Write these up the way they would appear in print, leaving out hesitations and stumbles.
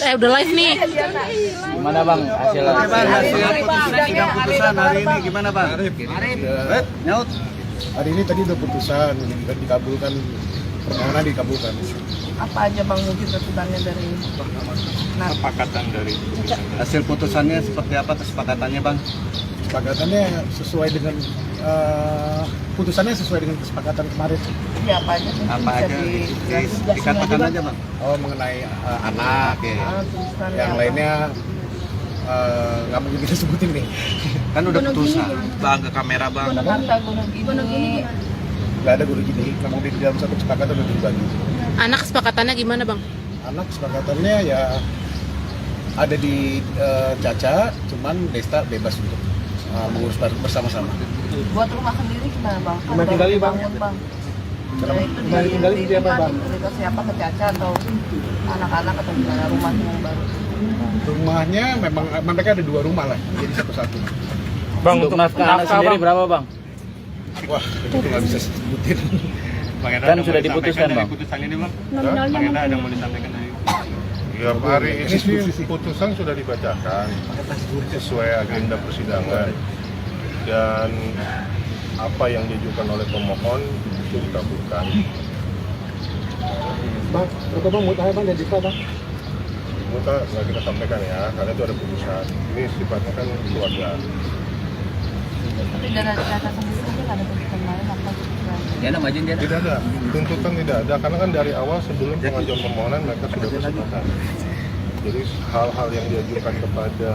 Udah live nih. Gimana bang hasil sidang putusan hari ini gimana bang? Nyaut. Hari ini tadi udah putusan dan dikabulkan, permohonan dikabulkan. Apa aja bang mungkin tuntutannya dari kesepakatan dari Hasil putusannya seperti apa kesepakatannya bang? Kesepakatannya sesuai dengan putusannya sesuai dengan kesepakatan kemarin. ya apa aja? Apa aja dikatakan aja bang? Oh, mengenai anak, Tulisannya yang apa? lainnya nggak mungkin kita sebutin nih. Kan udah putusan. bang ke kamera bang. Gunung ini Nggak ada guru gini, kemudian di dalam satu kesepakatan udah dibagi. Anak kesepakatannya gimana bang? Anak kesepakatannya ya ada di Caca, cuman Desta bebas untuk mengurus bersama-sama. buat rumah sendiri gimana bang? Rumah tinggali, Bang. Bang. Kenapa? Itu Rumah tinggali seperti apa, Bang? Cerita siapa ke Caca atau anak-anak atau gimana rumahnya yang baru? Rumahnya memang mereka ada 2 rumah lah, jadi satu-satu. bang untuk nafkah anak sendiri berapa bang? Wah, itu nggak bisa sebutin. Kan sudah diputuskan bang. Putusan ini bang. Bang Enda ada yang mau disampaikan dari Ya, hari ini sih putusan sudah dibacakan sesuai agenda persidangan dan apa yang diajukan oleh pemohon itu dikabulkan. Bang, berapa bang mutahnya bang dan jika bang? Muta nggak kita sampaikan ya, karena itu ada putusan. Ini sifatnya kan keluarga. Tapi dari Caca sendiri mungkin ada tuntutan lain apa? Dia nama aja dia. Tidak ada, tuntutan tidak ada, karena kan dari awal sebelum pengajuan permohonan mereka sudah bersepakat. Jadi hal-hal yang diajukan kepada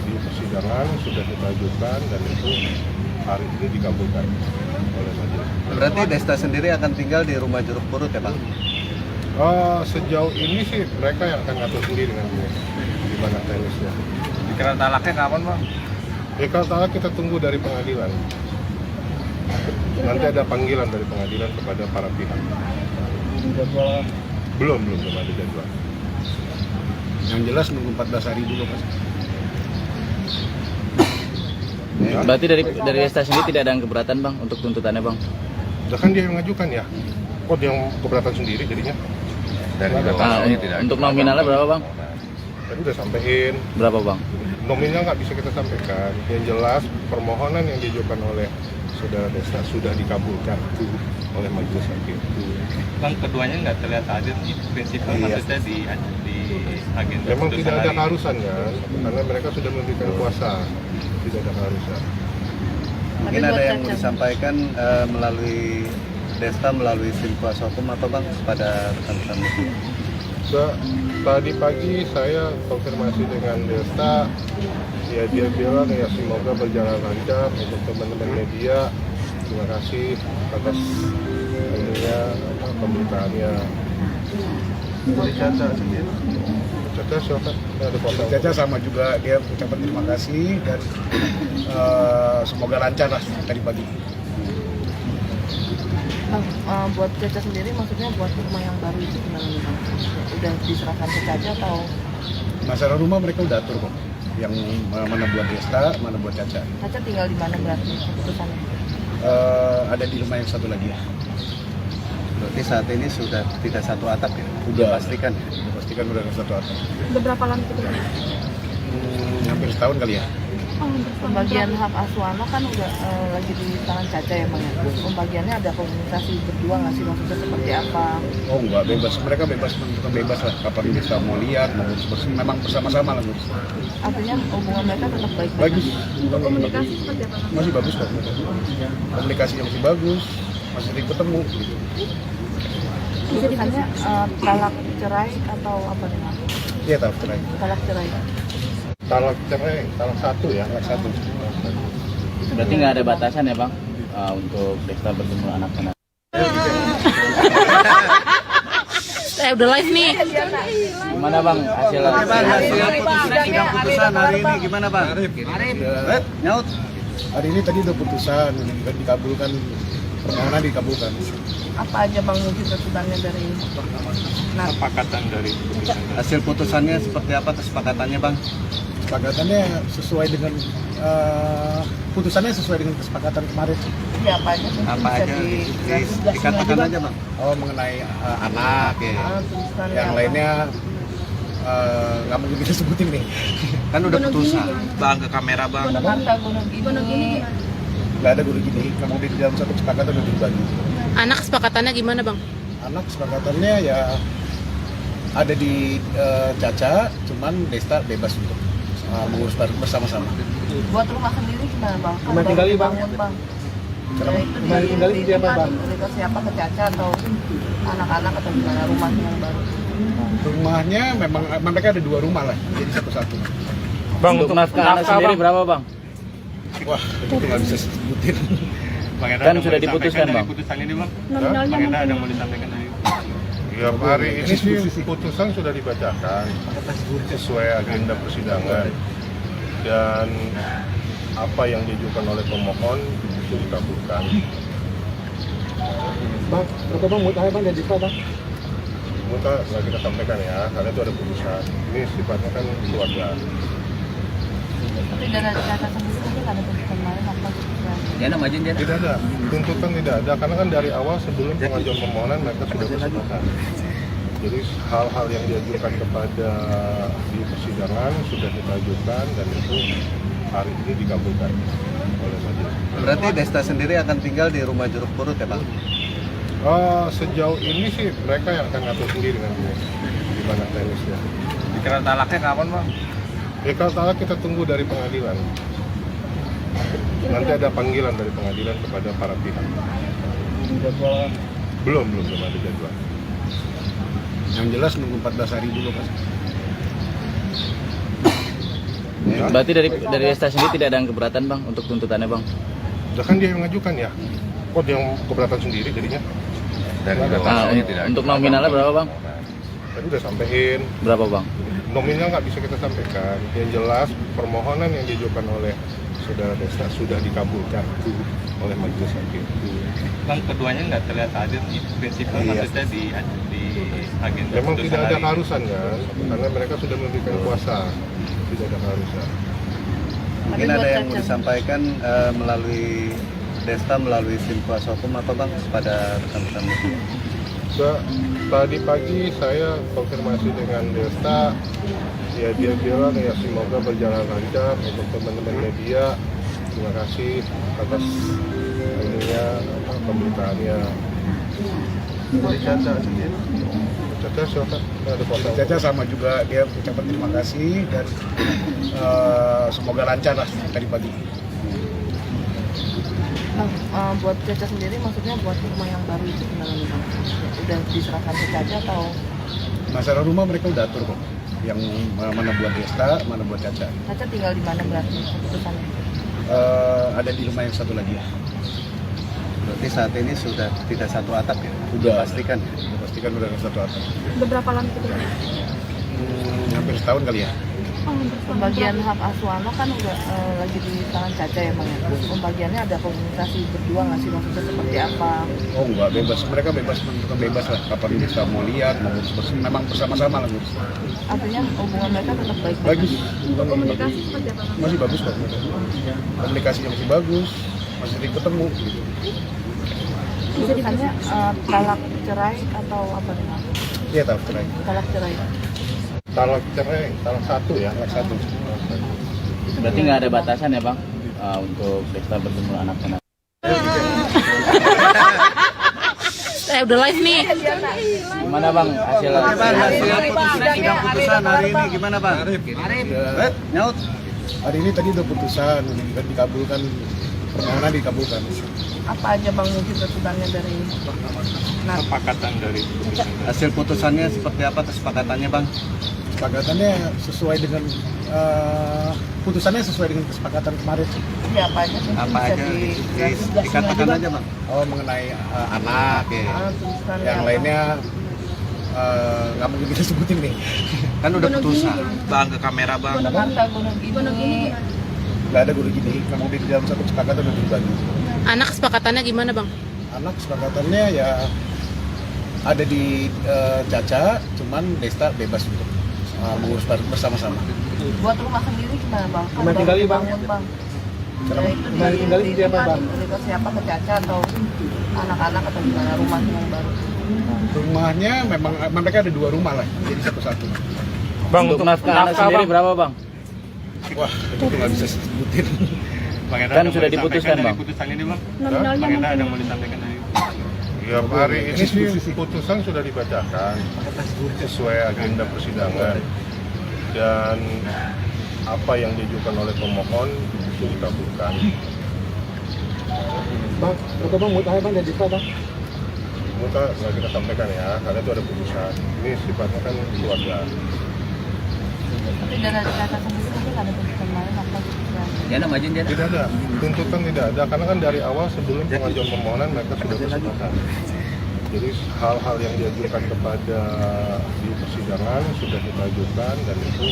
di persidangan sudah kita ajukan dan itu hari ini dikabulkan oleh majelis. Berarti Desta sendiri akan tinggal di rumah Jeruk Purut ya bang? Sejauh ini sih mereka yang akan ngatur sendiri nanti di mana teknisnya. Pikiran talaknya kapan bang? Ya kalau talak kita tunggu dari pengadilan. Nanti ada panggilan dari pengadilan kepada para pihak. Belum ada jadwal. Yang jelas nunggu 14 hari dulu mas. Berarti dari Desta sendiri tidak ada yang keberatan bang untuk tuntutannya bang? Udah kan dia yang mengajukan ya. Kok dia yang keberatan sendiri jadinya? Untuk nominalnya berapa bang? Tadi udah sampein. Berapa bang? Nominal nggak bisa kita sampaikan. Yang jelas permohonan yang diajukan oleh saudara Desta sudah dikabulkan oleh majelis hakim. Bang keduanya nggak terlihat hadir di prinsipal maksudnya di agenda. Memang putusan tidak ada hari ini. keharusan kan, karena mereka sudah memberikan kuasa. Tidak ada keharusan. Mungkin ada yang mau disampaikan melalui Desta melalui tim kuasa hukum apa bang kepada rekan-rekan media? Tadi pagi saya konfirmasi dengan Desta, ya dia bilang ya semoga berjalan lancar untuk teman-teman media. Terima kasih atas pemberitaannya. Dari Caca sendiri. Caca silakan, ada kuasa. Caca sama juga dia ucapan terima kasih dan semoga lancar lah tadi pagi. Bang, buat Caca sendiri maksudnya buat rumah yang baru itu gimana nih bang? Udah diserahkan ke Caca atau? Masalah rumah mereka udah atur kok. Yang mana buat Desta, mana buat Caca. Caca tinggal di mana berarti keputusannya? Ada di rumah yang satu lagi ya. Berarti saat ini sudah tidak satu atap ya? Udah Pastikan. Pastikan udah satu atap. Udah berapa lama itu bang? Hampir setahun kali ya. Pembagian hak asuh anak kan udah lagi di tangan Caca ya bang ya? Pembagiannya ada komunikasi berdua nggak sih maksudnya seperti apa? Oh enggak, bebas. Mereka bebas menentukan bebas lah. Kapan bisa mau lihat, mau ngurus bersama. Memang bersama-sama lah ngurus. Artinya hubungan mereka tetap baik-baik. Bagus. Untuk komunikasi seperti apa bang? Masih bagus kok. Komunikasinya masih bagus. Masih sering ketemu. Gitu. Putusannya talak cerai atau apa nih bang? Iya tahu cerai. Talak cerai. Talak cerai, talak satu ya. Anak satu. Berarti nggak ada batasan ya bang untuk Desta bertemu anak-anak? Udah live nih. Gimana bang hasil Sidang putusan hari ini gimana bang? Nyaut. Hari ini tadi udah putusan dan dikabulkan, permohonan dikabulkan. Apa aja bang mungkin tuntutannya dari Kesepakatan dari putusan. Hasil putusannya seperti apa kesepakatannya bang? Kesepakatannya sesuai dengan putusannya sesuai dengan kesepakatan kemarin. Ya apa aja sih? Apa Bisa aja di- dikatakan aja bang. Oh, mengenai anak ya. tulisan Yang lainnya nggak mungkin kita sebutin nih. Kan udah putusan. Bang, ke kamera bang. Harta gunung ini. Nggak ada guru gini. Memang di dalam satu kesepakatan udah dibagi. Anak kesepakatannya gimana bang? Anak kesepakatannya ya ada di Caca, cuman Desta bebas untuk mengurus bersama-sama. Buat rumah sendiri gimana bang? Rumah tinggali, Bang. Bangun, bang. Kenapa? Ya, itu Rumah tinggali di siapa, Bang? Cerita siapa ke Caca atau anak-anak atau gimana rumah yang baru? Rumahnya memang mereka ada 2 rumah lah, jadi satu-satu. Bang, Untuk nafkah anak sendiri berapa bang? Wah, itu nggak bisa sebutin. Bang Eda Kan ada sudah mau disampaikan diputuskan, dari Bang. Putusan ini bang. Nominalnya Bang Eda ada mungkin. mau disampaikan dari. Ya hari ini sih putusan sudah dibacakan sesuai agenda persidangan dan apa yang diajukan oleh pemohon itu dikabulkan. Bang, berapa bang mutahnya bang jadi bang? Muka nggak kita sampaikan ya, karena itu ada putusan. Ini sifatnya kan keluarga. Tapi dari Caca sendiri mungkin ada tuntutan lain apa gitu? Ya nama izin dia. Tidak ada, tuntutan tidak ada, karena kan dari awal sebelum pengajuan permohonan mereka sudah bersepakat. Jadi hal-hal yang diajukan kepada di persidangan sudah kita ajukan dan itu hari ini dikabulkan oleh majelis. Berarti Desta sendiri akan tinggal di rumah Jeruk Purut ya bang? Sejauh ini sih mereka yang akan ngatur sendiri nantinya di mana teknisnya. Pikiran talaknya kapan bang? Ya kalau salah kita tunggu dari pengadilan. Nanti ada panggilan dari pengadilan kepada para pihak. Belum ada jadwal. Yang jelas nunggu 14 hari dulu kan. Ya, Berarti dari Desta sendiri tidak ada yang keberatan bang untuk tuntutannya bang? udah kan dia yang mengajukan ya. Kok dia yang keberatan sendiri jadinya? Untuk nominalnya berapa bang? Tadi udah sampein. Berapa bang? Nominal nggak bisa kita sampaikan. Yang jelas permohonan yang diajukan oleh saudara Desta sudah dikabulkan oleh majelis hakim. Bang, keduanya nggak terlihat hadir nih. Prinsipnya Iya. maksudnya di agenda. Memang putusan tidak ada hari ini. keharusan kan, karena mereka sudah memberikan kuasa, tidak ada keharusan. Mungkin ada yang mau disampaikan melalui Desta melalui tim kuasa hukum apa bang pada rekan-rekan media? Tadi pagi saya konfirmasi dengan Desta, ya dia bilang ya semoga berjalan lancar untuk teman-teman media. Terima kasih atas ininya pemberitaannya. Dari Caca sendiri? Caca silakan, ada kuasa. Caca sama juga dia ucapan terima kasih dan semoga lancar lah tadi pagi. Bang, buat Caca sendiri maksudnya buat rumah yang baru itu gimana nih bang? Udah diserahkan ke Caca atau? Masalah rumah mereka udah atur kok. Yang mana buat Desta, mana buat Caca. Caca tinggal di mana berarti keputusannya? Ada di rumah yang satu lagi ya. Berarti saat ini sudah tidak satu atap ya? Udah. Pastikan. Pastikan udah satu atap. Udah berapa lama kita? Hampir setahun kali ya. Pembagian hak asuh anak kan udah lagi di tangan Caca ya bang ya? Pembagiannya ada komunikasi berdua nggak sih maksudnya seperti apa? Oh enggak, bebas. Mereka bebas, menentukan bebas lah. Kapan bisa mau lihat, mau ngurus memang bersama-sama lah ngurus. Artinya hubungan mereka tetap baik-baik. Bagus. Komunikasi seperti apa bang? Masih bagus kok. Komunikasinya masih bagus, masih sering ketemu gitu. Putusannya talak cerai atau apa nih bang? Iya tahu cerai. Talak cerai. Talak cerai, talak satu ya. Anak satu. Berarti nggak ada batasan ya bang untuk Desta bertemu anak-anak? Udah live nih. Gimana bang hasil? Sidang putusan hari ini gimana bang? Ya, Nyaut. hari ini tadi udah putusan, udah dikabulkan, permohonan dikabulkan. Apa aja bang mungkin tuntutannya dari Kesepakatan dari putusan. Hasil putusannya seperti apa kesepakatannya bang? Kesepakatannya sesuai dengan putusannya sesuai dengan kesepakatan kemarin. ya apa aja sih? Apa Bisa aja di- dikatakan aja bang? Oh mengenai anak ya. tulisan Yang lainnya nggak mungkin kita sebutin nih. Kan udah putusan. Bang, ke kamera bang. Harta gunung ini. Nggak ada guru gini. Memang di dalam satu kesepakatan udah dibagi. Anak kesepakatannya gimana bang? Anak kesepakatannya ya ada di Caca, cuman Desta bebas untuk mengurus bersama-sama. Buat rumah sendiri gimana bang? Kan Rumah tinggali, Bang. bangun, bang. Kenapa? Ya, itu Rumah tinggali di siapa, Bang? Cerita siapa ke Caca atau anak-anak atau gimana rumah yang baru? Rumahnya memang mereka ada 2 rumah lah, jadi satu-satu. Bang, Untuk nafkah anak sendiri berapa bang? Wah, itu nggak bisa sebutin. Bang Enda Kan ada sudah mau diputuskan, disampaikan Bang. dari putusan ini bang? Nominalnya Bang Enda mungkin. ada mau disampaikan dari Ya hari ini sih putusan sudah dibacakan sesuai agenda persidangan dan apa yang diajukan oleh pemohon itu dikabulkan. Bang, berapa bang mutahar bang dari bang? Muka nggak kita sampaikan ya, karena itu ada putusan. Ini sifatnya kan keluarga. Tapi dari Caca sendiri mungkin ada putusan lain apa putusan? Ya nama izin dia. Tidak ada, tuntutan tidak ada, karena kan dari awal sebelum pengajuan permohonan mereka sudah bersepakat. Jadi hal-hal yang diajukan kepada di persidangan sudah kita ajukan dan itu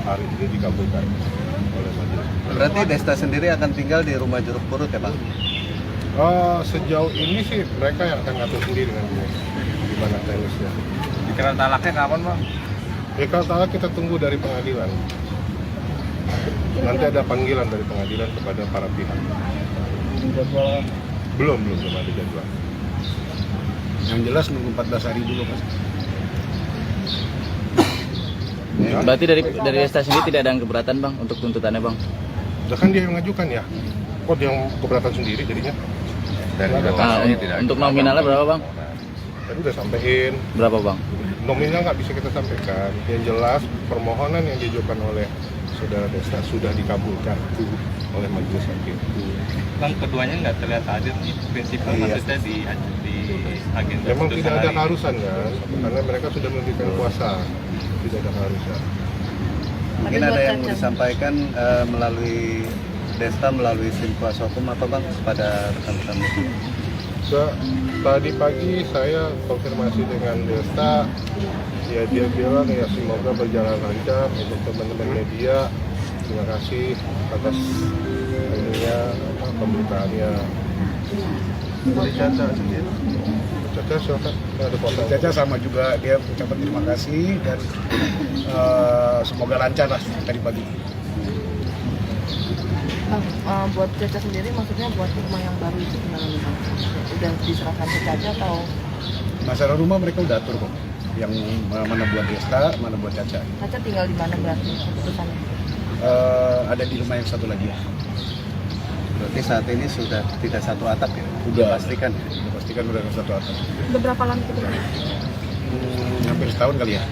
hari ini dikabulkan oleh majelis. Berarti Desta sendiri akan tinggal di rumah Jeruk Purut ya Bang? Sejauh ini sih mereka yang akan ngatur sendiri nanti gimana teknisnya. Pikiran talaknya kapan bang? Ya kalau salah kita tunggu dari pengadilan. Nanti ada panggilan dari pengadilan kepada para pihak. Belum ada jadwal. Yang jelas nunggu 14 hari dulu mas. Ya, Berarti dari Desta sendiri tidak ada yang keberatan bang untuk tuntutannya bang? udah kan dia yang mengajukan ya. Kok dia yang keberatan sendiri jadinya? Untuk nominalnya berapa bang? Tadi udah sampein. Berapa bang? Nominal nggak bisa kita sampaikan. Yang jelas permohonan yang diajukan oleh saudara Desta sudah dikabulkan oleh majelis hakim. Bang, keduanya nggak terlihat hadir nih, prinsipal Iya. maksudnya di agenda Memang putusan tidak ada hari ini. keharusan kan, karena mereka sudah memberikan kuasa, tidak ada keharusan. Mungkin Tapi ada buat yang mau Caca. disampaikan melalui Desta melalui tim kuasa hukum apa Bang kepada rekan-rekan media? Tadi pagi saya konfirmasi dengan Desta, ya dia bilang ya semoga berjalan lancar untuk teman-teman media. Terima kasih atas ininya pemberitaannya. Dari Caca sendiri. Caca silakan, ada foto. Caca sama juga dia ucapan terima kasih dan semoga lancar lah tadi pagi. Bang, buat Caca sendiri maksudnya buat rumah yang baru itu gimana nih bang? Udah diserahkan ke Caca atau? Masalah rumah mereka udah atur kok. Yang mana buat Desta, mana buat Caca. Caca tinggal di mana berarti keputusannya? Ada di rumah yang satu lagi ya. Berarti saat ini sudah tidak satu atap ya? Udah. Pastikan. Pastikan udah satu atap. Udah berapa lama gitu bang? Hampir setahun kali ya.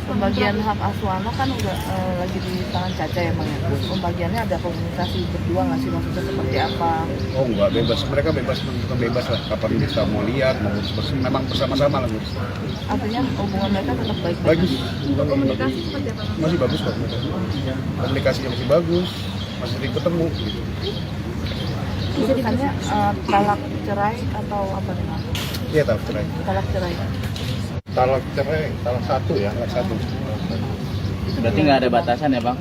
Pembagian hak asuh anak kan udah lagi di tangan Caca ya bang ya? Pembagiannya ada komunikasi berdua nggak sih maksudnya seperti apa? Oh enggak, bebas. Mereka bebas, bukan bebas lah. Kapan bisa mau lihat, mau ngurus. Memang bersama-sama lah ngurus. Artinya hubungan mereka tetap baik-baik? Bagus. Untuk komunikasi seperti apa bang? Masih bagus kok. Komunikasinya masih bagus. Masih sering ketemu gitu. Putusannya talak cerai atau apa nih bang? Iya tahu cerai. Talak cerai. Talak cerai, talak satu ya. Anak satu. Berarti nggak ada batasan ya bang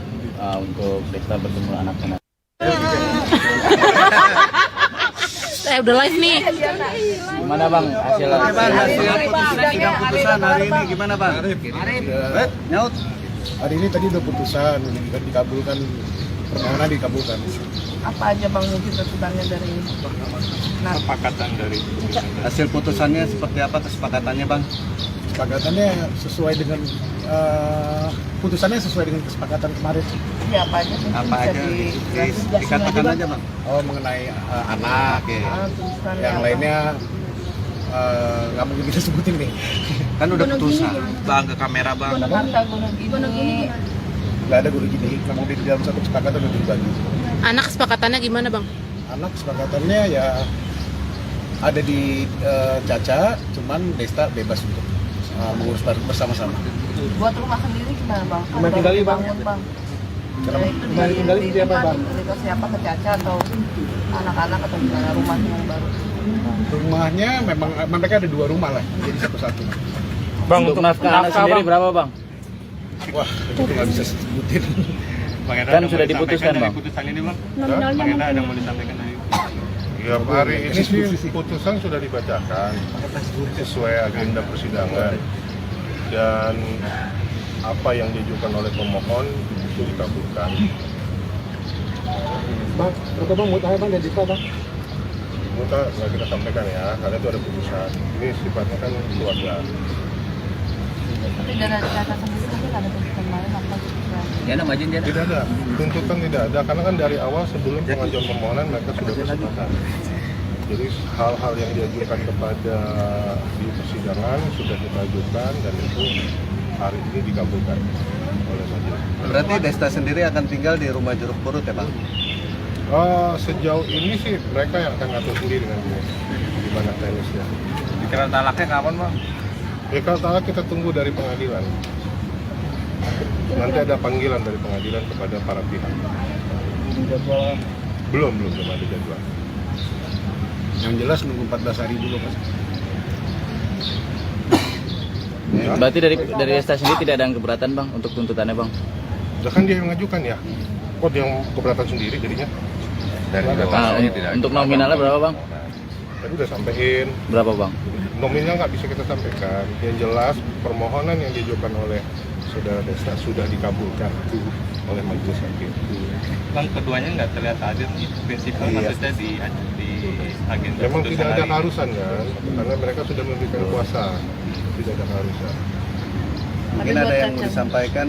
untuk Desta bertemu anak-anak? Iya. Udah live nih. Gimana bang hasil? Bang, hasil sidang putusan hari ini gimana Bang? Nyaut. Hari ini tadi udah putusan, udah dikabulkan, permohonan dikabulkan. Apa aja bang mungkin tuntutannya dari Kesepakatan dari Hasil putusannya seperti apa kesepakatannya Bang? Kesepakatannya sesuai dengan putusannya sesuai dengan kesepakatan kemarin. ya apa aja mungkin Apa bisa aja dijelasin dikatakan aja Bang? Oh mengenai anak ya. tuntutannya Yang apa? lainnya nggak mungkin kita sebutin nih. Kan udah putusan. bang ke kamera bang. harta gunung ini Nggak ada guru gini. Memang di dalam satu kesepakatan udah dibagi. Anak kesepakatannya gimana bang? Anak kesepakatannya ya ada di Caca, cuman Desta bebas untuk mengurus bersama-sama. buat rumah sendiri gimana bang? Rumah tinggali, Bang. Bangun, bang. Kenapa? Ya, itu Rumah tinggali di siapa, Bang? cerita siapa ke Caca atau anak-anak atau gimana rumah yang baru? Rumahnya memang mereka ada 2 rumah lah, jadi satu-satu. Bang, Untuk nafkah anak sendiri berapa bang? Wah, itu nggak bisa sebutin. Bang Enda Kan ada mau sudah disampaikan diputuskan, dari Bang. putusan ini bang? Nominalnya Bang Enda ada mungkin. mau disampaikan dari Ya hari ini sih putusan sudah dibacakan sesuai agenda persidangan dan apa yang diajukan oleh pemohon itu dikabulkan. Bang, berapa bang mutahnya bang dan jika bang? Muka nggak kita sampaikan ya, karena itu ada putusan. Ini sifatnya kan keluarga. Tapi dari Caca sendiri mungkin ada tuntutan lain apa gitu. Ya nama izin dia. Tidak ada, tuntutan tidak ada, karena kan dari awal sebelum pengajuan permohonan mereka sudah bersepakat. Jadi hal-hal yang diajukan kepada di persidangan sudah kita ajukan dan itu hari ini dikabulkan oleh majelis. Berarti Desta sendiri akan tinggal di rumah Jeruk Purut ya bang? Sejauh ini sih mereka yang akan ngatur sendiri nanti di mana teknisnya. Dikira talaknya kapan bang? Ya kalau talak kita tunggu dari pengadilan. Nanti ada panggilan dari pengadilan kepada para pihak. Belum ada jadwal. Yang jelas nunggu 14 hari dulu mas. Ya, Berarti dari Desta sendiri tidak ada yang keberatan bang untuk tuntutannya bang? udah kan dia yang mengajukan ya. Kok dia yang keberatan sendiri jadinya? Untuk nominalnya berapa bang? Tadi udah sampein. Berapa bang? Nominal nggak bisa kita sampaikan. Yang jelas permohonan yang diajukan oleh saudara Desta sudah dikabulkan oleh majelis hakim. Bang, keduanya nggak terlihat hadir nih. Prinsipnya maksudnya di agenda Memang putusan tidak ada hari ini. keharusan kan, karena mereka sudah memberikan kuasa, tidak ada keharusan. Mungkin ada yang mau disampaikan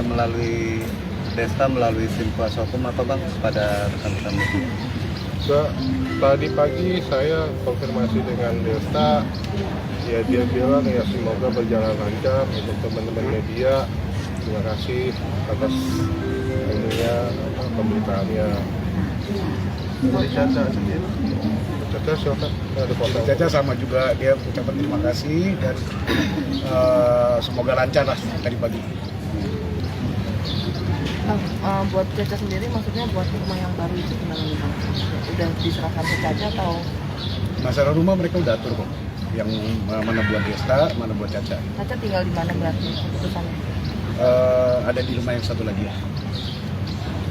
melalui Desta melalui tim kuasa hukum apa bang pada rekan-rekan media? Tadi pagi saya konfirmasi dengan Desta, ya dia bilang ya semoga berjalan lancar untuk teman-teman media. Terima kasih atas ininya pemberitaannya. Dari Caca sendiri? Caca silakan, ada foto. Caca sama juga dia ucapan terima kasih dan semoga lancar lah tadi pagi. Buat Caca sendiri maksudnya buat rumah yang baru itu gimana nih bang? Udah diserahkan ke Caca atau? Masalah rumah mereka udah atur kok. Yang mana buat Desta, mana buat Caca. Caca tinggal di mana berarti keputusannya? Ada di rumah yang satu lagi ya.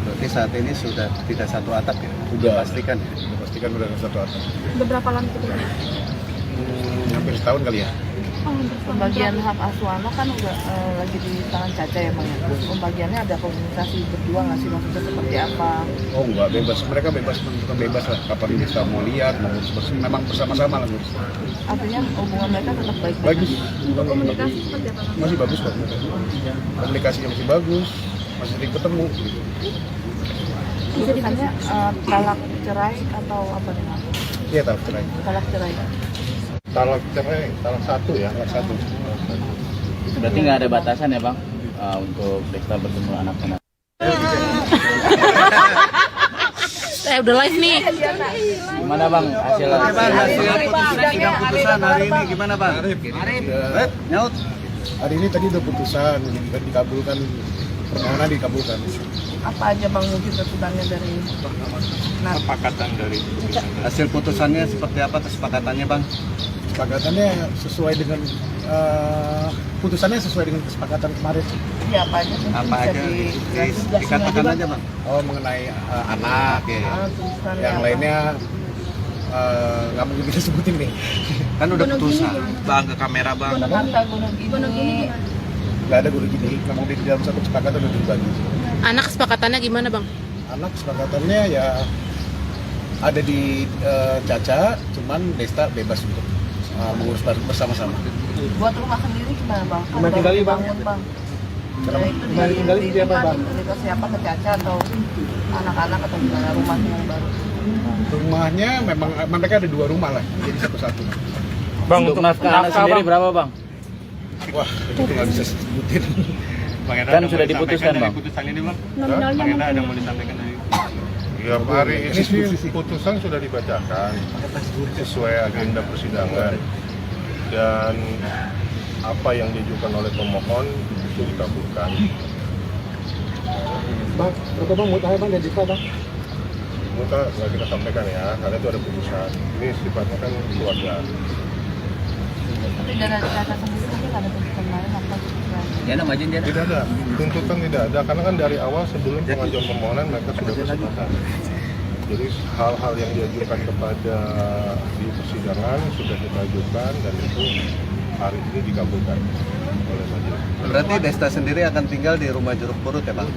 Berarti saat ini sudah tidak satu atap ya? Udah Pastikan. Udah pastikan udah satu atap. Beberapa lama ketiganya? Hampir setahun kali ya. Pembagian hak asuh anak kan udah lagi di tangan Caca ya bang ya? Pembagiannya ada komunikasi berdua nggak sih maksudnya seperti apa? Oh enggak, bebas. Mereka bebas, menentukan bebas lah. Kapan bisa mau lihat, mau ngurus. Memang bersama-sama lah ngurus. Artinya hubungan mereka tetap baik-baik. Bagus. Untuk komunikasi seperti apa bang? Masih bagus kok. Komunikasinya masih bagus. Masih sering ketemu. Putusannya talak cerai atau apa nih bang? Iya tahu cerai. Talak cerai. Talak cerai, talak satu ya. Talak satu. Berarti nggak ada batasan ya bang untuk Desta bertemu anaknya? Udah live nih. Gimana bang hasil? Oke bang, hasil sidang putusan hari ini gimana bang? Nyaut. Hari ini tadi udah putusan, dan dikabulkan, permohonan dikabulkan. Apa aja bang mungkin tuntutannya dari Kesepakatan dari putusan. Hasil putusannya seperti apa kesepakatannya bang? Kesepakatannya sesuai dengan putusannya sesuai dengan kesepakatan kemarin. ya apa aja mungkin Apa bisa aja? dijelasin Dikatakan aja bang. Oh mengenai anak, Oke. tuntutannya yang apa? lainnya nggak mungkin kita sebutin nih. Kan udah putusan. Bang, ke kamera bang. Gunung harta gunung ini Nggak ada guru gini, memang di dalam satu kesepakatan udah dibagi. Anak kesepakatannya gimana bang? Anak kesepakatannya ya ada di Caca, cuman Desta bebas untuk mengurus bersama-sama. buat rumah sendiri gimana bang? Kan Rumah baru tinggali, Bang. dibangun, bang. Kenapa? Ya, itu Rumah tinggali siapa, Bang? Diberikan siapa ke Caca atau anak-anak atau gimana rumahnya yang baru? Rumahnya memang mereka ada dua rumah lah, jadi satu-satu. Bang, Untuk nafkah anak sendiri berapa bang? Wah, itu nggak bisa sebutin. Bang Enda Kan ada sudah mau diputuskan, disampaikan Bang. dari putusan ini bang. Nominalnya Bang Enda ada mungkin. mau disampaikan dari Ya hari ini sih putusan sudah dibacakan sesuai agenda persidangan dan apa yang diajukan oleh pemohon itu dikabulkan. Bang, berapa bang mutahnya bang dan jika bang? Muka nggak kita sampaikan ya, karena itu ada putusan. Ini sifatnya kan keluarga. Tapi dari Caca sendiri mungkin ada tuntutan lain apa gitu? Ya nama izin dia. Tidak ada, tuntutan tidak ada, karena kan dari awal sebelum pengajuan permohonan mereka sudah bersepakat. Jadi hal-hal yang diajukan kepada di persidangan sudah kita ajukan dan itu hari ini dikabulkan oleh majelis. Berarti Desta sendiri akan tinggal di rumah Jeruk Purut ya Bang?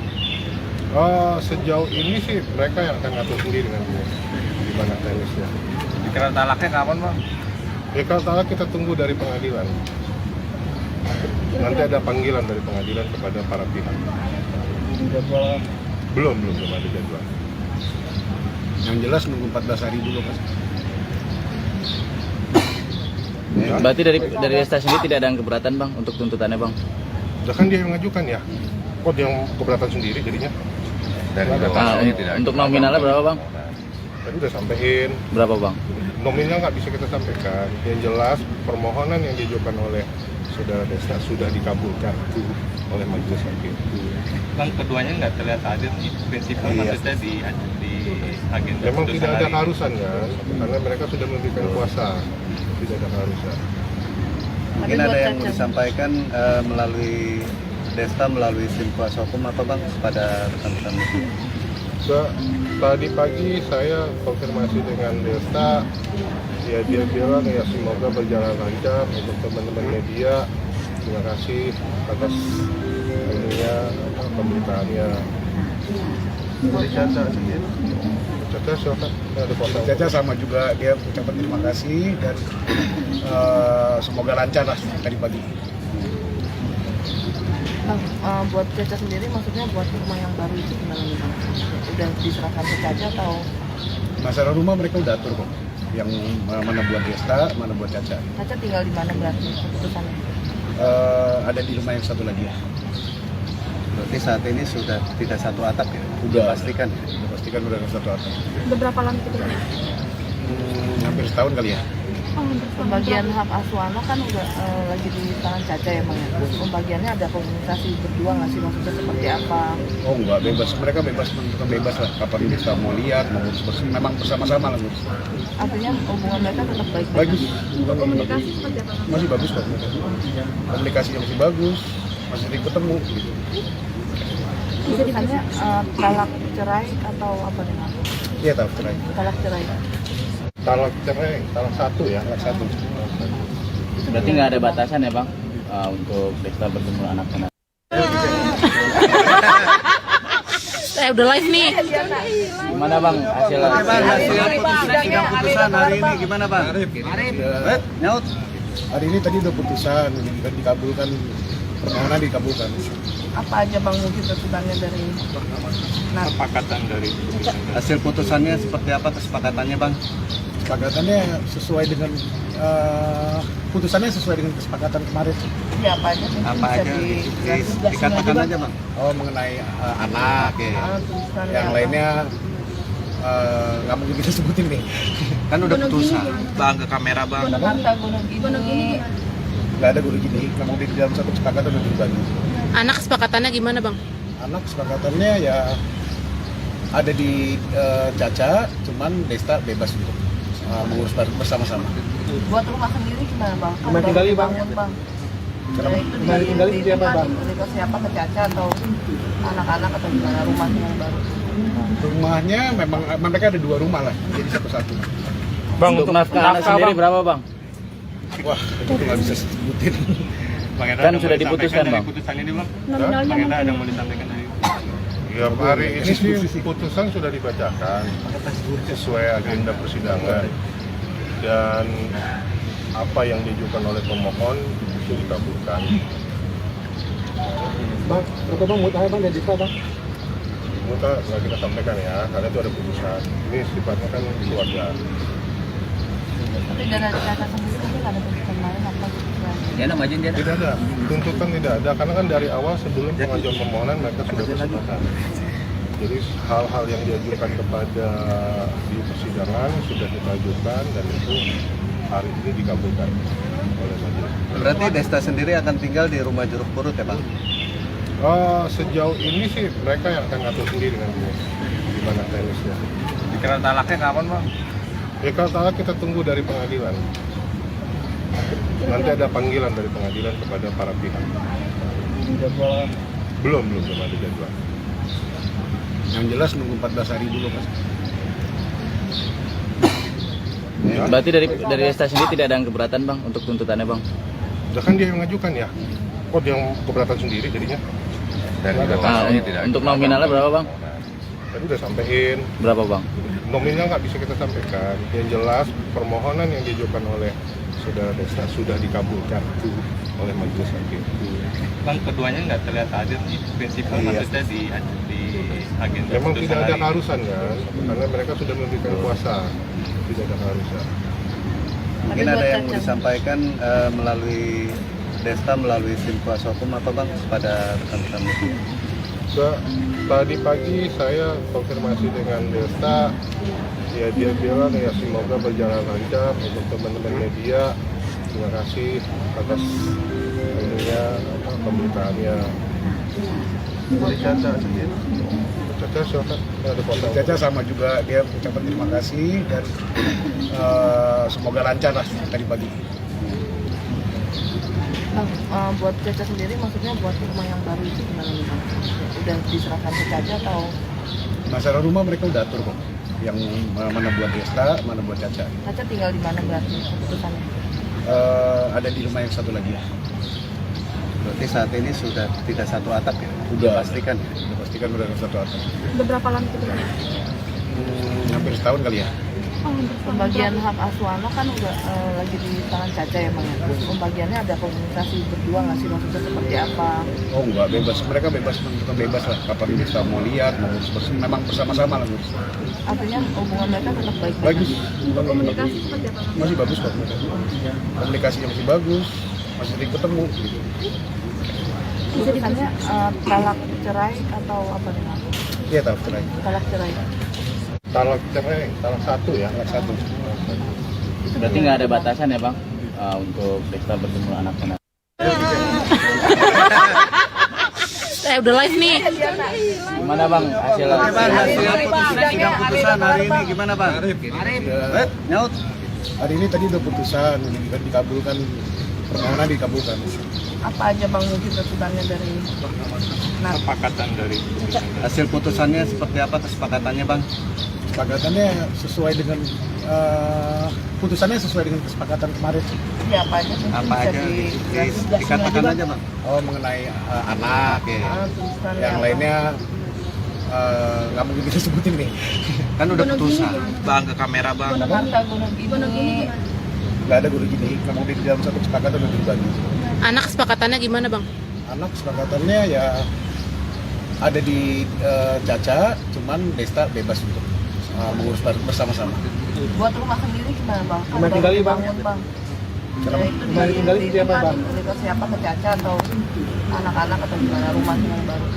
Sejauh ini sih mereka yang akan ngatur sendiri nanti di mana teknisnya. Dikira talaknya kapan bang? Ya kalau talak kita tunggu dari pengadilan. Nanti ada panggilan dari pengadilan kepada para pihak. Belum ada jadwal. Yang jelas nunggu 14 hari dulu Mas. Ya. Berarti dari Desta sendiri tidak ada yang keberatan bang untuk tuntutannya bang? Udah kan dia yang mengajukan ya. Kok dia yang keberatan sendiri jadinya? Untuk nominalnya berapa bang? Tadi udah sampein. Berapa bang? Nominal nggak bisa kita sampaikan. Yang jelas permohonan yang diajukan oleh saudara Desta sudah dikabulkan oleh majelis hakim. Bang, keduanya nggak terlihat hadir nih, prinsipnya maksudnya di agenda Memang putusan tidak ada hari ini. keharusan kan, karena mereka sudah memberikan kuasa, tidak ada keharusan. Mungkin ada yang mau disampaikan melalui Desta, melalui tim kuasa hukum apa Bang kepada rekan-rekan media? Tadi pagi saya konfirmasi dengan Desta, ya dia bilang ya semoga berjalan lancar untuk teman-teman media. Terima kasih atas pemberitaannya. Caca sendiri? Caca silakan, ada kuasa. Caca sama juga dia ucapan terima kasih dan semoga lancar lah tadi pagi. Buat Caca sendiri maksudnya buat rumah yang baru itu gimana nih Bang? Udah diserahkan ke Caca atau? Masalah rumah mereka udah atur kok. Yang mana buat Desta, mana buat Caca. Caca tinggal di mana berarti keputusannya? Ada di rumah yang satu lagi ya. Berarti saat ini sudah tidak satu atap ya? Udah. Pastikan. Udah pastikan udah satu atap. Udah berapa lama itu bang? Hampir setahun kali ya. Pembagian hak asuh anak kan udah lagi di tangan Caca ya Bang ya? Pembagiannya ada komunikasi berdua nggak sih, maksudnya seperti apa? Oh enggak, bebas. Mereka bebas, menentukan bebas lah. Kapan Desta mau lihat, mau ngurus bersama. Memang bersama-sama lah ngurus. Artinya hubungan mereka tetap baik-baik? Bagus. Komunikasi seperti apa bang? Masih bagus kok. Komunikasinya masih bagus. Masih sering ketemu gitu. Putusannya talak cerai atau apa nih Bang? Iya tahu cerai. Talak cerai. Talak cerai, talak satu ya. Talak satu. Berarti nggak ada batasan ya bang untuk Desta bertemu anak-anak? Udah live nih. Gimana bang hasil? Sidang putusan hari ini gimana Bang? Nyaut. Hari ini tadi udah putusan, udah dikabulkan, permohonan dikabulkan. Apa aja Bang mungkin tuntutannya dari Kesepakatan dari putusan. Hasil putusannya seperti apa kesepakatannya Bang? Kesepakatannya sesuai dengan putusannya sesuai dengan kesepakatan kemarin. ya apa aja? Mungkin Apa bisa aja? Dikatakan aja Bang. Oh mengenai anak, Oke. tulisan yang apa? lainnya nggak mungkin kita sebutin nih. Kan udah putusan. Bang, ke kamera bang. Harta gunung ini Nggak ada guru gini, memang di dalam satu kesepakatan udah berbagi. Anak kesepakatannya gimana bang? Anak kesepakatannya ya ada di Caca, cuman Desta bebas untuk mengurus bersama-sama. buat rumah sendiri gimana Bang? Kan Rumah baru tinggali, Bang. dibangun, Bang. Kenapa? Ya, itu Rumah tinggali di siapa, Bang? Ke siapa, ke Caca atau anak-anak atau gimana rumahnya yang baru? Rumahnya memang mereka ada 2 rumah lah, jadi satu-satu. Bang untuk nafkah anak sendiri berapa bang? Wah, itu nggak bisa sebutin. Bang Eda, Kan ada sudah mau diputuskan, disampaikan Bang. dari putusan ini bang. Nominalnya Bang Eda mungkin. ada mau disampaikan dari Ya hari ini sih putusan sudah dibacakan sesuai agenda persidangan dan apa yang diajukan oleh pemohon itu dikabulkan. Bang, berapa bang mudah bang dan Desta bang? Muka nggak kita sampaikan ya, karena itu ada putusan. Ini sifatnya kan keluarga. Tapi dari Caca sendiri mungkin ada tuntutan lain apa? Ya nama aja dia. Tidak ada, tuntutan tidak ada, karena kan dari awal sebelum pengajuan permohonan mereka sudah bersepakat. Jadi hal-hal yang diajukan kepada di persidangan sudah kita ajukan dan itu hari ini dikabulkan oleh majelis. Berarti Desta sendiri akan tinggal di rumah Jeruk Purut ya Bang? Sejauh ini sih mereka yang akan ngatur sendiri nanti di mana teknisnya. dikira talaknya kapan bang? Ya kalau talak kita tunggu dari pengadilan. Nanti ada panggilan dari pengadilan kepada para pihak. Belum ada jadwal. Yang jelas nunggu 14 hari dulu mas. Ya. Berarti dari Desta sendiri tidak ada yang keberatan bang untuk tuntutannya bang? Kan dia yang mengajukan ya. Kok dia yang keberatan sendiri jadinya? Dan Untuk nominalnya berapa bang? Tadi udah sampein. Berapa bang? Nominal nggak bisa kita sampaikan. Yang jelas permohonan yang diajukan oleh saudara Desta sudah dikabulkan oleh majelis hakim. Bang, keduanya nggak terlihat hadir di prinsipal maksudnya di agenda. Memang putusan tidak ada hari. keharusan kan, karena mereka sudah memberikan kuasa. Tidak ada keharusan. Mungkin ada yang mau disampaikan melalui Desta, melalui tim kuasa hukum apa bang kepada rekan-rekan media? Tadi pagi saya konfirmasi dengan Desta, ya dia bilang ya semoga berjalan lancar untuk teman-teman media. Terima kasih atas pemberitaannya. Dari Caca sendiri, Caca silakan. Ada kuasa. Caca sama juga dia ucapan terima kasih dan semoga lancar lah tadi pagi. Bang, buat Caca sendiri maksudnya buat rumah yang baru itu gimana nih Bang? Udah diserahkan ke Caca atau? Masalah rumah mereka udah atur kok. Yang mana buat Desta, mana buat Caca. Caca tinggal di mana berarti keputusannya? Ada di rumah yang satu lagi. Berarti saat ini sudah tidak satu atap ya? Udah Pastikan. Udah pastikan udah satu atap. Udah berapa lama kita punya? Hampir setahun kali ya. Pembagian hak asuh anak kan udah lagi di tangan Caca ya Bang. Pembagiannya ada komunikasi berdua nggak sih, maksudnya seperti apa? Oh enggak, bebas. Mereka bebas, menentukan bebas lah. Kapan bisa mau lihat, mau ngurus memang bersama-sama lah ngurus. Artinya hubungan mereka tetap baik-baik. Bagus. Untuk komunikasi seperti apa? Masih bagus kok mereka. Komunikasinya masih bagus, masih sering ketemu gitu. Putusannya talak cerai atau apa nih Bang? Iya tahu cerai. Talak cerai. Talak cerai, talak satu ya. Anak satu. Berarti nggak ada batasan ya bang untuk Desta bertemu anak-anak? Udah live nih. Gimana bang hasilnya? Sidang putusan hari ini gimana bang? Nyaut. Hari ini tadi udah putusan, dan dikabulkan, permohonan dikabulkan. Apa aja Bang mungkin tuntutannya dari Kesepakatan dari putusan. Hasil putusannya seperti apa kesepakatannya bang? Kesepakatannya sesuai dengan putusannya sesuai dengan kesepakatan kemarin. ya apa aja? Mungkin Apa bisa aja di- dikatakan aja bang? Oh mengenai anak ya. tuntutannya Yang apa? lainnya nggak mungkin kita sebutin nih. Kan udah putusan. Bang, ke kamera bang. Harta gunung ini Nggak ada guru gini. Memang di dalam satu kesepakatan udah dibagi. Anak kesepakatannya gimana bang? Anak kesepakatannya ya ada di Caca, cuman Desta bebas untuk mengurus bersama-sama. buat rumah sendiri gimana Bang? Kan Rumah baru tinggali, Bang. dibangun, Bang. Kenapa? Ya, itu Rumah tinggali di siapa, Bang? Dari siapa ke Caca atau anak-anak atau gimana rumahnya yang baru?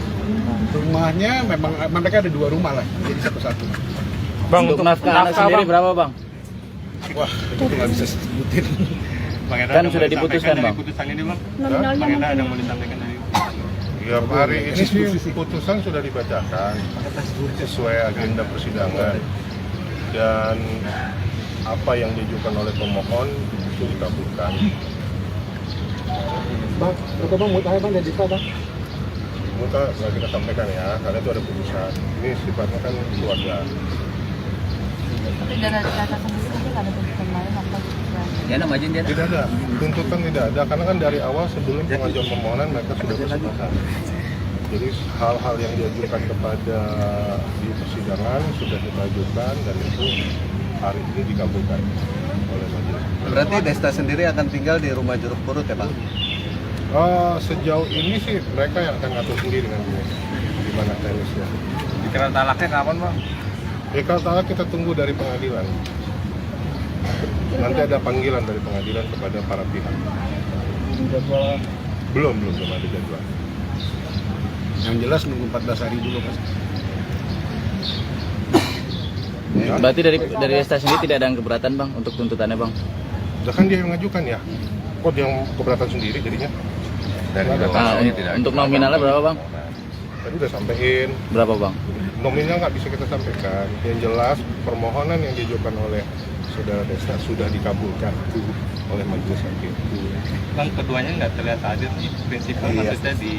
Rumahnya memang mereka ada 2 rumah lah, jadi satu-satu. Bang untuk nafkah anak sendiri berapa bang? Wah, itu nggak bisa sebutin. Bang Eda Kan ada sudah mau diputuskan, disampaikan dari Bang. putusan ini bang. Nominalnya Bang Eda mungkin. ada mau disampaikan dari Ya hari ini sih putusan sudah dibacakan sesuai agenda persidangan dan apa yang diajukan oleh pemohon itu dikabulkan. Bang, bang, mau tanya bang dari Desta bang? Muka nggak kita sampaikan ya, karena itu ada putusan. Ini sifatnya kan keluarga. Tapi dari Caca sendiri mungkin ada tuntutan lain apa? Ya nama aja dia. Tidak ada, tuntutan tidak ada, karena kan dari awal sebelum pengajuan permohonan mereka sudah bersepakat. Jadi hal-hal yang diajukan kepada di persidangan sudah kita ajukan dan itu hari ini dikabulkan oleh majelis. Berarti Desta sendiri akan tinggal di rumah Jeruk Purut ya bang? Sejauh ini sih mereka yang akan ngatur sendiri nanti di mana teknisnya. dikira talaknya kapan bang? Ya kalau talak kita tunggu dari pengadilan. Nanti ada panggilan dari pengadilan kepada para pihak. Belum ada jadwal. Yang jelas nunggu 14 hari dulu kan. Berarti dari Desta sendiri tidak ada yang keberatan bang untuk tuntutannya bang? Kan dia yang mengajukan ya. Kok dia yang keberatan sendiri jadinya? Dan Untuk nominalnya berapa bang? Tadi udah sampein. Berapa bang? Nominal nggak bisa kita sampaikan. Yang jelas permohonan yang diajukan oleh saudara Desta sudah dikabulkan oleh majelis hakim. Bang, keduanya nggak terlihat hadir di prinsipal maksudnya di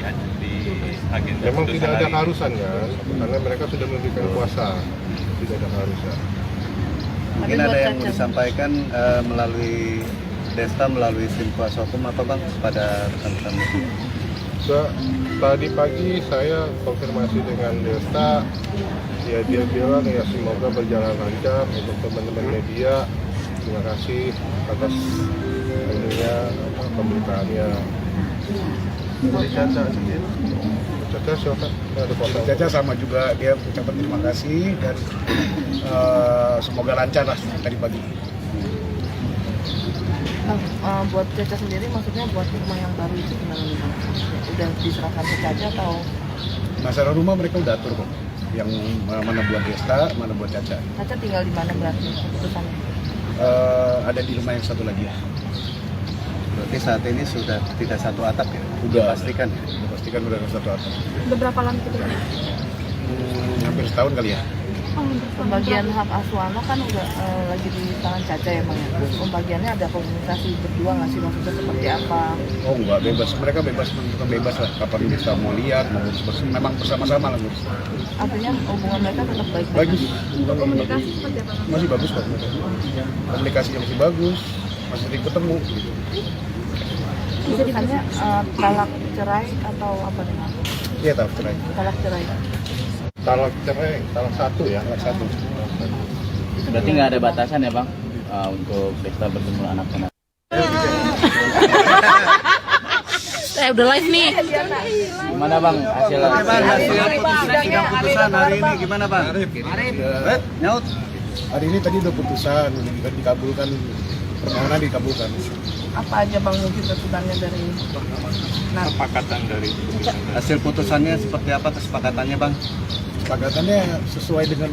agenda. Memang putusan tidak ada hari. keharusan kan, karena mereka sudah memberikan kuasa. Tidak ada keharusan. Mungkin ada yang mau disampaikan melalui Desta melalui tim kuasa hukum apa bang kepada rekan-rekan media? Tadi pagi saya konfirmasi dengan Desta, ya dia bilang ya semoga berjalan lancar untuk teman-teman media. Terima kasih atas pemberitaannya. Dari Caca sendiri? Caca silakan, ada foto. Caca sama juga dia ucapan terima kasih dan semoga lancar lah tadi pagi. Buat Caca sendiri maksudnya buat rumah yang baru itu gimana nih Bang? Udah diserahkan ke Caca atau? Masalah rumah mereka udah atur kok. Yang mana buat Desta, mana buat Caca. Caca tinggal di mana berarti keputusannya? Ada di rumah yang satu lagi ya. Berarti saat ini sudah tidak satu atap ya? Udah. Pastikan. Pastikan udah satu atap. Udah berapa lama kita? Hampir setahun kali ya. Pembagian hak asuh anak kan udah lagi di tangan Caca ya Bang ya? Pembagiannya ada komunikasi berdua nggak sih, maksudnya seperti apa? Oh enggak, bebas. Mereka bebas, menentukan bebas lah. Kapan kita mau lihat, mau memang bersama-sama lah. Artinya hubungan mereka tetap baik-baik? Bagus. Untuk komunikasi seperti apa? Masih bagus kok. Komunikasinya masih bagus, masih sering ketemu. Gitu. Keputusannya talak cerai atau apa nih Bang? Iya tahu cerai. Talak cerai. Talak cerai, talak satu ya. Anak satu. Berarti nggak ada batasan ya bang untuk Desta bertemu anak-anak. Udah live nih. Gimana bang hasil Sidang putusan hari ini gimana bang? Nyaut. Hari ini tadi udah putusan, udah dikabulkan, permohonan dikabulkan. Apa aja Bang mungkin tuntutannya dari Kesepakatan dari Hasil putusannya seperti apa kesepakatannya bang? Kesepakatannya sesuai dengan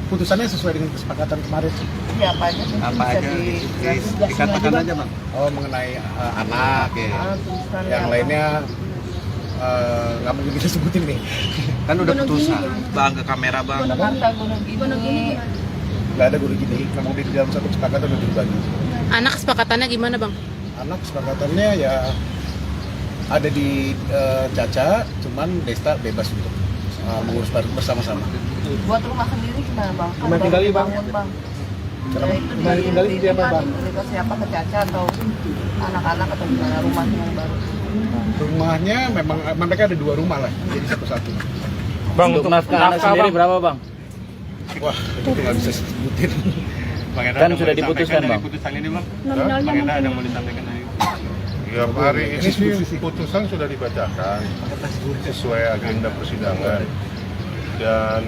putusannya sesuai dengan kesepakatan kemarin. ya apa aja sih? Apa Bisa aja? di- Dikatakan aja bang. Oh mengenai anak ya. tulisannya Yang apa? lainnya nggak mungkin kita sebutin nih. Kan udah putusan. Bang ke kamera bang. Jakarta Gunung Gini. Nggak ada guru gini. Memang di dalam satu kesepakatan udah dibagi. Anak kesepakatannya gimana bang? Anak kesepakatannya ya ada di Caca, cuman Desta bebas untuk mengurus bersama-sama. Buat rumah sendiri gimana Bang? Rumah tinggali, Bang. Bangun, Bang. Kenapa? Ya, itu Rumah tinggali di siapa, Bang? Ke siapa, ke Caca atau anak-anak atau gimana rumah yang baru? Rumahnya memang mereka ada 2 rumah lah, jadi satu-satu. Bang, untuk nafkah anak sendiri berapa bang? Wah, itu nggak bisa sebutin. Bang Enda Kan ada sudah mau diputuskan, disampaikan Bang. dari putusan ini bang. Nominalnya Bang Enda mungkin. ada mau disampaikan dari Ya, hari ini sih putusan sudah dibacakan sesuai agenda persidangan dan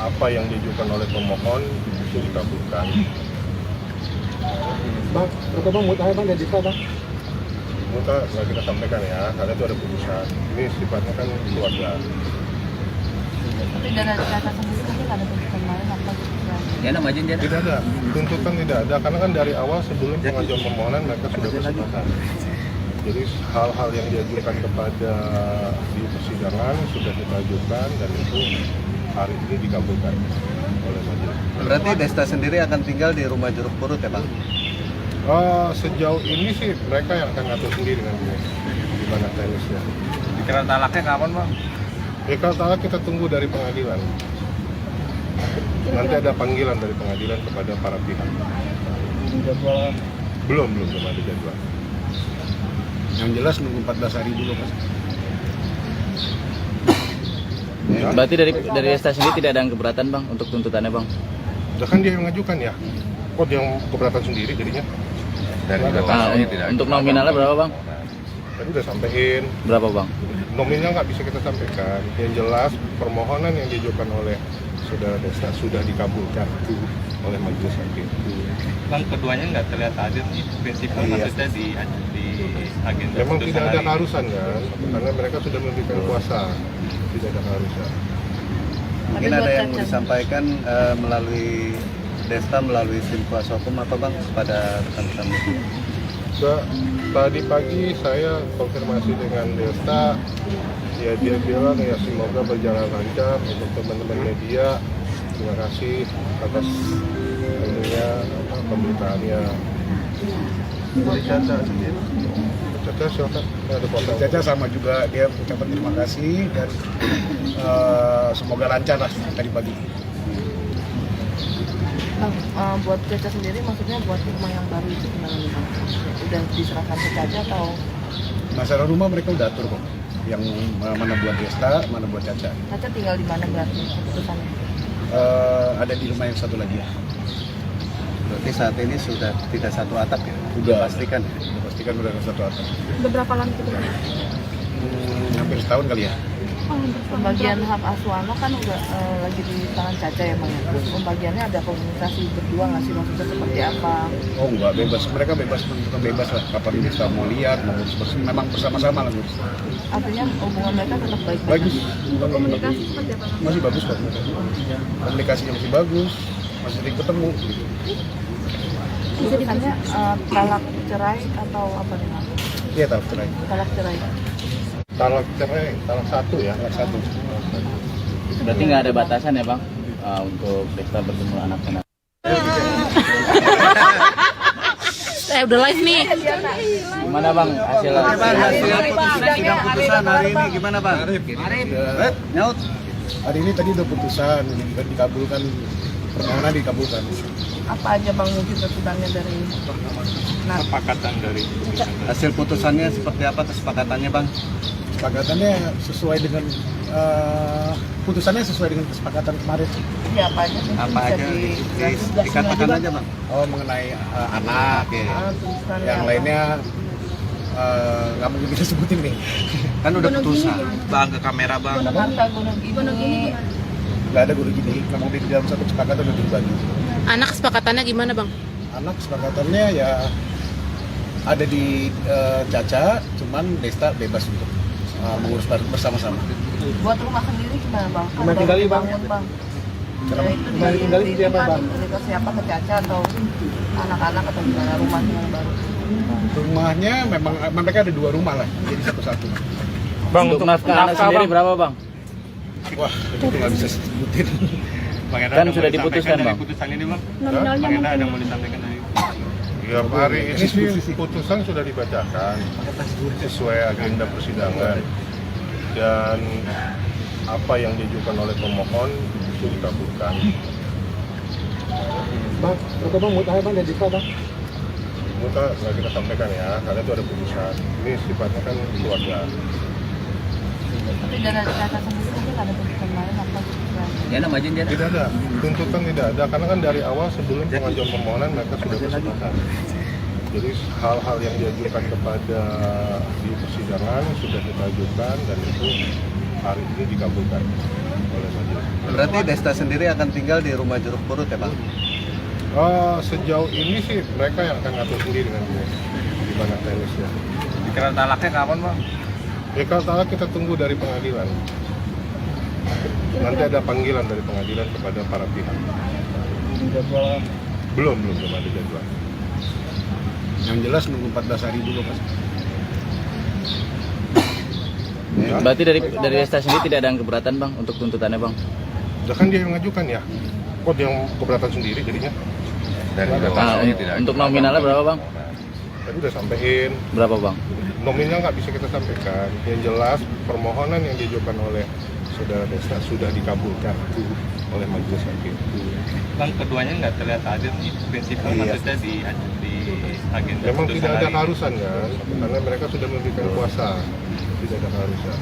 apa yang diajukan oleh pemohon itu dikabulkan. Bang, berapa bang mutahnya bang dan Desta bang? Muka nggak kita sampaikan ya, karena itu ada putusan. Ini sifatnya kan keluarga. Tapi dari Caca sendiri mungkin ada tuntutan lain apa gitu? Ya nama izin dia. Tidak ada, tuntutan tidak ada, karena kan dari awal sebelum pengajuan permohonan mereka sudah bersepakat. Jadi hal-hal yang diajukan kepada di persidangan sudah kita ajukan dan itu hari ini dikabulkan oleh majelis. Berarti Desta sendiri akan tinggal di rumah Jeruk Purut ya bang? Sejauh ini sih mereka yang akan ngatur sendiri nanti di mana teknisnya. Pikiran talaknya kapan bang? Ya kalau talak kita tunggu dari pengadilan. Nanti ada panggilan dari pengadilan kepada para pihak. Belum ada jadwal. Yang jelas nunggu 14 hari dulu mas. Ya, Berarti dari Desta sendiri tidak ada yang keberatan bang untuk tuntutannya bang? udah kan dia yang mengajukan ya. Kok dia yang keberatan sendiri jadinya? Untuk nominalnya berapa bang? Tadi udah sampein. Berapa bang? Nominal nggak bisa kita sampaikan. Yang jelas permohonan yang diajukan oleh saudara Desta sudah dikabulkan oleh majelis hakim. Bang keduanya nggak terlihat hadir nih prinsipal Iya. maksudnya di agenda Memang putusan tidak ada hari ini. keharusan kan, karena mereka sudah memberikan kuasa, tidak ada keharusan. Mungkin ada yang mau disampaikan melalui Desta melalui tim kuasa hukum apa bang kepada rekan-rekan media? Tadi pagi saya konfirmasi dengan Desta, ya dia bilang ya semoga berjalan lancar untuk teman-teman media. Terima kasih atas pemberitaannya. Dari Caca sendiri? Caca silakan, ada foto. Caca sama juga dia ucapan terima kasih dan semoga lancar lah tadi pagi. Buat Caca sendiri maksudnya buat rumah yang baru itu gimana nih Bang? Udah diserahkan ke Caca atau Masalah rumah mereka udah atur kok. Yang mana buat Desta, mana buat Caca. Caca tinggal di mana berarti keputusannya? Ada di rumah yang satu lagi ya. Berarti saat ini sudah tidak satu atap ya? Udah. Pastikan. Pastikan udah satu atap. Udah berapa lama kita? Hampir setahun kali ya. Pembagian hak asuh anak kan udah lagi di tangan Caca ya Bang ya? Pembagiannya ada komunikasi berdua nggak sih, maksudnya seperti apa? Oh enggak, bebas. Mereka bebas, menentukan bebas lah. Kapan Desta mau lihat, mau ngurus. Memang bersama-sama lah ngurus. Artinya hubungan mereka tetap baik-baik? Bagus. Komunikasi seperti apa? Masih bagus kok. Komunikasinya masih bagus. Masih sering ketemu. Gitu. Keputusannya talak cerai atau apa nih Bang? Iya tahu cerai. Talak cerai. Talak cerai, talak satu ya. Talak satu. Berarti nggak ada batasan ya bang untuk Desta bertemu anak-anak. Udah live nih. Gimana bang hasil? Sidang putusan hari ini gimana bang? Nyaut. Hari ini tadi udah putusan, dikabulkan, permohonan dikabulkan. Apa aja Bang mungkin tuntutannya dari Kesepakatan dari Hasil putusannya seperti apa kesepakatannya bang? Kesepakatannya sesuai dengan putusannya sesuai dengan kesepakatan kemarin. ya apa aja mungkin Apa bisa aja tugasnya dikatakan juga. aja bang? Oh mengenai anak, Tulisannya yang apa? lainnya nggak mungkin kita sebutin nih. Kan udah putusan. bang ke kamera bang. Gunung harta, gunung ini. Nggak ada guru gini, memang di dalam satu kesepakatan udah dibagi. Anak kesepakatannya gimana bang? Anak kesepakatannya ya ada di Caca, cuman Desta bebas untuk mengurus bersama-sama. Buat rumah sendiri gimana Bang? Rumah tinggali, Bang. Bangun, Bang. Rumah Ya, itu tinggali seperti apa, Bang? Ke siapa, ke Caca atau anak-anak atau gimana rumahnya yang baru? Rumahnya memang mereka ada 2 rumah lah, jadi satu-satu. Bang Untuk nafkah anak sendiri berapa bang? Wah, itu nggak bisa sebutin. Bang Enda Kan ada sudah mau diputuskan, disampaikan Bang. dari putusan ini bang. Nominalnya Bang Enda ada mungkin. mau disampaikan dari Ya hari ini sih putusan sudah dibacakan sesuai agenda persidangan dan apa yang diajukan oleh pemohon itu dikabulkan. Bang, berapa bang mutahar bang dan Desta bang? Muka nggak kita sampaikan ya, karena itu ada putusan. Ini sifatnya kan keluarga. Tapi dari Caca sendiri mungkin ada tuntutan lain apa? Ya nama izin dia. Tidak ada, tuntutan tidak ada, karena kan dari awal sebelum pengajuan permohonan mereka sudah bersepakat. Jadi hal-hal yang diajukan kepada di persidangan sudah kita ajukan dan itu hari ini dikabulkan oleh majelis. Berarti Desta sendiri akan tinggal di rumah jeruk purut ya bang? Sejauh ini sih mereka yang akan ngatur sendiri nanti di mana teknisnya. Dikira talaknya kapan bang? Ya kalau talak kita tunggu dari pengadilan. Nanti ada panggilan dari pengadilan kepada para pihak. Belum ada jadwal. Yang jelas nunggu 14 hari dulu mas. Ya, Berarti dari Desta sendiri tidak ada yang keberatan bang untuk tuntutannya bang? udah kan dia yang mengajukan ya. Kok dia yang keberatan sendiri jadinya? Untuk nominalnya berapa bang? Tadi udah sampein. Berapa bang? Nominal nggak bisa kita sampaikan. Yang jelas permohonan yang diajukan oleh saudara Desta sudah dikabulkan oleh majelis hakim. Bang keduanya nggak terlihat hadir nih prinsipnya Iya. maksudnya di agenda. Memang putusan tidak ada hari ini. keharusan kan, karena mereka sudah memberikan kuasa, tidak ada keharusan.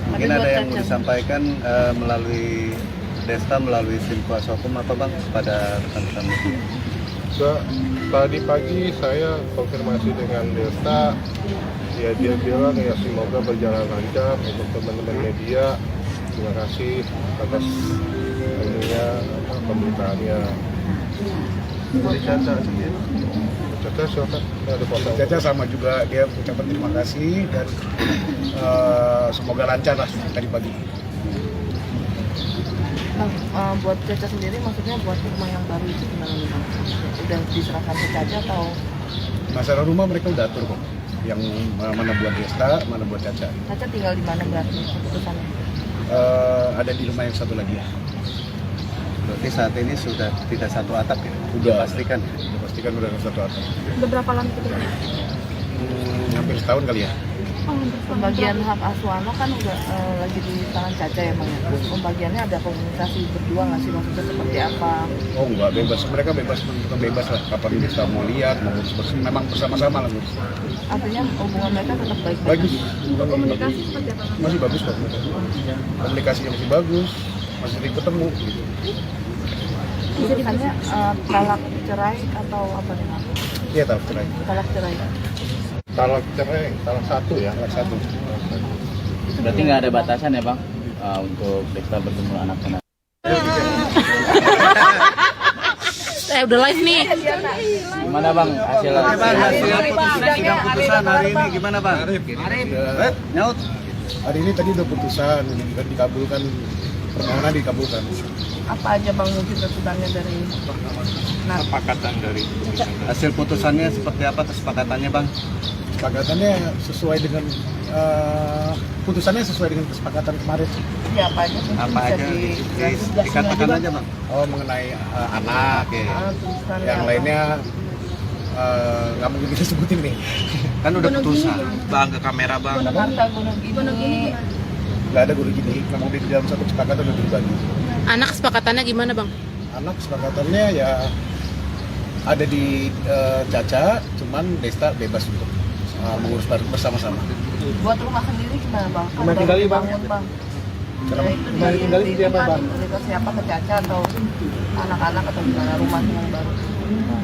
Mungkin ada yang mau disampaikan melalui Desta melalui tim kuasa hukum apa bang pada rekan-rekan media? Tadi pagi saya konfirmasi dengan Desta, ya dia bilang ya semoga berjalan lancar untuk teman-teman media. Terima kasih atas pemberitaannya. Dari Caca sendiri. Caca silakan, ada kuasa hukum. Caca sama juga dia ucapan terima kasih dan semoga lancar lah tadi pagi. Bang, buat Caca sendiri maksudnya buat rumah yang baru itu gimana nih Bang? Udah diserahkan ke Caca atau Masalah rumah mereka udah atur kok. Yang mana buat Desta, mana buat Caca. Caca tinggal di mana berarti keputusannya? Ada di rumah yang satu lagi ya. Berarti saat ini sudah tidak satu atap ya? Udah. Pastikan. Pastikan udah satu atap. Udah berapa lama kita? Hampir setahun kali ya. Pembagian hak asuh anak kan udah lagi di tangan Caca ya bang ya. Pembagiannya ada komunikasi berdua nggak sih, maksudnya seperti apa? Oh enggak, bebas, mereka bebas lah, kapan bisa mau lihat, mau ngurus, memang bersama-sama lah ngurus. Artinya hubungan mereka tetap baik-baik. Bagus, Untuk komunikasi seperti apa bang? masih bagus kok. Komunikasinya masih bagus, masih sering ketemu gitu. Putusannya talak cerai atau apa nih bang? Iya tahu cerai. Talak cerai. Talak cerai, talak satu ya, talak satu. Berarti nggak ada batasan ya bang untuk Desta bertemu anak-anak. Udah live nih. Gimana bang hasil? Sidang putusan hari ini gimana bang? Nyaut. Hari ini tadi udah putusan, dikabulkan, permohonan dikabulkan. Apa aja bang mungkin tuntutannya dari Kesepakatan dari Hasil putusannya seperti apa kesepakatannya bang? Kesepakatannya sesuai dengan putusannya sesuai dengan kesepakatan kemarin. ya apa aja? Mungkin Apa bisa aja di- dikatakan aja bang? Oh mengenai anak, tulisannya yang apa? lainnya nggak mungkin kita sebutin nih. Kan udah putusan. bang ke kamera bang. Harta gunung ini. Nggak ada guru gini, memang di dalam satu kesepakatan udah dibagi. Anak kesepakatannya gimana bang? Anak kesepakatannya ya ada di Caca, cuman Desta bebas untuk mengurus bersama-sama. Buat rumah sendiri gimana bang? Kan Rumah udah tinggali, Bang. dibangun, bang. Cara Ya, itu rumah tinggali di dia apa, Bang? Itu siapa ke Caca atau anak-anak atau gimana rumah yang baru?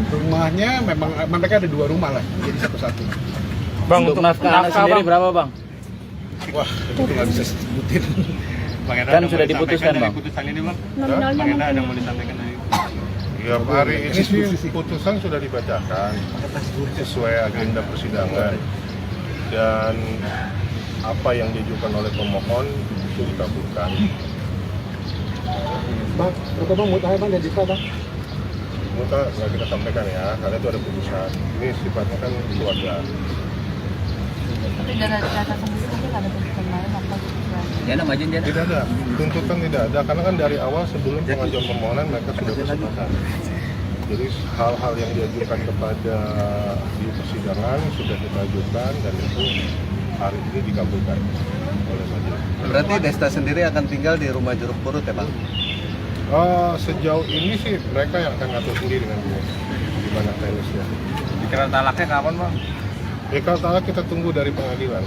Rumahnya memang mereka ada 2 rumah lah, jadi satu-satu. Bang Untuk nafkah anak sendiri berapa bang? Wah, itu nggak bisa sebutin. Bang Enda Kan ada sudah mau disampaikan diputuskan, dari Bang. Putusan ini bang. Nominalnya Bang Enda ada mungkin. mau disampaikan dari. Ya hari ini sih putusan sudah dibacakan sesuai agenda persidangan dan apa yang diajukan oleh pemohon itu dikabulkan. Bang, berapa bang mutahar bang dan Desta bang? Muka nggak kita sampaikan ya, karena itu ada putusan. Ini sifatnya kan keluarga. Tapi dari Caca sendiri mungkin ada tuntutan lain apa gitu? Jana majin Jana. Tidak ada, tuntutan tidak ada, karena kan dari awal sebelum pengajuan permohonan mereka sudah bersepakat. Jadi hal-hal yang diajukan kepada di persidangan sudah kita ajukan dan itu hari ini dikabulkan oleh majelis. Berarti Desta sendiri akan tinggal di rumah Jeruk Purut ya bang? Sejauh ini sih mereka yang akan ngatur sendiri nantinya di mana teknisnya. Dikira talaknya kapan bang? Ya kalau talak kita tunggu dari pengadilan.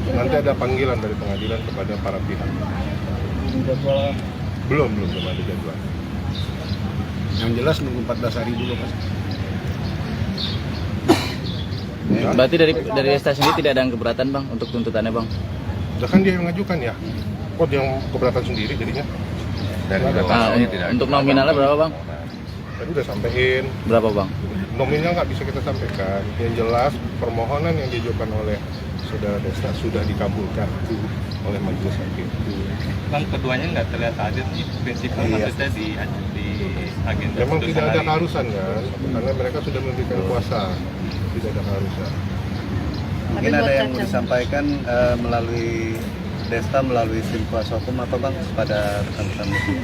Nanti ada panggilan dari pengadilan kepada para pihak. Belum ada jadwal. Yang jelas nunggu 14 hari dulu mas. Berarti dari Desta sendiri tidak ada yang keberatan bang untuk tuntutannya bang? Udah kan dia yang mengajukan ya. Kok dia yang keberatan sendiri jadinya? Untuk nominalnya berapa bang? Tadi udah sampein. Berapa bang? Nominal nggak bisa kita sampaikan. Yang jelas permohonan yang diajukan oleh saudara Desta sudah dikabulkan oleh majelis hakim. Bang keduanya nggak terlihat hadir di prinsipnya maksudnya di agenda. Memang putusan tidak ada hari ini. keharusan kan, karena mereka sudah memberikan kuasa. Tidak ada keharusan. Mungkin ada yang mau disampaikan melalui Desta melalui tim kuasa hukum apa bang pada rekan-rekan media?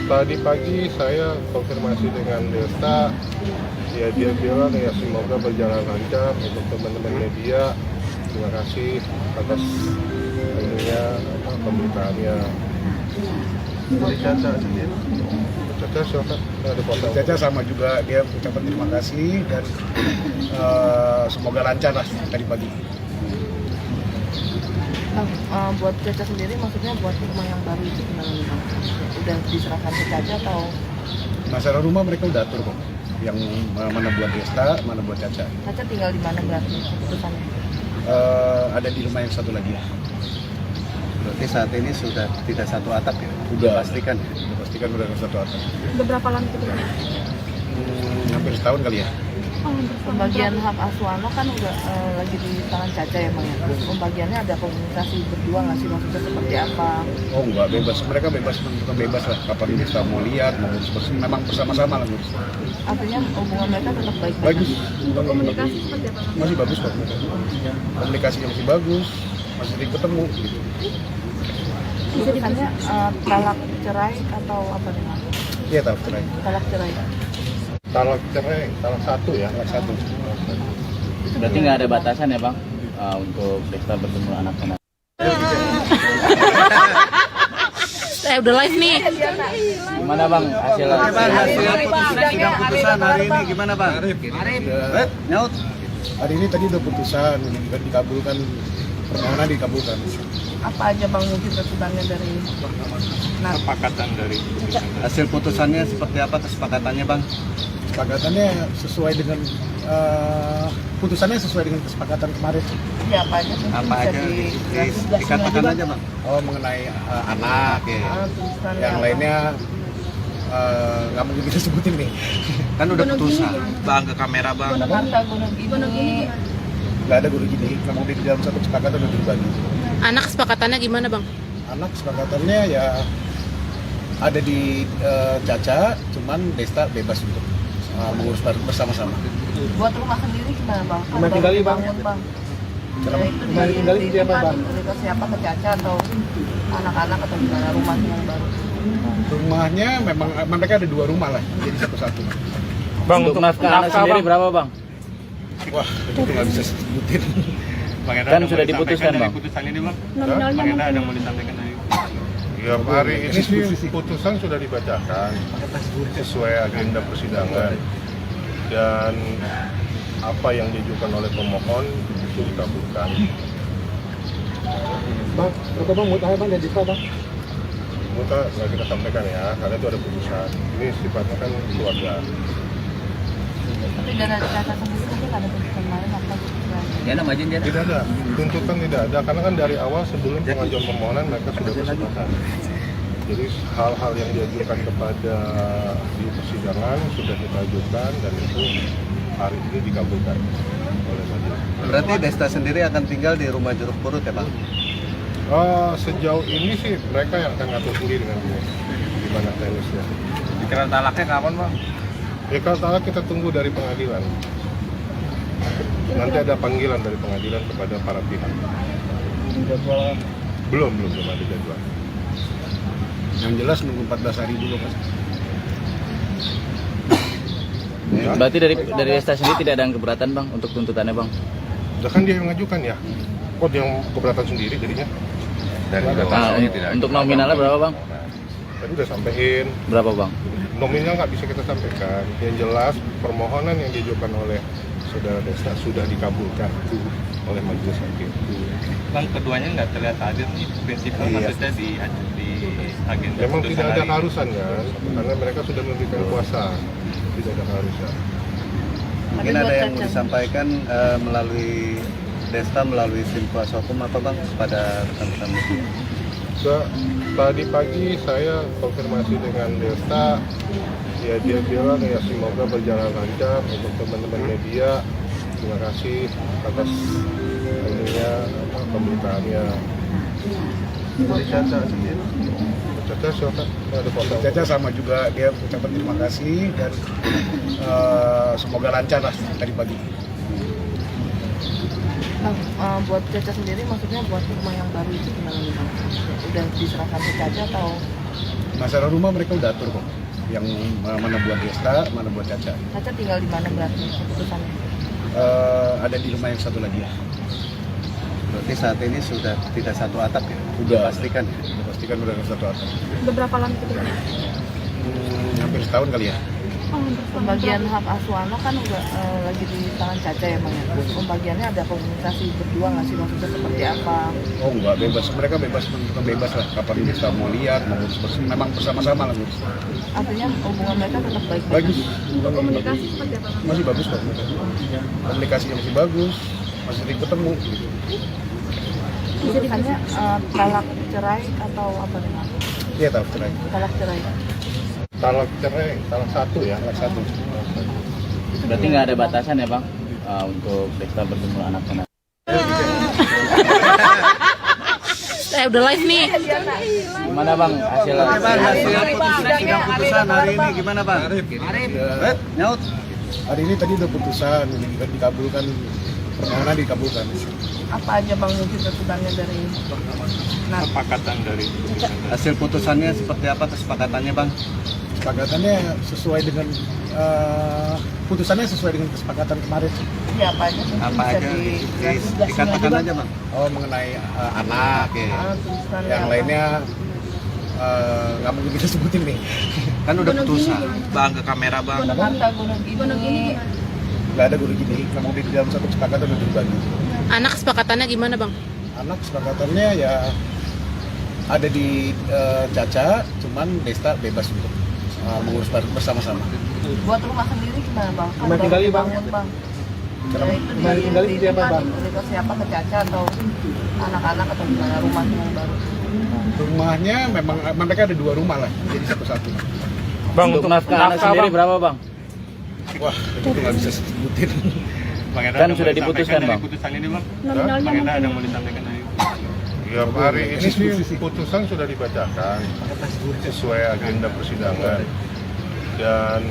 Tadi pagi saya konfirmasi dengan Desta, ya dia bilang ya semoga berjalan lancar untuk teman-teman media. Terima kasih atas ininya pemberitaannya. Dari Caca sendiri. Caca silakan, ada kuasa hukum. Caca sama juga dia ucapan terima kasih dan semoga lancar lah tadi pagi. Buat Caca sendiri maksudnya buat rumah yang baru itu gimana nih bang? Udah diserahkan ke Caca atau Masalah rumah mereka udah atur kok. Yang mana buat Desta, mana buat Caca. Caca tinggal di mana berarti keputusannya? Ada di rumah yang satu lagi. Berarti saat ini sudah tidak satu atap ya? Udah Pastikan. Udah pastikan udah satu atap. Udah berapa lama itu bang? Hampir setahun kali ya. Pembagian hak asuh anak kan udah lagi di tangan Caca ya bang ya. Pembagiannya ada komunikasi berdua nggak sih, maksudnya seperti apa? Oh enggak, bebas, mereka bebas lah, kapan bisa mau lihat, mau ngurus, memang bersama-sama lah ngurus. Artinya hubungan mereka tetap baik-baik. Bagus, Untuk komunikasi seperti apa bang? masih bagus kok. Komunikasinya masih bagus, masih sering ketemu gitu. Putusannya talak cerai atau apa nih bang? Iya tahu cerai. Talak cerai. Talak cerai, talak satu ya, Talak satu. Itu Berarti nggak ada batasan ya bang untuk Desta bertemu anaknya. Udah live nih. Gimana bang hasil? Oke bang, hasil sidang putusan hari ini gimana bang? Nyaut. Hari ini tadi udah putusan, dikabulkan, permohonan dikabulkan. Apa aja bang mungkin pertimbangan dari Kesepakatan dari Hasil putusannya seperti apa kesepakatannya bang? Kesepakatannya sesuai dengan putusannya sesuai dengan kesepakatan kemarin. ya apa aja mungkin Apa bisa aja dijelasin dikatakan aja bang? Oh, mengenai anak, Oke. tulisannya yang apa? lainnya nggak mungkin kita sebutin nih. Kan udah putusan. bang ke kamera bang. Harta gunung ini Nggak ada guru gini, memang di dalam satu kesepakatan udah berbagi. Anak kesepakatannya gimana bang? Anak kesepakatannya ya ada di Caca, cuman Desta bebas untuk mengurus bersama-sama. buat rumah sendiri gimana bang? Kan Rumah baru tinggali, Bang. dibangun, bang. Kenapa? Ya, itu Rumah tinggali siapa, Bang? Prioritas siapa ke Caca atau anak-anak atau gimana rumahnya yang baru? Rumahnya memang mereka ada 2 rumah lah, jadi satu-satu. Bang untuk nafkah anak sendiri berapa bang? Wah, itu nggak bisa sebutin. Bang Enda Kan ada sudah mau disampaikan diputuskan, dari Bang. putusan ini bang. Nominalnya Bang Enda ada mungkin. mau disampaikan dari Ya hari ini sih putusan sudah dibacakan sesuai agenda persidangan dan apa yang diajukan oleh pemohon itu dikabulkan. Bang, berapa bang mutahnya bang dan Desta bang? Muka nggak kita sampaikan ya, karena itu ada putusan. Ini sifatnya kan keluarga. Tapi dari Caca sendiri mungkin ada tuntutan lain apa Ya nama izin dia. Tidak ada, tuntutan tidak ada, karena kan dari awal sebelum pengajuan permohonan mereka sudah bersepakat. Jadi hal-hal yang diajukan kepada di persidangan sudah kita ajukan dan itu hari ini dikabulkan oleh majelis. Berarti Desta sendiri akan tinggal di rumah Jeruk Purut ya bang? Sejauh ini sih mereka yang akan ngatur sendiri nanti gimana teknisnya. Dikira talaknya kapan bang? Ya kalau talak kita tunggu dari pengadilan. Nanti ada panggilan dari pengadilan kepada para pihak. Belum ada jadwal. Yang jelas nunggu 14 hari dulu mas. Ya, Berarti dari Desta sendiri tidak ada yang keberatan bang untuk tuntutannya bang? udah kan dia yang mengajukan ya. Kok dia yang keberatan sendiri jadinya? Untuk nominalnya berapa bang? Tadi udah sampein. Berapa bang? Nominal nggak bisa kita sampaikan. Yang jelas permohonan yang diajukan oleh saudara Desta sudah dikabulkan oleh majelis hakim. Bang keduanya nggak terlihat hadir nih prinsipnya maksudnya di agenda Memang putusan tidak ada hari ini. keharusan kan, karena mereka sudah memberikan kuasa. Tidak ada keharusan. Mungkin Tapi ada buat yang mau Caca. disampaikan melalui Desta melalui tim kuasa hukum apa bang kepada rekan-rekan media? Tadi pagi saya konfirmasi dengan Desta, ya dia bilang ya semoga berjalan lancar untuk teman-teman media. Terima kasih atas ininya pemberitaannya. Caca sendiri. Caca silakan, ada foto. Caca sama juga dia ucapan terima kasih dan semoga lancar lah tadi pagi. Bang, buat Caca sendiri maksudnya buat rumah yang baru itu gimana nih bang? Udah diserahkan ke Caca atau Masalah rumah mereka udah atur kok. Yang mana buat Desta, mana buat Caca. Caca tinggal di mana berarti keputusannya? Ada di rumah yang satu lagi ya. Berarti saat ini sudah tidak satu atap ya? Udah. Pastikan. Pastikan udah satu atap. Udah berapa lama itu bang? Hampir setahun kali ya. Pembagian hak asuh anak kan udah lagi di tangan Caca ya bang ya. Pembagiannya ada komunikasi berdua nggak sih maksudnya seperti apa? Oh enggak, bebas. Mereka bebas, menentukan bebas lah. Kapan Desta mau lihat, mau ngurus memang bersama-sama lah ngurus. Artinya hubungan mereka tetap baik-baik. Bagus. Untuk komunikasi seperti apa bang? Masih bagus kok. Komunikasinya masih bagus, masih sering ketemu. Gitu. Putusannya talak cerai atau apa nih bang? Iya tahu cerai. Talak cerai. Talak cerai, talak satu ya. Anak satu. Berarti nggak ada batasan ya bang untuk Desta bertemu anaknya? Udah live nih. Gimana bang hasil? Oke bang, hasil sidang putusan hari ini gimana bang? Nyaut. Hari ini tadi udah putusan, dikabulkan, permohonan dikabulkan. Apa aja bang mungkin pertimbangan dari Kesepakatan dari putusan Hasil putusannya seperti apa kesepakatannya bang? Kesepakatannya sesuai dengan putusannya sesuai dengan kesepakatan kemarin. Ya, apa aja? Apa aja dikatakan aja bang. Oh, mengenai anak, Oke. Tulisan yang apa? lainnya nggak mungkin kita sebutin nih. Kan udah putusan. Bang, ke kamera bang. Harta gunung ini. Nggak ada guru gini, namun di dalam satu kesepakatan udah berbagi. Anak kesepakatannya gimana bang? Anak kesepakatannya ya ada di Caca, cuman Desta bebas untuk mengurus bersama-sama. Buat rumah sendiri gimana bang? Kan Rumah baru tinggali, Bang. dibangun, bang. Kenapa? Ya, itu Rumah tinggali seperti apa, Bang? Mereka siapa ke Caca atau anak-anak atau gimana rumahnya yang baru? Rumahnya memang mereka ada 2 rumah lah, jadi satu-satu. Bang, untuk nafkah anak sendiri berapa bang? Wah, itu nggak bisa sebutin. Bang Eda, Kan ada sudah mau diputuskan, disampaikan Bang. dari putusan ini bang. Nominalnya Bang Eda mungkin. ada mau disampaikan dari Ya hari ini sih putusan sudah dibacakan sesuai agenda persidangan dan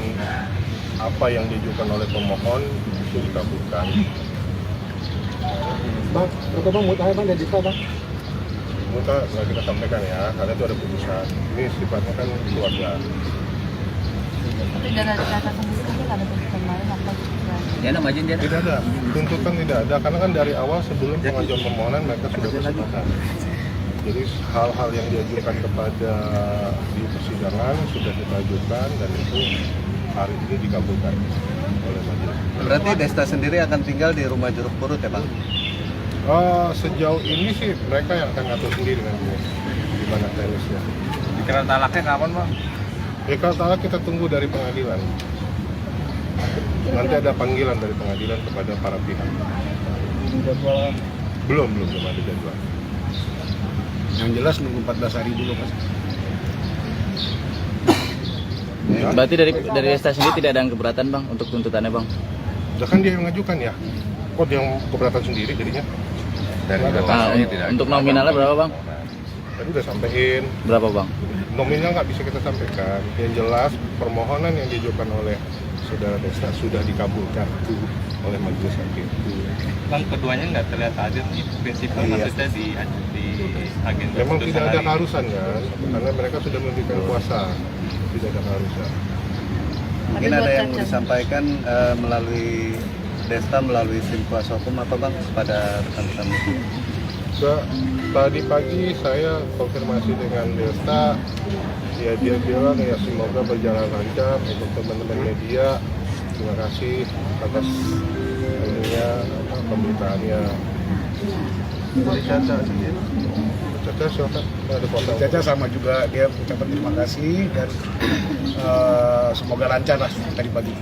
apa yang diajukan oleh pemohon itu dikabulkan. Bang, berapa bang mutahar bang dan Desta bang? Muka nggak kita sampaikan ya, karena itu ada putusan. Ini sifatnya kan keluarga. Tapi dari Caca sendiri mungkin ada putusan lain apa? Ya nama izin dia. Tidak ada, tuntutan tidak ada, karena kan dari awal sebelum pengajuan permohonan mereka sudah bersepakat. Jadi hal-hal yang diajukan kepada di persidangan sudah kita ajukan dan itu hari ini dikabulkan oleh majelis. Berarti Desta sendiri akan tinggal di rumah Jeruk Purut ya bang? Sejauh ini sih mereka yang akan ngatur sendiri nanti di mana teknisnya. Dikira talaknya kapan bang? Ya kalau talak kita tunggu dari pengadilan. Nanti ada panggilan dari pengadilan kepada para pihak. Belum ada jadwal. Yang jelas nunggu 14 hari dulu mas. Ya, Berarti dari Desta sendiri tidak ada yang keberatan bang untuk tuntutannya bang? udah kan dia yang mengajukan ya. Kok dia yang keberatan sendiri jadinya? Untuk nominalnya berapa bang? Tadi udah sampein. Berapa bang? Nominal nggak bisa kita sampaikan. Yang jelas permohonan yang diajukan oleh saudara Desta sudah dikabulkan oleh majelis hakim. Bang, keduanya nggak terlihat hadir nih. Prinsipnya Iya. maksudnya di agenda Memang putusan tidak ada hari ini. keharusan kan, karena mereka sudah memberikan kuasa. Tidak ada keharusan. Mungkin ada yang mau disampaikan melalui Desta melalui tim kuasa hukum apa bang kepada rekan-rekan media? Tadi pagi saya konfirmasi dengan Desta, ya dia bilang ya semoga berjalan lancar untuk teman-teman media. Terima kasih atas ininya, pemberitaannya. Dari Caca sendiri, Caca silakan ada kuasa. Caca sama juga dia ucapan terima kasih dan semoga lancar lah tadi pagi.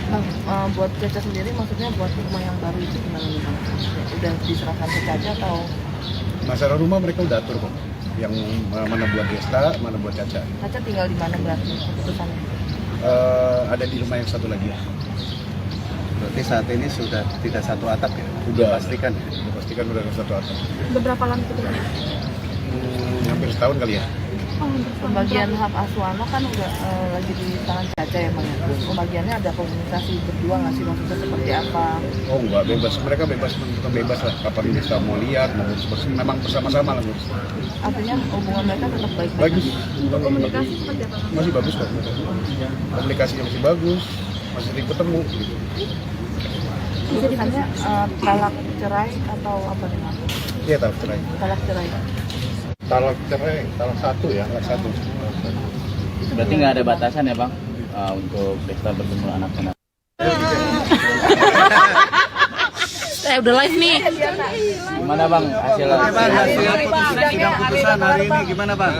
Bang, buat Caca sendiri maksudnya buat rumah yang baru itu gimana nih bang? Udah diserahkan ke Caca atau? Masalah rumah mereka udah atur kok. Yang mana buat Desta, mana buat Caca. Caca tinggal di mana berarti keputusannya? Ada di rumah yang satu lagi ya. Berarti saat ini sudah tidak satu atap ya? Udah. Pastikan. Pastikan udah satu atap. Udah berapa lama kita? Hampir setahun kali ya. Pembagian hak asuh anak kan udah lagi di tangan Caca ya bang. Pembagiannya ada komunikasi berdua nggak sih maksudnya seperti apa? Oh enggak, bebas. Mereka bebas, menentukan bebas lah. Kapan Desta mau lihat, mau ngurus memang bersama-sama lah ngurus. Artinya hubungan mereka tetap baik-baik. Bagus. Untuk komunikasi seperti apa? Masih bagus kok. Komunikasinya masih bagus, masih sering ketemu gitu. Putusannya talak cerai atau apa nih bang? Iya tahu cerai. Talak cerai. Talak cerai, talak satu ya. Anak satu. Berarti nggak ada batasan ya bang untuk Desta bertemu anak-anak? Udah live nih. Gimana bang hasil? Oke bang, hasil sidang putusan hari ini gimana bang?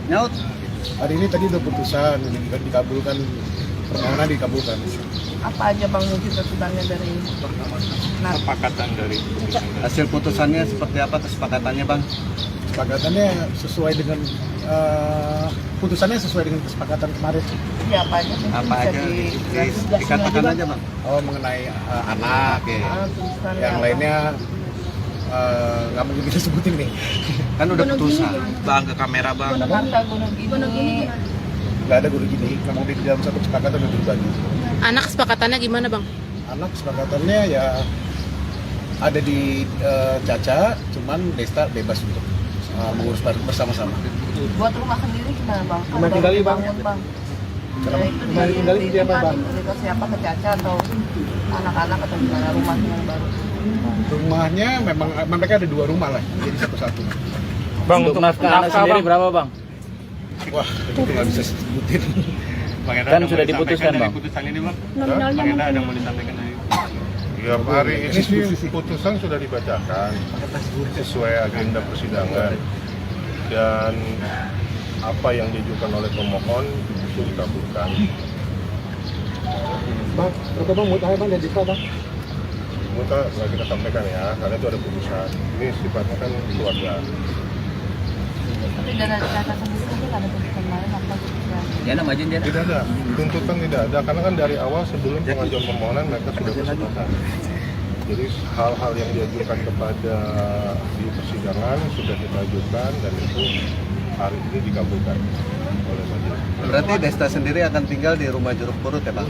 Nyaut. Hari ini tadi udah putusan, udah dikabulkan, permohonan dikabulkan. Apa aja bang mungkin kesulitannya dari Kesepakatan dari putusan. Hasil putusannya seperti apa kesepakatannya bang? Kesepakatannya sesuai dengan putusannya sesuai dengan kesepakatan kemarin. ya apa aja mungkin Apa bisa aja di dikatakan aja bang? Oh mengenai anak, Oke. tulisan yang apa? lainnya nggak mungkin kita sebutin nih. Kan udah putusan. Bang, ke kamera bang. Harta gunung ini. Nggak ada guru gini, memang di dalam satu kesepakatan udah berbagi. Anak kesepakatannya gimana bang? Anak kesepakatannya ya ada di Caca, cuman Desta bebas untuk mengurus bersama-sama. Buat rumah sendiri gimana bang? Kan Rumah tinggal, baru Bang. dibangun, bang. Kenapa? Ya, itu Rumah tinggal itu siapa, Bang? Dari siapa ke Caca atau anak-anak atau gimana rumahnya yang baru? Rumahnya memang mereka ada 2 rumah lah, jadi satu-satu. Bang, Untuk nafkah anak sendiri berapa bang? Wah, itu nggak bisa sebutin. Bang Enda Kan ada sudah mau diputuskan, disampaikan dari Bang. putusan ini bang? Nominalnya Bang Enda ada mungkin. mau disampaikan dari Ya hari ini sih putusan sudah dibacakan sesuai agenda persidangan dan apa yang diajukan oleh pemohon itu dikabulkan. Bang, berapa bang mutahar bang dan Dika bang? Muka nggak kita sampaikan ya, karena itu ada putusan. Ini sifatnya kan keluarga. Tapi dari Caca sendiri mungkin ada tuntutan lain apa gitu ya? Jana majin Jana. Tidak ada, tuntutan tidak ada, karena kan dari awal sebelum pengajuan permohonan mereka sudah bersepakat. Jadi hal-hal yang diajukan kepada di persidangan sudah kita ajukan dan itu hari ini dikabulkan oleh majelis. Berarti Desta sendiri akan tinggal di rumah Jeruk Purut ya bang?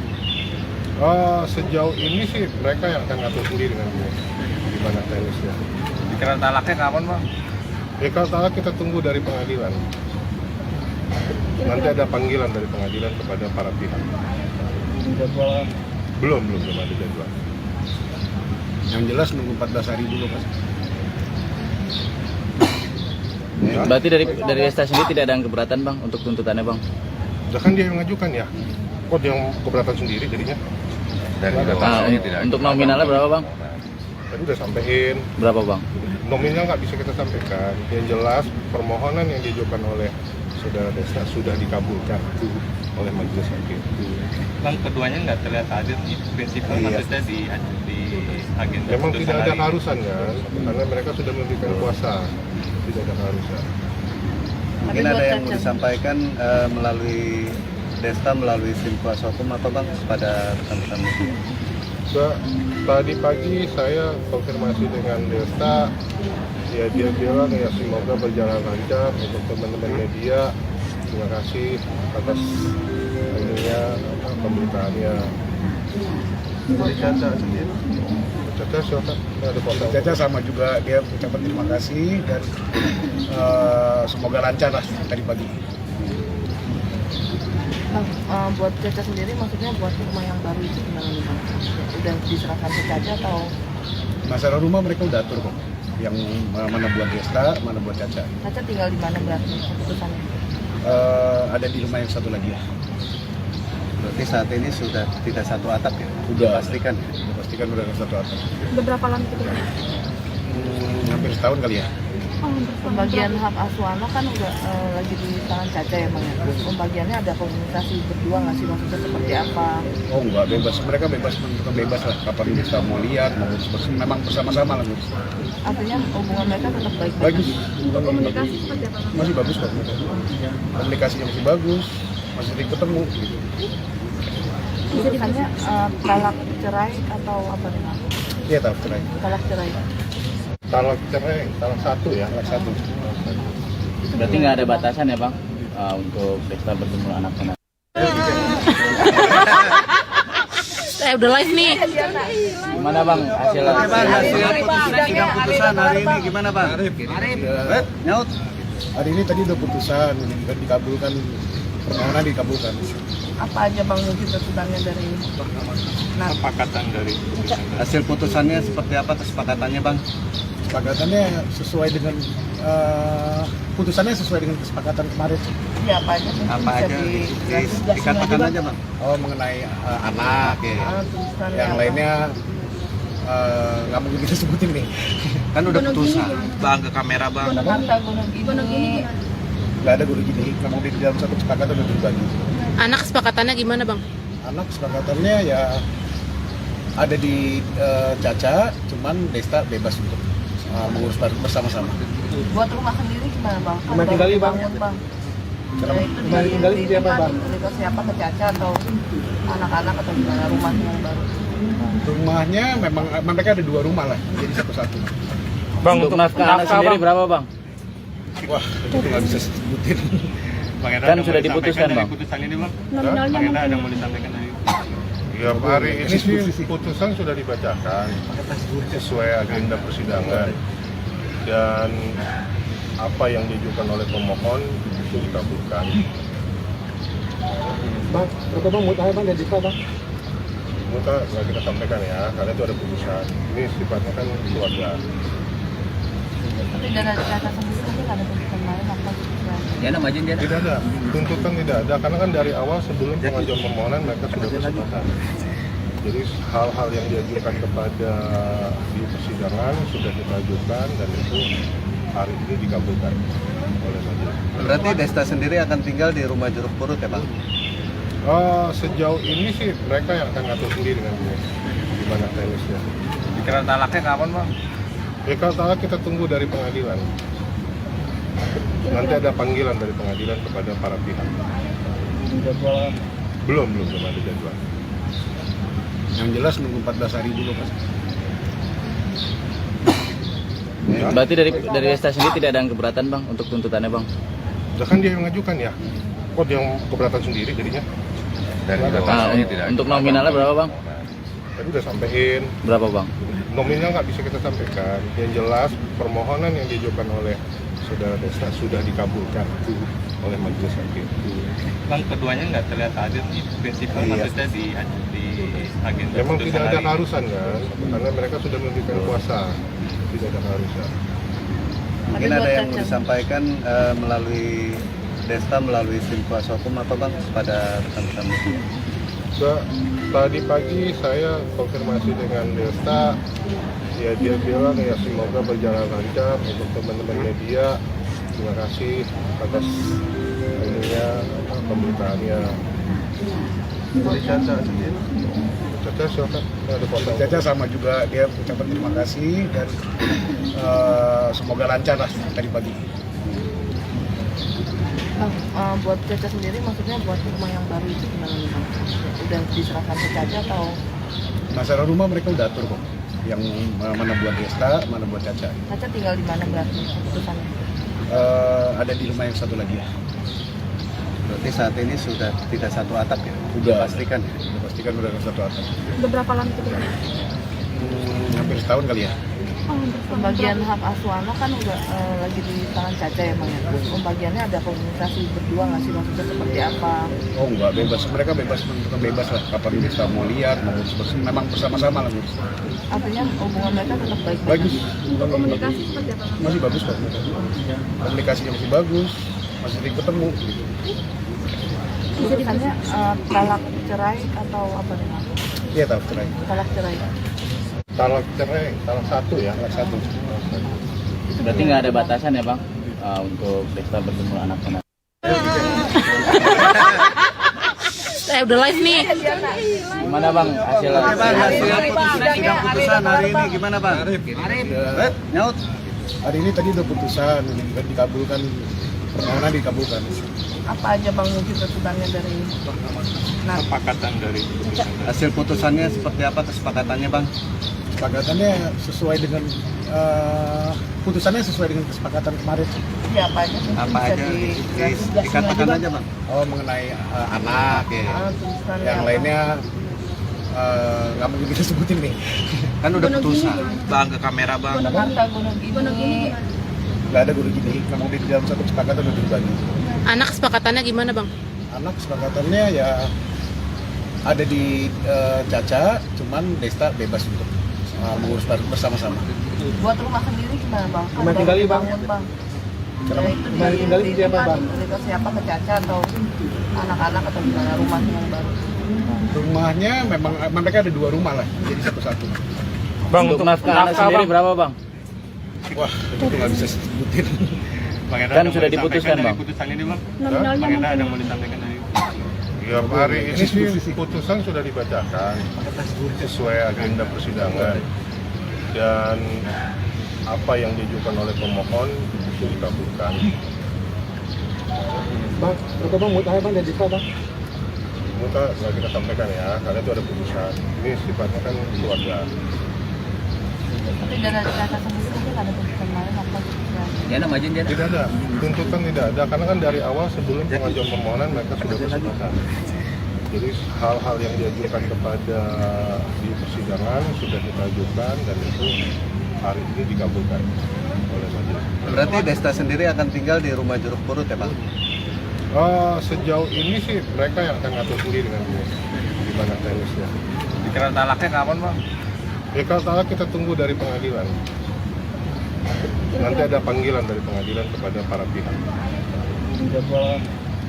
Sejauh ini sih mereka yang akan ngatur sendiri nanti gimana teknisnya. Dikira talaknya kapan bang? Ya kalau talak kita tunggu dari pengadilan. Nanti ada panggilan dari pengadilan kepada para pihak. Belum ada jadwal. Yang jelas nunggu 14 hari dulu mas. Ya, Berarti dari Desta sendiri tidak ada yang keberatan bang untuk tuntutannya bang? udah kan dia yang mengajukan ya. Kok dia yang keberatan sendiri jadinya? Untuk nominalnya berapa bang? Tadi udah sampein. Berapa bang? Nominal nggak bisa kita sampaikan. Yang jelas permohonan yang diajukan oleh saudara Desta sudah dikabulkan oleh majelis hakim. Bang, keduanya nggak terlihat hadir di prinsipnya maksudnya di agenda Memang putusan tidak ada hari ini. keharusan kan, karena mereka sudah memberikan kuasa, tidak ada keharusan. Mungkin Tapi ada buat yang mau Caca- disampaikan melalui Desta melalui tim kuasa hukum apa bang kepada rekan-rekan media? Tadi pagi saya konfirmasi dengan Desta, ya dia bilang ya semoga berjalan lancar untuk teman-teman media. Terima kasih atas ininya pemberitaannya. Dari Caca sendiri, Caca silakan. Ada foto. Caca sama juga dia ucapan terima kasih dan semoga lancar lah tadi pagi. Bang, buat Caca sendiri maksudnya buat rumah yang baru itu gimana nih bang? Udah diserahkan ke Caca atau Masalah rumah mereka udah atur kok. Yang mana buat Desta, mana buat Caca. Caca tinggal di mana berarti keputusannya? Ada di rumah yang satu lagi ya. Berarti saat ini sudah tidak satu atap ya? Udah. Pastikan. Pastikan udah satu atap. Udah berapa lama itu? Hampir setahun kali ya. Pembagian hak asuh anak kan udah lagi di tangan Caca ya bang ya? Pembagiannya ada komunikasi berdua nggak sih maksudnya seperti apa? Oh enggak bebas, mereka bebas menentukan bebas lah. Kapan Desta mau lihat, mau memang bersama-sama lah. Artinya hubungan mereka tetap baik-baik. Bagus, Komunikasi seperti apa bang? masih bagus kok. Komunikasinya masih bagus, masih sering ketemu. Gitu. Putusannya talak cerai atau apa nih bang? Iya tahu cerai. Talak cerai. Talak cerai, talak satu ya. Anak satu. Berarti nggak ada batasan ya bang untuk Desta bertemu anak-anak? Udah live nih. Gimana bang hasilnya? Sidang putusan hari ini gimana bang? Nyaut. Hari ini tadi udah putusan dan dikabulkan, permohonan dikabulkan. Apa aja bang mungkin tuntutannya dari Kesepakatan dari putusan. Hasil putusannya seperti apa kesepakatannya bang? Kesepakatannya sesuai dengan putusannya sesuai dengan kesepakatan kemarin. ya apa aja? Apa Bisa aja di- dikatakan aja bang? Oh mengenai anak ya. tuntutannya Yang apa? lainnya nggak mungkin kita sebutin nih. Kan udah putusan. Bang ke kamera bang. Harta gunung ini Nggak ada guru gini. Memang di dalam satu kesepakatan udah berbagi. Anak kesepakatannya gimana bang? Anak kesepakatannya ya ada di Caca, cuman Desta bebas untuk mengurus bersama-sama. buat rumah sendiri gimana bang? Kan Rumah baru tinggal, Bang. dibangun, bang. Kenapa? Ya, itu Rumah tinggal itu siapa, Bang? Dari siapa ke Caca atau anak-anak atau gimana rumahnya yang baru? Rumahnya memang mereka ada 2 rumah lah, jadi satu-satu. Bang, Untuk nafkah anak sendiri berapa bang? Wah, itu nggak bisa sebutin. Bang Enda Kan ada mau sudah disampaikan diputuskan, dari Bang. putusan ini bang? Nominalnya Bang Enda ada mungkin. mau disampaikan dari Ya hari ini sih putusan sudah dibacakan sesuai agenda persidangan dan apa yang diajukan oleh pemohon itu dikabulkan. Bang, bang, mutahnya bang dan Dista bang. Muka nggak kita sampaikan ya, karena itu ada putusan. Ini sifatnya kan keluarga. Tapi dari Caca sendiri mungkin ada tuntutan lain apa gitu. Ya nama aja dia. Tidak ada, tuntutan tidak ada, karena kan dari awal sebelum pengajuan permohonan mereka sudah bersepakat. Jadi hal-hal yang diajukan kepada di persidangan sudah kita ajukan dan itu hari ini dikabulkan oleh majelis. Berarti Desta sendiri akan tinggal di rumah Jeruk Purut ya Bang? Sejauh ini sih mereka yang akan ngatur sendiri nantinya gimana teknisnya. Pikiran talaknya kapan bang? Ya kalau salah kita tunggu dari pengadilan. Nanti ada panggilan dari pengadilan kepada para pihak. Belum ada jadwal. Yang jelas nunggu 14 hari dulu Mas. Ya. Berarti dari Desta sendiri tidak ada yang keberatan bang untuk tuntutannya bang? Udah kan dia yang mengajukan ya. Kok dia yang keberatan sendiri jadinya? Untuk nominalnya berapa bang? Tadi udah sampein. Berapa bang? Nominal nggak bisa kita sampaikan. Yang jelas permohonan yang diajukan oleh saudara Desta sudah dikabulkan oleh majelis hakim. Bang, keduanya nggak terlihat hadir nih, prinsipal maksudnya di agenda. Memang putusan tidak ada hari. keharusan kan, karena mereka sudah memberikan kuasa, tidak ada keharusan. Mungkin ada yang mau disampaikan melalui Desta, melalui tim kuasa hukum apa Bang kepada rekan-rekan media? Tadi pagi saya konfirmasi dengan Desta, ya dia bilang ya semoga berjalan lancar untuk teman-teman media. Terima kasih atas ininya pemberitaannya. Dari Caca sendiri? Caca silakan, ada foto. Caca sama juga dia ucapan terima kasih dan semoga lancar lah tadi pagi. Bang, buat Caca sendiri maksudnya buat rumah yang baru itu gimana nih Bang? Udah diserahkan ke Caca atau? Masalah rumah mereka udah atur kok. Yang mana buat Desta, mana buat Caca. Caca tinggal di mana berarti keputusannya? Ada di rumah yang satu lagi ya. Berarti saat ini sudah tidak satu atap ya? Udah. Pastikan ya? Udah pastikan udah satu atap. Udah berapa lama itu bang? Hampir setahun kali ya. Pembagian hak asuh anak kan udah lagi di tangan Caca ya Bang ya. Pembagiannya ada komunikasi berdua nggak sih, maksudnya seperti apa? Oh enggak, bebas. Mereka bebas, menentukan bebas lah. Kapan bisa mau lihat, mau memang bersama-sama lah. Artinya hubungan mereka tetap baik-baik. Bagus. Untuk komunikasi seperti apa bang? Masih bagus kok. Komunikasinya masih bagus, masih sering ketemu. Gitu. Putusannya talak cerai atau apa nih Bang? Iya tahu cerai. Talak cerai. Talak cerai, talak satu ya. Anak satu. Berarti nggak ada batasan ya bang untuk Desta bertemu anak-anak? Udah live nih. Gimana bang hasilnya? Bang, hasil sidang putusan hari ini gimana Bang? Nyaut. Hari ini tadi udah putusan, dikabulkan, permohonan dikabulkan. Apa aja Bang mungkin tuntutannya dari Kesepakatan dari putusan. Hasil putusannya seperti apa kesepakatannya Bang? Kesepakatannya sesuai dengan putusannya sesuai dengan kesepakatan kemarin. ya apa aja sih? Apa Bisa aja? di- Dikatakan aja Bang. Oh mengenai anak ya. tuntutannya Yang apa? lainnya nggak mungkin kita sebutin nih. Kan udah putusan. Bang, ke kamera bang. Jakarta Gunung Gini. Nggak ada guru gini. Memang di dalam satu kesepakatan udah dibagi. Anak kesepakatannya gimana bang? Anak kesepakatannya ya ada di Caca, cuman Desta bebas untuk mengurus bersama-sama. Buat rumah sendiri gimana Bang? Rumah tinggali, Bang. Bangun, Bang. Kenapa? Ya, itu Rumah tinggali di siapa, Bang? Cerita siapa ke Caca atau anak-anak atau gimana rumah yang baru? Rumahnya memang mereka ada 2 rumah lah, jadi satu-satu. Bang, Untuk nafkah anak sendiri berapa bang? Wah, itu nggak bisa sebutin. Bang Enda Kan ada sudah mau disampaikan diputuskan, dari Bang. Putusan ini bang. Nominalnya Bang Enda ada mungkin. mau disampaikan dari. Ya hari ini sih putusan sudah dibacakan sesuai agenda persidangan dan apa yang diajukan oleh pemohon itu dikabulkan. Bang, bang, mutahnya bang dan Dista bang. Muka nggak kita sampaikan ya, karena itu ada putusan. Ini sifatnya kan keluarga. Tapi dari Caca sendiri mungkin ada tuntutan lain apa gitu? Ya nama aja dia. Tidak ada, tuntutan tidak ada, karena kan dari awal sebelum pengajuan permohonan mereka sudah bersepakat. Jadi hal-hal yang diajukan kepada di persidangan sudah kita ajukan dan itu hari ini dikabulkan oleh majelis. Berarti Desta sendiri akan tinggal di rumah Jeruk Purut ya Bang? Sejauh ini sih mereka yang akan ngatur sendiri nanti di mana teknisnya. Dikira talaknya kapan bang? Ya kalau talak kita tunggu dari pengadilan. Nanti ada panggilan dari pengadilan kepada para pihak.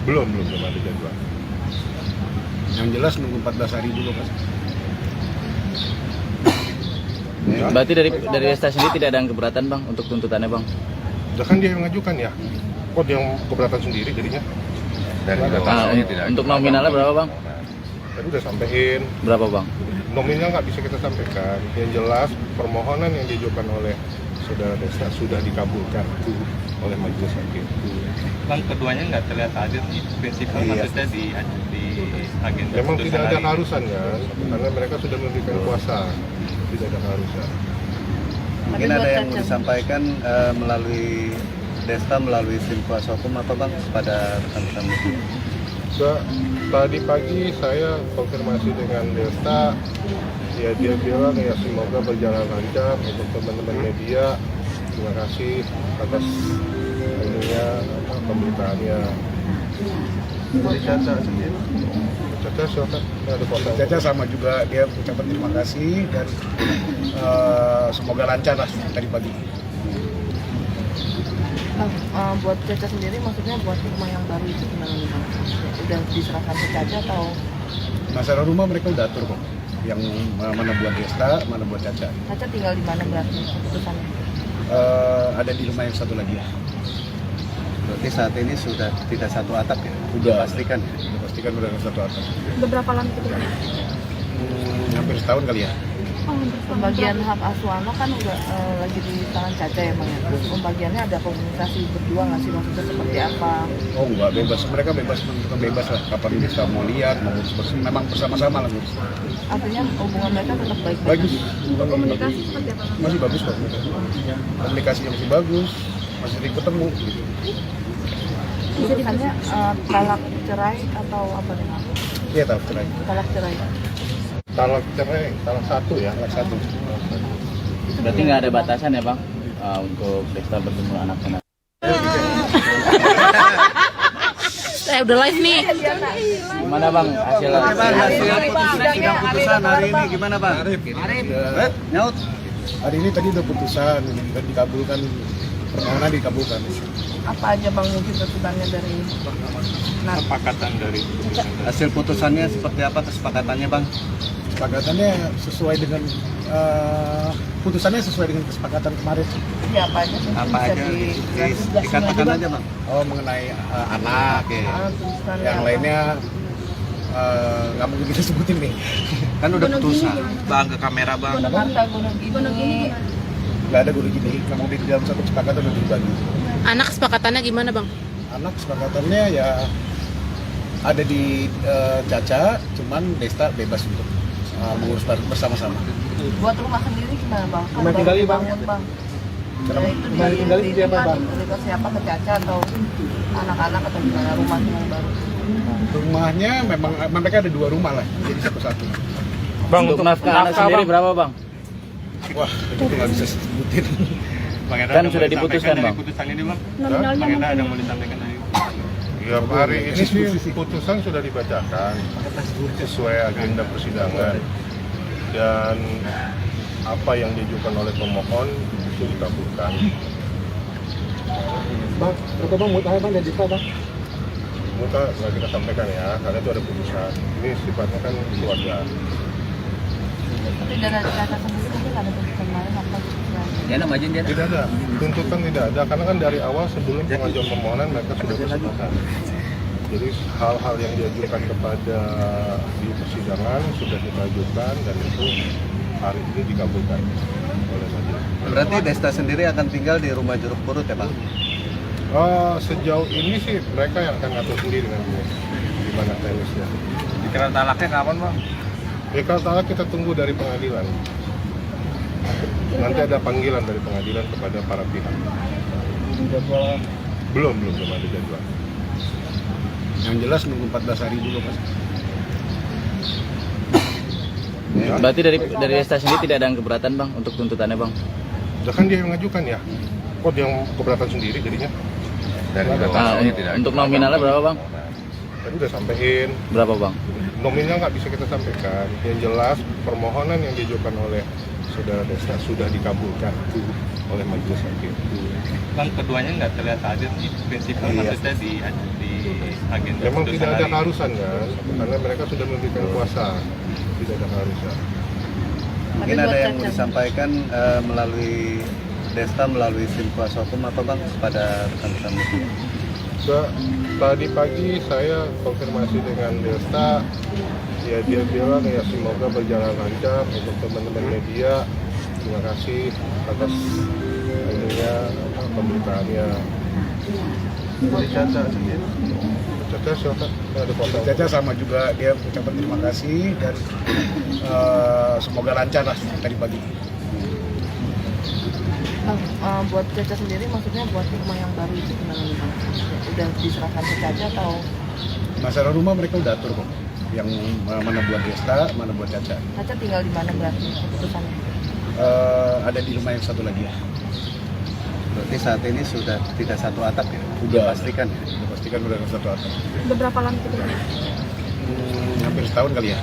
Belum ada jadwal. Yang jelas nunggu 14 hari dulu kan. Ya, Berarti dari Desta sendiri tidak ada yang keberatan bang untuk tuntutannya bang? udah kan dia yang mengajukan ya. Kok dia yang keberatan sendiri jadinya? Untuk nominalnya berapa bang? Tadi udah sampein. Berapa bang? Nominal nggak bisa kita sampaikan. Yang jelas permohonan yang diajukan oleh saudara Desta sudah dikabulkan oleh majelis hakim. Bang, keduanya nggak terlihat hadir nih, prinsipal Iya. maksudnya di agenda Memang putusan tidak ada hari ini. keharusan kan, karena mereka sudah memberikan kuasa, tidak ada keharusan. Mungkin Tapi ada buat yang mau Caca. disampaikan melalui Desta melalui tim kuasa hukum apa Bang kepada rekan-rekan media? Tadi pagi saya konfirmasi dengan Desta, ya dia bilang ya semoga berjalan lancar untuk teman-teman media. Terima kasih atas ininya pemberitaannya. Dari Caca sendiri? Caca silakan, ada kuasa. Caca sama juga dia ucapan terima kasih dan semoga lancar lah tadi pagi. Buat Caca sendiri maksudnya buat rumah yang baru itu gimana nih Bang? Udah diserahkan ke Caca atau Masalah rumah mereka udah atur kok. Yang mana buat Desta, mana buat Caca. Caca tinggal di mana berarti keputusannya? Ada di rumah yang satu lagi ya. Berarti saat ini sudah tidak satu atap ya? Udah. Pastikan. Dipastikan udah satu atap. Beberapa lama itu bang? Hampir setahun kali ya. Oh, Pembagian hak asuh anak kan udah lagi di tangan Caca ya Bang ya? Terus pembagiannya ada komunikasi berdua nggak sih, maksudnya seperti apa? Oh enggak, bebas. Mereka bebas, menentukan bebas lah. Kapan bisa mau lihat, mau ngurus bersih. Memang bersama-sama lah ngurus. Artinya hubungan mereka tetap baik-baik? Bagus. komunikasi seperti apa bang? Masih bagus kok. Komunikasinya masih bagus. Masih sering ketemu gitu. Putusannya talak cerai atau apa nih Bang? Iya tahu cerai. Talak cerai. Talak cerai, talak satu ya. Anak satu. Berarti nggak ada batasan ya bang untuk Desta bertemu anaknya? Iya. Udah live nih. Gimana bang hasil? Bang, hasil sidang putusan hari ini gimana Bang? Nyaut? Hari ini tadi udah putusan dan dikabulkan, permohonan dikabulkan. Apa aja Bang mungkin tuntutannya dari Kesepakatan dari putusan. Hasil putusannya seperti apa kesepakatannya Bang? Kesepakatannya sesuai dengan putusannya sesuai dengan kesepakatan kemarin. ya apa aja sih? Apa Bisa aja? dijelaskan Dikatakan aja Bang. Oh mengenai anak, Oke. Tulisannya yang apa? lainnya nggak mungkin kita sebutin nih. Kan udah putusan. Bang, ke kamera bang. Harta gunung ini Nggak ada guru gini, memang di dalam satu kesepakatan udah dibagi. Anak kesepakatannya gimana bang? Anak kesepakatannya ya ada di Caca, cuman Desta bebas untuk mengurus bersama-sama. buat rumah sendiri gimana Bang? Kan Rumah baru tinggali, Bang. dibangun, Bang. Kenapa? Ya, itu Rumah tinggali di siapa, Bang? Ke siapa, ke Caca atau anak-anak atau gimana rumah yang baru? Rumahnya memang mereka ada 2 rumah lah, jadi satu-satu. Bang, Untuk nafkah anak sendiri berapa bang? Wah, itu nggak bisa sebutin. Bang Eda Kan ada sudah mau disampaikan diputuskan, dari Bang. putusan ini bang. Nominalnya Bang Eda ada mungkin. mau disampaikan dari Ya hari ini sih putusan sudah dibacakan sesuai agenda persidangan dan apa yang diajukan oleh pemohon itu dikabulkan. Bang, berapa bang mutahar bang dan Desta bang? Muka nggak kita sampaikan ya, karena itu ada putusan. Ini sifatnya kan keluarga. Tapi dari Caca sendiri mungkin ada tuntutan lain apa Ya nama izin dia. Tidak ada, tuntutan tidak ada, karena kan dari awal sebelum pengajuan permohonan mereka sudah bersepakat. Jadi hal-hal yang diajukan kepada di persidangan sudah kita ajukan dan itu hari ini dikabulkan oleh majelis. Berarti Desta sendiri akan tinggal di rumah Jeruk Purut ya Bang? Sejauh ini sih mereka yang akan ngatur sendiri nanti di mana teknisnya. Dikira talaknya kapan bang? Ya kalau talak kita tunggu dari pengadilan. Nanti ada panggilan dari pengadilan kepada para pihak. Belum ada jadwal. Yang jelas nunggu 14 hari dulu kan. Ya. Berarti dari Desta sendiri tidak ada yang keberatan bang untuk tuntutannya bang? Udah kan dia yang mengajukan ya. Kok dia yang keberatan sendiri jadinya? Untuk nominalnya berapa bang? Tadi udah sampein. Berapa bang? Nominal nggak bisa kita sampaikan. Yang jelas permohonan yang diajukan oleh saudara Desta sudah dikabulkan oleh majelis hakim. Bang, keduanya nggak terlihat hadir nih, prinsipnya maksudnya di agenda Memang putusan tidak ada hari ini. keharusan kan, karena mereka sudah memberikan kuasa, tidak ada keharusan. Mungkin ada yang mau disampaikan melalui Desta, melalui tim kuasa hukum apa bang kepada rekan-rekan media? Tadi pagi saya konfirmasi dengan Desta, ya dia bilang ya semoga berjalan lancar untuk teman-teman media. Terima kasih atas ininya pemberitaannya. Caca sendiri. Caca silakan, ada foto. Caca sama juga dia ucapan terima kasih dan semoga lancar lah tadi pagi. Buat Caca sendiri maksudnya buat rumah yang baru itu gimana nih Bang? Udah diserahkan ke Caca atau? Masalah rumah mereka udah atur kok. Yang mana buat Desta, mana buat Caca. Caca tinggal di mana berarti keputusannya? Ada di rumah yang satu lagi ya. Berarti saat ini sudah tidak satu atap ya? Udah Pastikan. Udah pastikan udah satu atap. Udah berapa lama tinggalnya? Hampir setahun kali ya.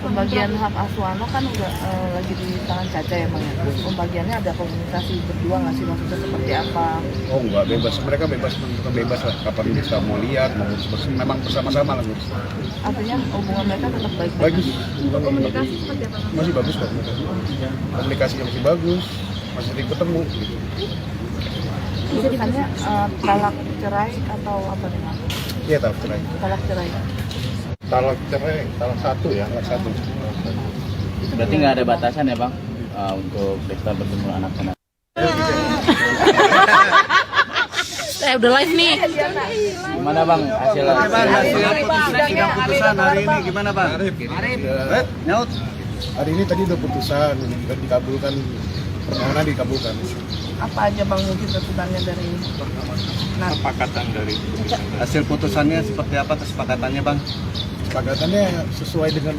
Pembagian hak asuh anak kan udah lagi di tangan Caca ya Bang ya? Pembagiannya ada komunikasi berdua nggak sih, maksudnya seperti apa? Oh enggak, bebas. Mereka bebas lah. Kapan bisa mau lihat, mau ngurus. Memang bersama-sama lah ngurus. Artinya hubungan mereka tetap baik-baik? Bagus. Untuk komunikasi seperti apa bang? Masih bagus kok. Komunikasinya masih bagus. Masih sering ketemu. Gitu. Putusannya talak cerai atau apa nih Bang? Iya tahu cerai. Talak cerai. Talak cerai, talak satu ya, talak satu. Berarti nggak ada batasan ya bang untuk Desta bertemu anak-anak? Udah live nih. Gimana bang hasil? Sidang putusan hari ini gimana bang? Nyaut. Hari ini tadi udah putusan dan dikabulkan, permohonan dikabulkan. Apa aja Bang mungkin tuntutannya dari Kesepakatan dari putusan. Hasil putusannya seperti apa kesepakatannya bang? Kesepakatannya sesuai dengan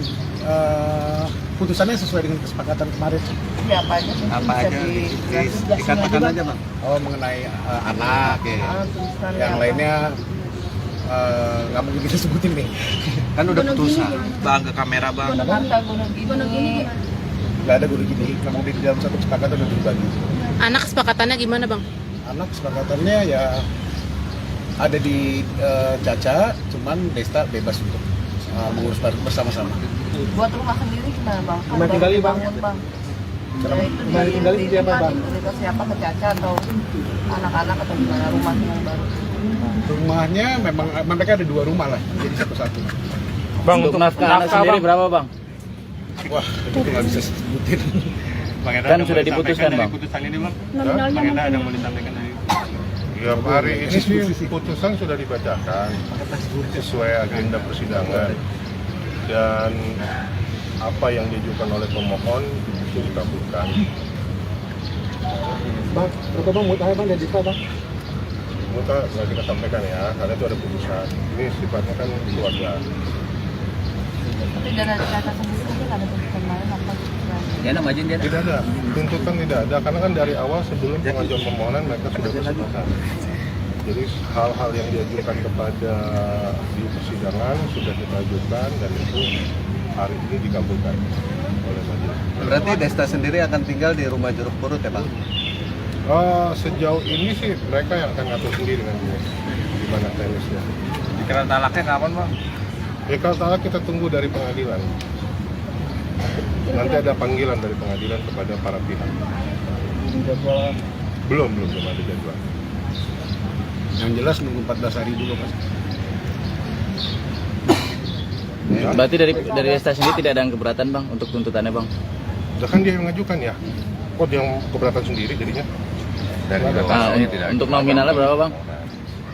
putusannya sesuai dengan kesepakatan kemarin. ya apa aja mungkin Apa bisa aja? dijelasin Dikatakan aja bang. Oh mengenai anak, tuntutannya yang apa? lainnya nggak mungkin kita sebutin nih. Kan udah putusan. Bang, ke kamera bang. Harta gunung gini Nggak ada guru gini. Memang di dalam satu kesepakatan udah dibagi. Anak kesepakatannya gimana bang? Anak kesepakatannya ya ada di Caca, cuman Desta bebas untuk mengurus bersama-sama. buat rumah sendiri gimana Bang? Kan Rumah tinggali, Bang. bangun, Bang. Rumah Ya, itu tinggali seperti apa, Bang? Diberikan siapa ke Caca atau anak-anak atau gimana rumahnya yang baru? Rumahnya memang mereka ada 2 rumah lah, jadi satu-satu. Bang untuk nafkah anak sendiri berapa bang? Wah, itu nggak bisa sebutin. Bang Enda Kan ada sudah mau disampaikan diputuskan, dari Bang. putusan ini bang. Nominalnya Bang Enda ada mungkin. mau disampaikan dari Ya hari ini sih putusan sudah dibacakan sesuai agenda persidangan dan apa yang diajukan oleh pemohon itu dikabulkan. Bang, berapa bang mutahnya bang dan Desta bang? Muka nggak kita sampaikan ya, karena itu ada putusan. Ini sifatnya kan keluarga. Tapi dari Caca sendiri mungkin ada tuntutan lain apa? Ya namanya dia. Tidak ada, tuntutan tidak ada, karena kan dari awal sebelum pengajuan permohonan mereka sudah bersepakat. Jadi hal-hal yang diajukan kepada di persidangan sudah kita ajukan dan itu hari ini dikabulkan oleh majelis. Berarti Desta sendiri akan tinggal di rumah Jeruk Purut ya bang? Sejauh ini sih mereka yang akan ngatur sendiri nanti di mana teknisnya. Dikira talaknya kapan bang? Ya kalau talak kita tunggu dari pengadilan. Nanti ada panggilan dari pengadilan kepada para pihak. Belum ada jadwal. Yang jelas nunggu 14 hari dulu mas. Berarti dari Desta sendiri tidak ada yang keberatan bang untuk tuntutannya bang? Udah kan dia yang mengajukan ya. Kok dia yang keberatan sendiri jadinya? Untuk nominalnya berapa bang?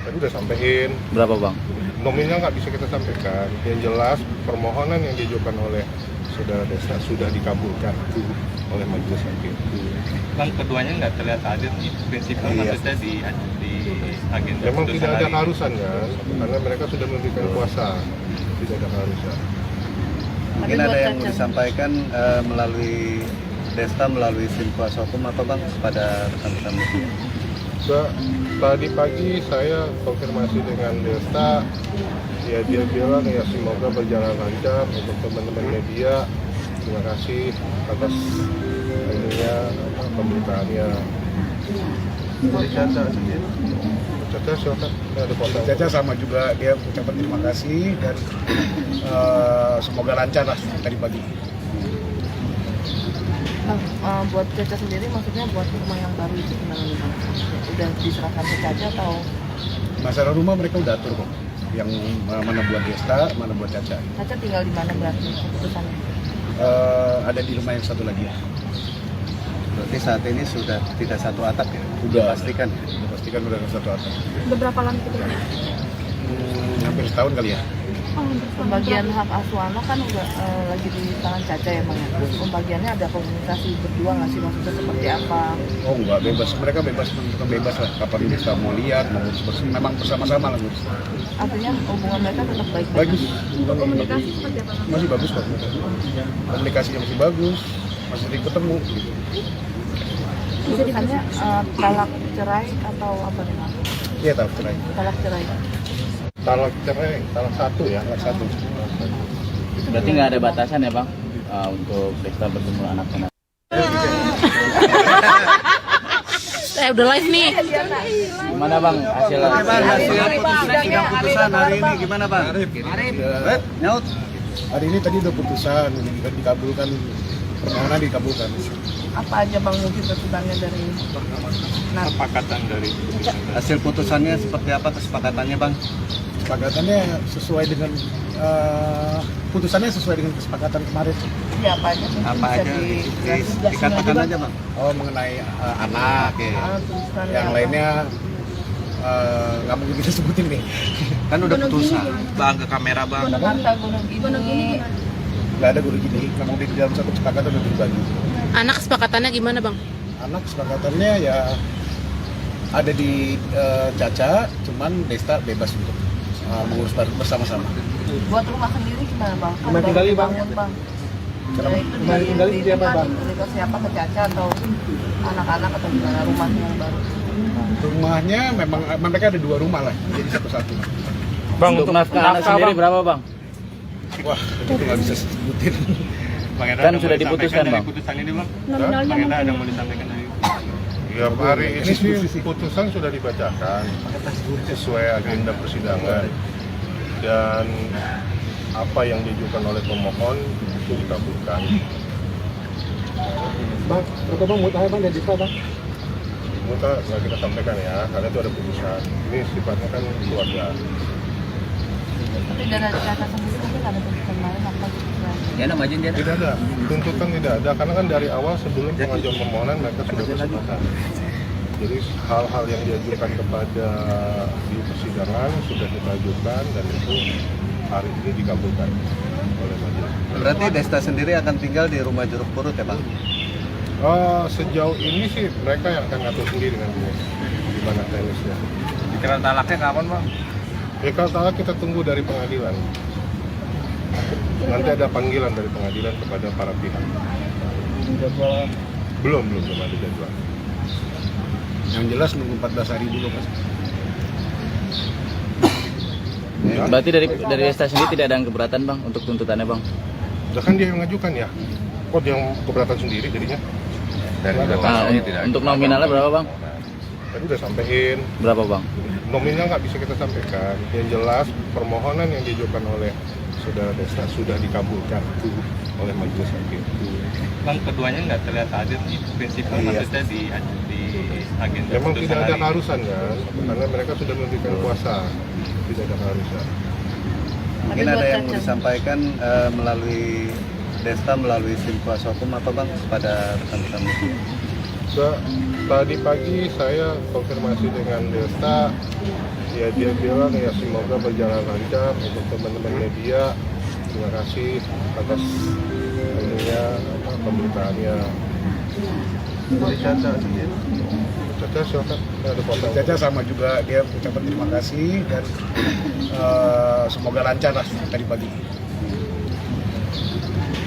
Tadi udah sampein. Berapa bang? Nominal nggak bisa kita sampaikan. Yang jelas permohonan yang diajukan oleh saudara Desta sudah dikabulkan oleh majelis hakim. Bang, keduanya nggak terlihat hadir nih, prinsipnya maksudnya di agenda Memang putusan tidak ada hari ini. keharusan kan, karena mereka sudah memberikan kuasa. Tidak ada keharusan. Mungkin ada yang mau disampaikan melalui Desta melalui tim kuasa hukum apa bang kepada rekan-rekan media? Tadi pagi saya konfirmasi dengan Desta, ya dia bilang ya semoga berjalan lancar untuk teman-teman media. Terima kasih atas ininya pemberitaannya. Caca sendiri? Caca silakan, ada foto. Caca sama juga dia ucapan terima kasih dan semoga lancar lah tadi pagi. Buat Caca sendiri maksudnya buat rumah yang baru itu gimana nih Bang? Udah diserahkan ke Caca atau? Masalah rumah mereka udah atur kok. Yang mana buat Desta, mana buat Caca. Caca tinggal di mana berarti keputusannya? Ada di rumah yang satu lagi ya. Berarti saat ini sudah tidak satu atap ya? Udah Pastikan. Pastikan udah satu atap. Udah berapa lama itu? Hampir setahun kali ya. Pembagian hak asuh anak kan udah lagi di tangan Caca ya Bang. Pembagiannya ada komunikasi berdua nggak sih maksudnya seperti apa? Oh enggak, bebas. Mereka bebas, menentukan bebas lah. Kapan Desta mau lihat, mau memang bersama-sama lah ngurus. Artinya hubungan mereka tetap baik-baik. Bagus. Komunikasi seperti apa? Masih bagus kok. Komunikasinya masih bagus, masih sering ketemu. Gitu. Putusannya talak cerai atau apa nih Bang? Iya tahu cerai. Talak cerai. Talak cerai, talak satu ya. Anak satu. Berarti nggak ada batasan ya bang untuk Desta bertemu anak-anak. Udah live nih. Gimana bang hasil? Putusan hari ini gimana bang? Nyaut. Hari ini tadi udah putusan, dikabulkan, permohonan dikabulkan. Apa aja Bang mungkin tuntutannya dari Kesepakatan dari Hasil putusannya seperti apa kesepakatannya bang? Kesepakatannya sesuai dengan putusannya sesuai dengan kesepakatan kemarin. ya apa aja? Mungkin Apa bisa aja? Dikatakan aja bang. Oh mengenai anak, Oke. tulisan yang lainnya nggak mungkin kita sebutin nih. Kan udah putusan. bang ke kamera bang. Manta gunung ini. Nggak ada guru gini, memang di dalam satu kesepakatan udah dibagi. Anak kesepakatannya gimana bang? Anak kesepakatannya ya ada di Caca, cuman Desta bebas untuk mengurus bersama-sama. Buat rumah sendiri gimana Bang? Kan Rumah baru tinggali, Bang. dibangun, Bang. Kenapa? Ya, itu Rumah tinggali siapa, Bang? Ke siapa, ke Caca atau anak-anak atau gimana rumahnya yang baru? Rumahnya memang mereka ada 2 rumah lah, jadi satu-satu. Bang untuk nafkah anak sendiri berapa bang? Wah, itu nggak bisa sebutin. Bang Eda Kan ada sudah mau diputuskan, disampaikan Bang. dari putusan ini bang. Nominalnya Bang Eda mungkin. ada mau disampaikan dari Ya hari ini sih putusan sudah dibacakan sesuai agenda persidangan dan apa yang diajukan oleh pemohon itu dikabulkan. Bang, berapa bang mudah bang dan Desta bang? Muta nggak kita sampaikan ya, karena itu ada putusan. Ini sifatnya kan keluarga. Tapi dari Caca sendiri mungkin ada tuntutan lain apa gitu? Ya nama aja dia. Tidak ada, tuntutan tidak ada, karena kan dari awal sebelum pengajuan permohonan mereka sudah bersepakat. Jadi hal-hal yang diajukan kepada di persidangan sudah kita ajukan dan itu hari ini dikabulkan oleh majelis. Berarti Desta sendiri akan tinggal di rumah Jeruk Purut ya bang? Sejauh ini sih mereka yang akan ngatur sendiri nanti di mana teknisnya. Pikiran talaknya kapan bang? Ya kalau talak kita tunggu dari pengadilan. Nanti ada panggilan dari pengadilan kepada para pihak. Jadwal Belum ada jadwal. yang jelas nunggu 14 hari dulu mas. Ya, Berarti dari Desta sendiri tidak ada yang keberatan bang untuk tuntutannya bang? kan dia yang mengajukan ya. Kok dia yang keberatan sendiri jadinya? Untuk nominalnya berapa bang? Tadi udah sampein. Berapa bang? Nominal nggak bisa kita sampaikan. Yang jelas permohonan yang diajukan oleh saudara Desta sudah dikabulkan oleh majelis hakim. Bang keduanya nggak terlihat hadir di prinsipal maksudnya di agenda. Memang putusan tidak ada hari ini. keharusan kan, karena mereka sudah memberikan kuasa. Tidak ada keharusan. Mungkin ada yang mau disampaikan melalui Desta melalui tim kuasa hukum apa bang kepada rekan-rekan media? Tadi pagi saya konfirmasi dengan Desta, ya dia bilang ya semoga berjalan lancar untuk teman-teman media. Terima kasih atas ininya pemberitaannya. Caca sendiri? Caca silakan, ada foto. Caca sama juga dia ucapan terima kasih dan semoga lancar lah tadi pagi.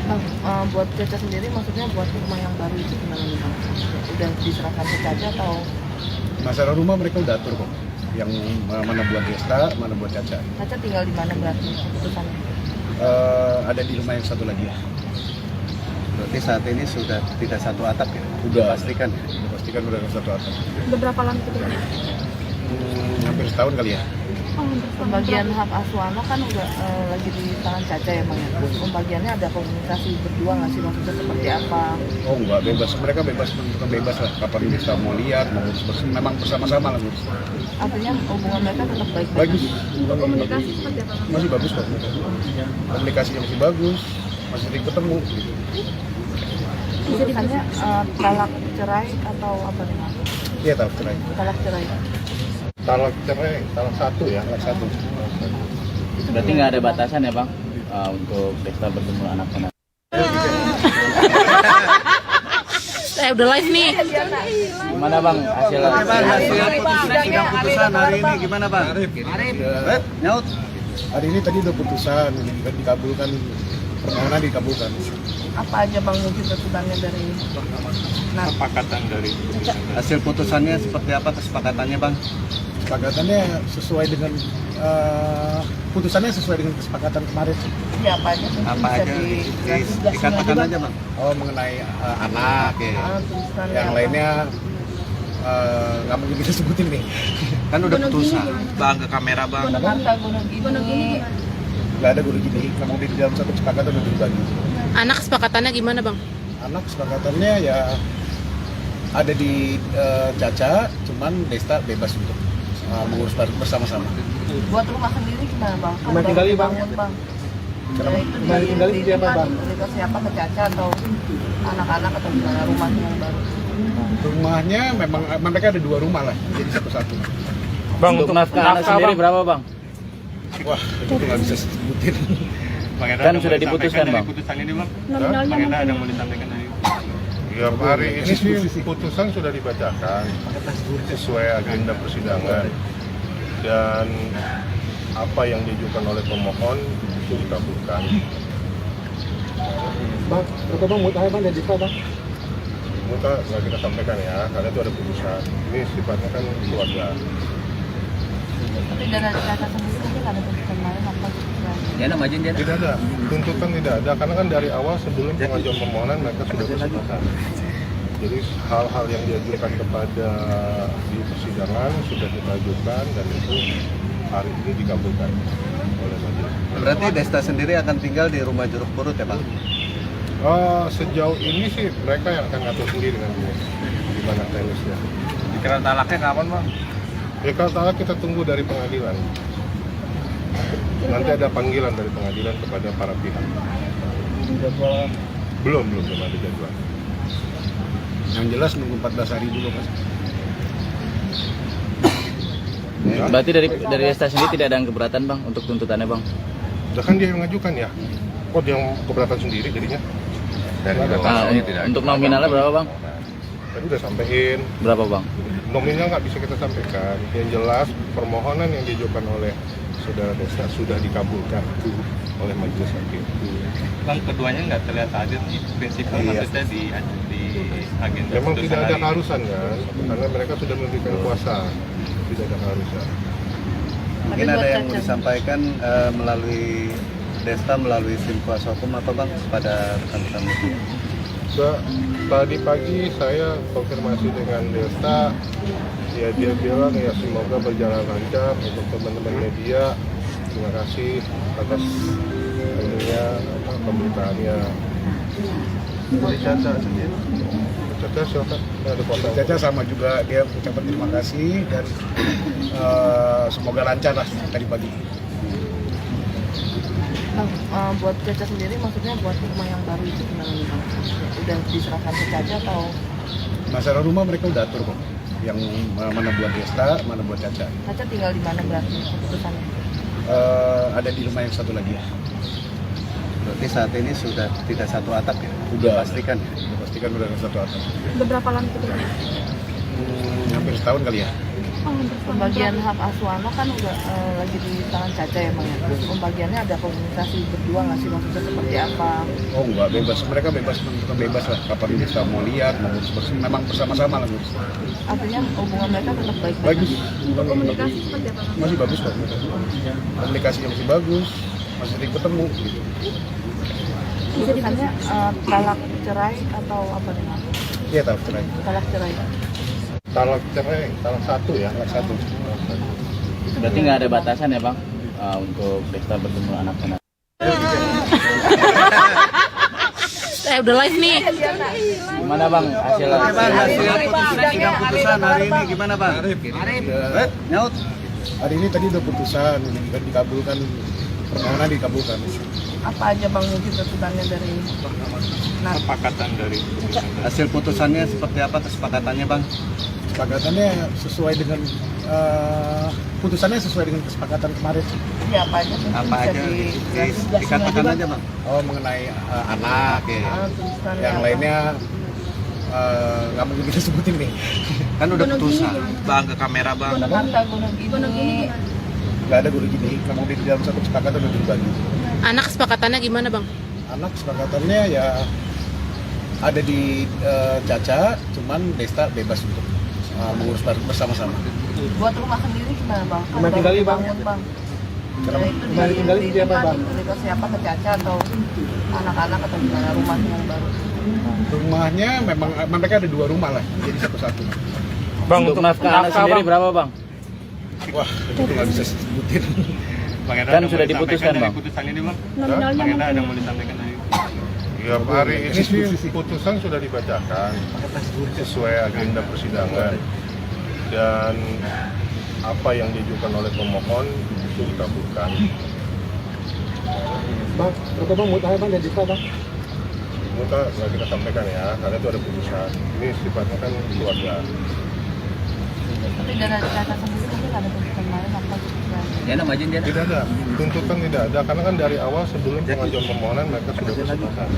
Bang, buat Caca sendiri maksudnya buat rumah yang baru itu gimana nih Bang? Udah diserahkan ke Caca atau Masalah rumah mereka udah atur kok. Yang mana buat Desta, mana buat Caca. Caca tinggal di mana berarti keputusannya? Ada di rumah yang satu lagi ya. Berarti saat ini sudah tidak satu atap ya? Udah. Pastikan. Pastikan udah satu atap. Udah berapa lama kita? Hampir setahun kali ya. Pembagian hak asuh anak kan udah lagi di tangan Caca ya Bang ya. Pembagiannya ada komunikasi berdua nggak sih, maksudnya seperti apa? Oh enggak, bebas. Mereka bebas, menentukan bebas lah. Kapan bisa mau lihat, mau urus memang bersama-sama lah ngurus. Artinya hubungan mereka tetap baik-baik. Bagus. Untuk komunikasi seperti apa? Masih bagus kok. Komunikasinya masih bagus, masih sering ketemu. Gitu. Keputusannya talak cerai atau apa nih Bang? Iya tahu cerai. Talak cerai. Talak cerai, talak satu ya. Anak satu. Berarti nggak ada batasan ya bang untuk Desta bertemu anak-anak. Udah live nih. Gimana bang hasil Sudah putusan hari ini gimana bang? Nyaut. Hari ini tadi udah putusan, dikabulkan, permohonan dikabulkan. Apa aja Bang mungkin kesulitannya dari Kesepakatan dari keputusan. Hasil putusannya seperti apa kesepakatannya bang? Kesepakatannya sesuai dengan putusannya sesuai dengan kesepakatan kemarin. ya apa aja? Apa aja dikatakan aja bang? Oh mengenai anak ya. Tulisan Yang lainnya nggak mungkin kita sebutin nih. Kan udah putusan. Bang ke kamera bang. Kata gunung ini Nggak ada guru gini. Memang di dalam satu kesepakatan udah dibagi. Anak kesepakatannya gimana bang? Anak kesepakatannya ya ada di Caca, cuman Desta bebas untuk mengurus bersama-sama. buat rumah sendiri gimana Bang? Kan Rumah baru tinggali, Bang. dibangun, Bang. Kenapa? Nah, itu Rumah tinggali siapa, Bang? Dari siapa ke Caca atau anak-anak atau gimana rumahnya yang baru? Rumahnya memang mereka ada 2 rumah lah, jadi satu-satu. Bang untuk nafkah anak sendiri berapa bang? Wah, itu nggak bisa sebutin. Bang Eda Kan ada sudah mau diputuskan, disampaikan Bang. dari putusan ini bang. Nominalnya Bang Eda ada mungkin. mau disampaikan dari Ya hari ini sih putusan sudah dibacakan sesuai agenda persidangan dan apa yang diajukan oleh pemohon itu dikabulkan. Bang, bang mau tanya bang dan Desta bang? Muka nggak kita sampaikan ya, karena itu ada putusan. Ini sifatnya kan keluarga. Tapi dari Caca sendiri mungkin ada putusan lain apa gitu? Ya nama aja Tidak ada, tuntutan tidak ada, karena kan dari awal sebelum pengajuan permohonan mereka sudah bersepakat. Jadi hal-hal yang diajukan kepada di persidangan sudah kita ajukan dan itu hari ini dikabulkan oleh majelis. Berarti Desta sendiri akan tinggal di rumah Jeruk Purut ya bang? Sejauh ini sih mereka yang akan ngatur sendiri nanti di mana teknisnya. Dikira talaknya kapan bang? Ya kalau salah kita tunggu dari pengadilan. Nanti ada panggilan dari pengadilan kepada para pihak. Belum ada jadwal. Yang jelas nunggu 14 hari dulu mas. Ya. Berarti dari Desta sendiri tidak ada yang keberatan bang untuk tuntutannya bang? Udah kan dia yang mengajukan ya. Kok dia yang keberatan sendiri jadinya? Untuk nominalnya berapa bang? Tadi udah sampein. Berapa bang? Nominal nggak bisa kita sampaikan. Yang jelas permohonan yang diajukan oleh saudara Desta sudah dikabulkan oleh majelis hakim. Bang keduanya nggak terlihat hadir di prinsipal Iya. maksudnya di agenda. Memang putusan tidak ada hari ini. keharusan kan, karena mereka sudah memberikan kuasa. Tidak ada keharusan. Mungkin ada yang mau disampaikan melalui Desta melalui tim kuasa hukum apa bang kepada rekan-rekan media? Tadi pagi saya konfirmasi dengan Desta, ya dia bilang ya semoga berjalan lancar untuk teman-teman media. Terima kasih atas ininya pemberitaannya. Dari Caca sendiri? Caca silakan, ada kuasa. Caca sama juga dia ucapkan terima kasih dan semoga lancar lah tadi pagi. Bang, buat Caca sendiri maksudnya buat rumah yang baru itu gimana nih Bang? Udah diserahkan ke Caca atau Masalah rumah mereka udah atur kok. Yang mana buat Desta, mana buat Caca. Caca tinggal di mana berarti keputusannya? Ada di rumah yang satu lagi ya. Berarti saat ini sudah tidak satu atap ya? Udah. Pastikan. Pastikan udah satu atap. Udah berapa lama kita? Hampir setahun kali ya. Pembagian hak asuh anak kan udah lagi di tangan Caca ya bang ya. Pembagiannya ada komunikasi berdua nggak sih, maksudnya seperti apa? Oh enggak, bebas. Mereka bebas, menentukan bebas lah. Kapan bisa mau lihat, mau memang bersama-sama lah ngurus. Artinya hubungan mereka tetap baik-baik. Bagus. Komunikasi seperti apa? Masih bagus kok. Komunikasinya masih bagus, masih sering ketemu gitu. Putusannya talak cerai atau apa nih mas? Iya tahu cerai. Talak cerai. Talak cerai, talak satu ya. Anak satu. Berarti nggak ada batasan ya bang untuk Desta bertemu anak-anak. Udah live nih. Gimana bang hasil Sidang putusan hari ini gimana bang? Nyaut. Hari ini tadi udah putusan, dikabulkan, permohonan dikabulkan. Apa aja bang mungkin tuntutannya dari Kesepakatan dari Hasil putusannya seperti apa kesepakatannya bang? Kesepakatannya sesuai dengan putusannya sesuai dengan kesepakatan kemarin. ya apa aja? Mungkin Apa bisa aja? dijelaskan Dikatakan juga. aja bang. Oh mengenai anak, ya. Tuntutannya Yang apa? lainnya nggak mungkin kita sebutin nih. Kan udah putusan. bang ke kamera bang. Harta gunung ini Nggak ada guru gini, memang di dalam satu kesepakatan udah dibagi. Anak kesepakatannya gimana bang? Anak kesepakatannya ya ada di Caca, cuman Desta bebas untuk mengurus bersama-sama. buat rumah sendiri gimana bang? Rumah tinggali, Bang. Bangun, bang. Kenapa? Ya, itu Rumah tinggali siapa, Bang? Itu siapa ke Caca atau anak-anak atau gimana rumah yang baru? Rumahnya memang mereka ada 2 rumah lah, jadi satu-satu. Bang untuk nafkah anak sendiri berapa bang? Wah, itu nggak bisa sebutin. Bang Eda Kan ada sudah mau disampaikan diputuskan, dari Bang. Putusan ini bang. Nominalnya Bang Eda mungkin. ada mau disampaikan dari. Ya hari ini sih putusan sudah dibacakan sesuai agenda persidangan dan apa yang diajukan oleh pemohon itu dikabulkan. Bang, berapa bang mutahar bang dan Desta bang? Muka nggak kita sampaikan ya, karena itu ada putusan. Ini sifatnya kan keluarga. Tapi dari Caca sendiri mungkin ada tuntutan lain apa gitu? Ya nama izin dia. Tidak ada, tuntutan tidak ada, karena kan dari awal sebelum pengajuan permohonan mereka sudah bersepakat.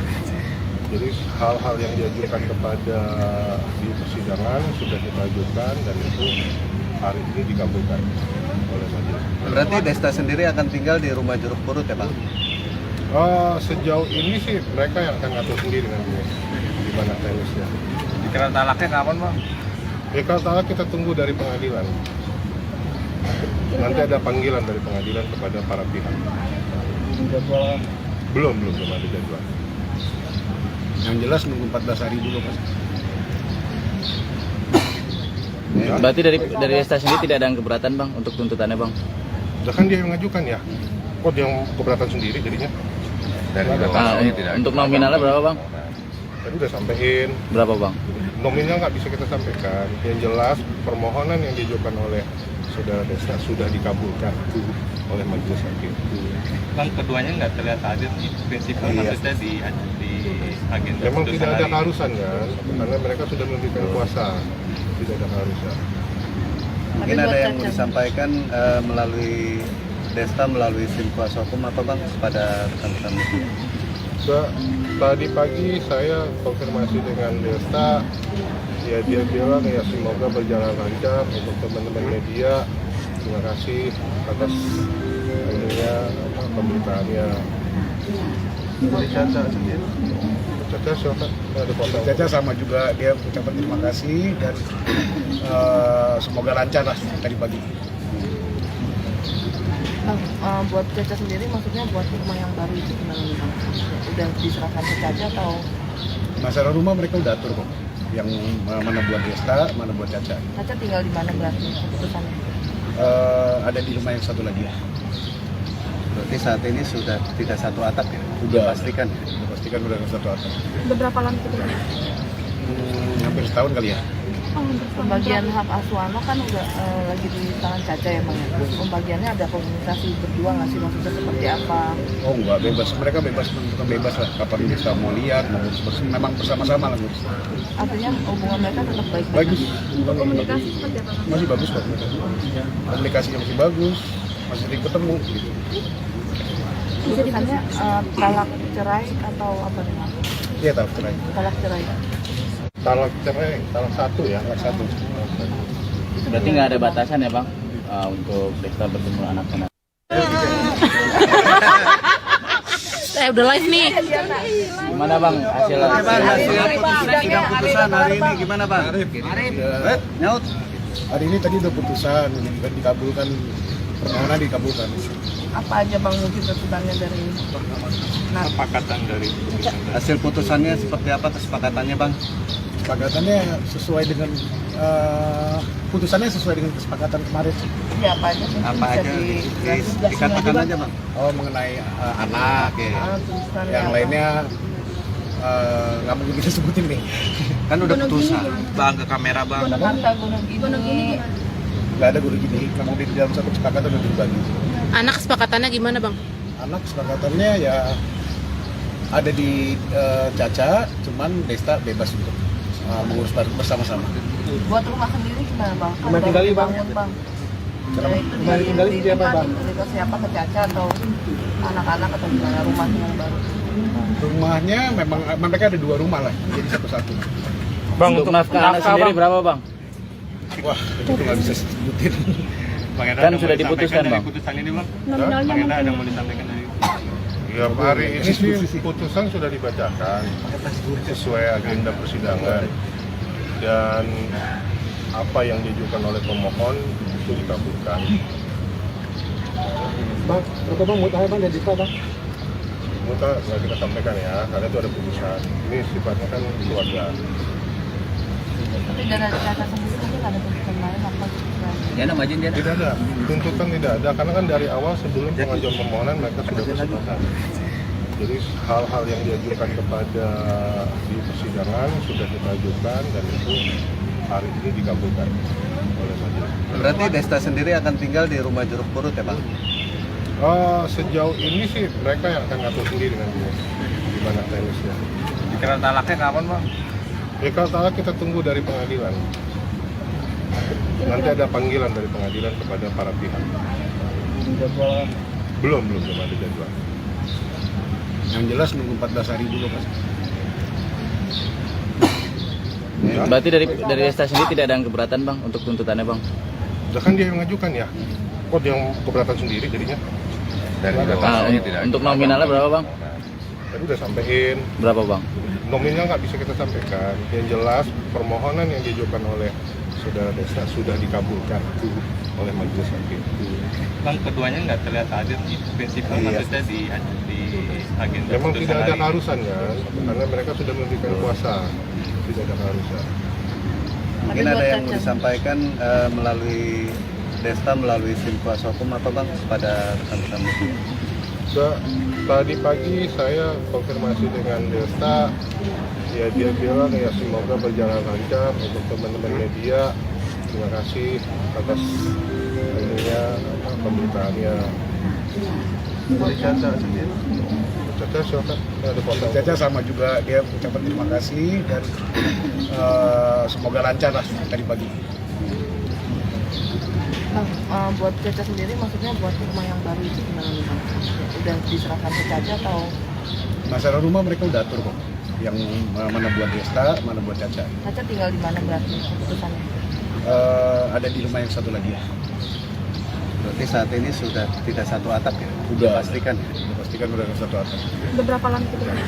Jadi hal-hal yang diajukan kepada di persidangan sudah kita ajukan dan itu hari ini dikabulkan oleh majelis. Berarti Desta sendiri akan tinggal di rumah Jeruk Purut ya bang? Sejauh ini sih mereka yang akan ngatur sendiri nanti di mana teknisnya. Dikira talaknya kapan bang? Ya kalau talak kita tunggu dari pengadilan. Nanti ada panggilan dari pengadilan kepada para pihak. Belum ada jadwal. Yang jelas nunggu 14 hari dulu mas. Ya, Berarti dari Desta sendiri tidak ada yang keberatan bang untuk tuntutannya bang? udah kan dia yang mengajukan ya. Kok dia yang keberatan sendiri jadinya? Untuk nominalnya berapa bang? Tadi udah sampein. Berapa bang? Nominal nggak bisa kita sampaikan. Yang jelas permohonan yang diajukan oleh saudara Desta sudah dikabulkan oleh majelis hakim. Bang keduanya nggak terlihat hadir nih. Prinsipal Iya. maksudnya di agenda. Memang putusan tidak ada hari ini. keharusan kan, karena mereka sudah memberikan kuasa. Tidak ada keharusan. Mungkin ada yang mau disampaikan melalui Desta melalui tim kuasa hukum apa bang kepada rekan-rekan media? Tadi pagi saya konfirmasi dengan Desta, ya dia bilang ya semoga berjalan lancar untuk teman-teman media. Terima kasih atas ininya pemberitaannya. Dari Caca sendiri. Caca silakan, ada foto. Caca sama juga dia ucapan terima kasih dan semoga lancar lah tadi pagi. Bang, buat Caca sendiri maksudnya buat rumah yang baru itu gimana nih bang? Udah diserahkan ke Caca atau Masalah rumah mereka udah atur kok. Yang mana buat Desta, mana buat Caca. Caca tinggal di mana berarti keputusannya? Ada di rumah yang satu lagi ya. Berarti saat ini sudah tidak satu atap ya? Udah. Pastikan. Pastikan udah satu atap. Beberapa lama itu bang? Hampir setahun kali ya. Pembagian hak asuh anak kan udah lagi di tangan Caca ya bang ya. Pembagiannya ada komunikasi berdua nggak sih, maksudnya seperti apa? Oh enggak, bebas. Mereka bebas, menentukan bebas lah. Kapan bisa mau lihat, mau memang bersama-sama lah ngurus. Artinya hubungan mereka tetap baik-baik. Bagus. Komunikasi seperti apa bang? Masih bagus kok. Komunikasinya masih bagus, masih sering ketemu gitu. Putusannya talak cerai atau apa nih mas? Iya tahu cerai. Talak cerai. Talak cerai, talak satu ya. Anak satu. Itu Berarti nggak ada batasan ya bang untuk Desta bertemu anak-anak. Udah live nih. Gimana bang hasil Sidang putusan hari ini gimana bang? Nyaut. Hari ini tadi udah putusan dan dikabulkan, permohonan dikabulkan. Apa aja bang mungkin tuntutannya dari Kesepakatan dari Hasil putusannya seperti apa kesepakatannya bang? Kesepakatannya sesuai dengan putusannya sesuai dengan kesepakatan kemarin. ya apa aja mungkin Apa bisa aja di dikatakan aja bang? Oh, mengenai anak ya. tulisannya Yang apa? lainnya nggak mungkin kita sebutin nih. Kan udah putusan. bang ke kamera bang. harta gunung ini Nggak ada guru gini, memang di dalam satu kesepakatan udah dibagi. Anak kesepakatannya gimana bang? Anak kesepakatannya ya ada di Caca, cuman Desta bebas untuk mengurus bersama-sama. buat rumah sendiri gimana bang? Rumah tinggali, Bang. Bangun, bang. Cara Ya, itu rumah tinggali seperti apa, Bang? Itu siapa ke Caca atau anak-anak atau gimana rumahnya yang baru? Rumahnya memang mereka ada 2 rumah lah, jadi satu-satu. Bang untuk nafkah anak sendiri berapa bang? Wah, itu nggak bisa sebutin. Bang Eda Kan ada sudah mau diputuskan, disampaikan Bang. dari putusan ini bang. Nominalnya Bang Eda ada mau disampaikan dari Ya hari ini sih putusan sudah dibacakan sesuai agenda persidangan dan apa yang diajukan oleh pemohon itu dikabulkan. Bang, berapa bang mutahnya bang dan Desta bang? Muka nggak kita sampaikan ya, karena itu ada putusan. Ini sifatnya kan keluarga. Tapi dari Caca sendiri mungkin ada tuntutan lain apa? Ya nama izin dia. Tidak ada, tuntutan tidak ada, karena kan dari awal sebelum pengajuan permohonan mereka sudah bersepakat. Jadi hal-hal yang diajukan kepada di persidangan sudah kita ajukan dan itu hari ini dikabulkan oleh majelis. Berarti Desta sendiri akan tinggal di rumah Jeruk Purut ya bang? Sejauh ini sih mereka yang akan ngatur sendiri nanti di mana teknisnya. Dikira talaknya kapan bang? Ya kalau talak kita tunggu dari pengadilan. Nanti ada panggilan dari pengadilan kepada para pihak. Belum ada jadwal. Yang jelas nunggu 14 hari dulu mas. Ya, Berarti dari Desta sendiri tidak ada yang keberatan bang untuk tuntutannya bang? udah kan dia yang mengajukan ya. Kok dia yang keberatan sendiri jadinya? Untuk nominalnya berapa bang? Tadi udah sampein. Berapa bang? Nominal nggak bisa kita sampaikan. Yang jelas permohonan yang diajukan oleh saudara Desta sudah dikabulkan oleh majelis hakim. Bang keduanya nggak terlihat hadir nih. Prinsipnya maksudnya di agenda. Memang putusan tidak ada hari ini. keharusan ya, karena mereka sudah memberikan kuasa. Tidak ada keharusan. Mungkin ada yang mau disampaikan melalui Desta melalui tim kuasa hukum apa bang pada rekan-rekan media? Tadi pagi saya konfirmasi dengan Desta, ya dia bilang ya semoga berjalan lancar untuk teman-teman media. Terima kasih atas ininya pemberitaannya. Dari Caca sendiri. Caca silakan, ada foto. Caca sama juga dia ucapan terima kasih dan semoga lancar lah tadi pagi. Buat Caca sendiri maksudnya buat rumah yang baru itu gimana nih bang? Udah diserahkan ke Caca atau Masalah rumah mereka udah atur kok. Yang mana buat Desta, mana buat Caca. Caca tinggal di mana berarti keputusannya? Ada di rumah yang satu lagi ya. Berarti saat ini sudah tidak satu atap ya? Udah Pastikan. Pastikan udah satu atap. Udah berapa lama itu bang?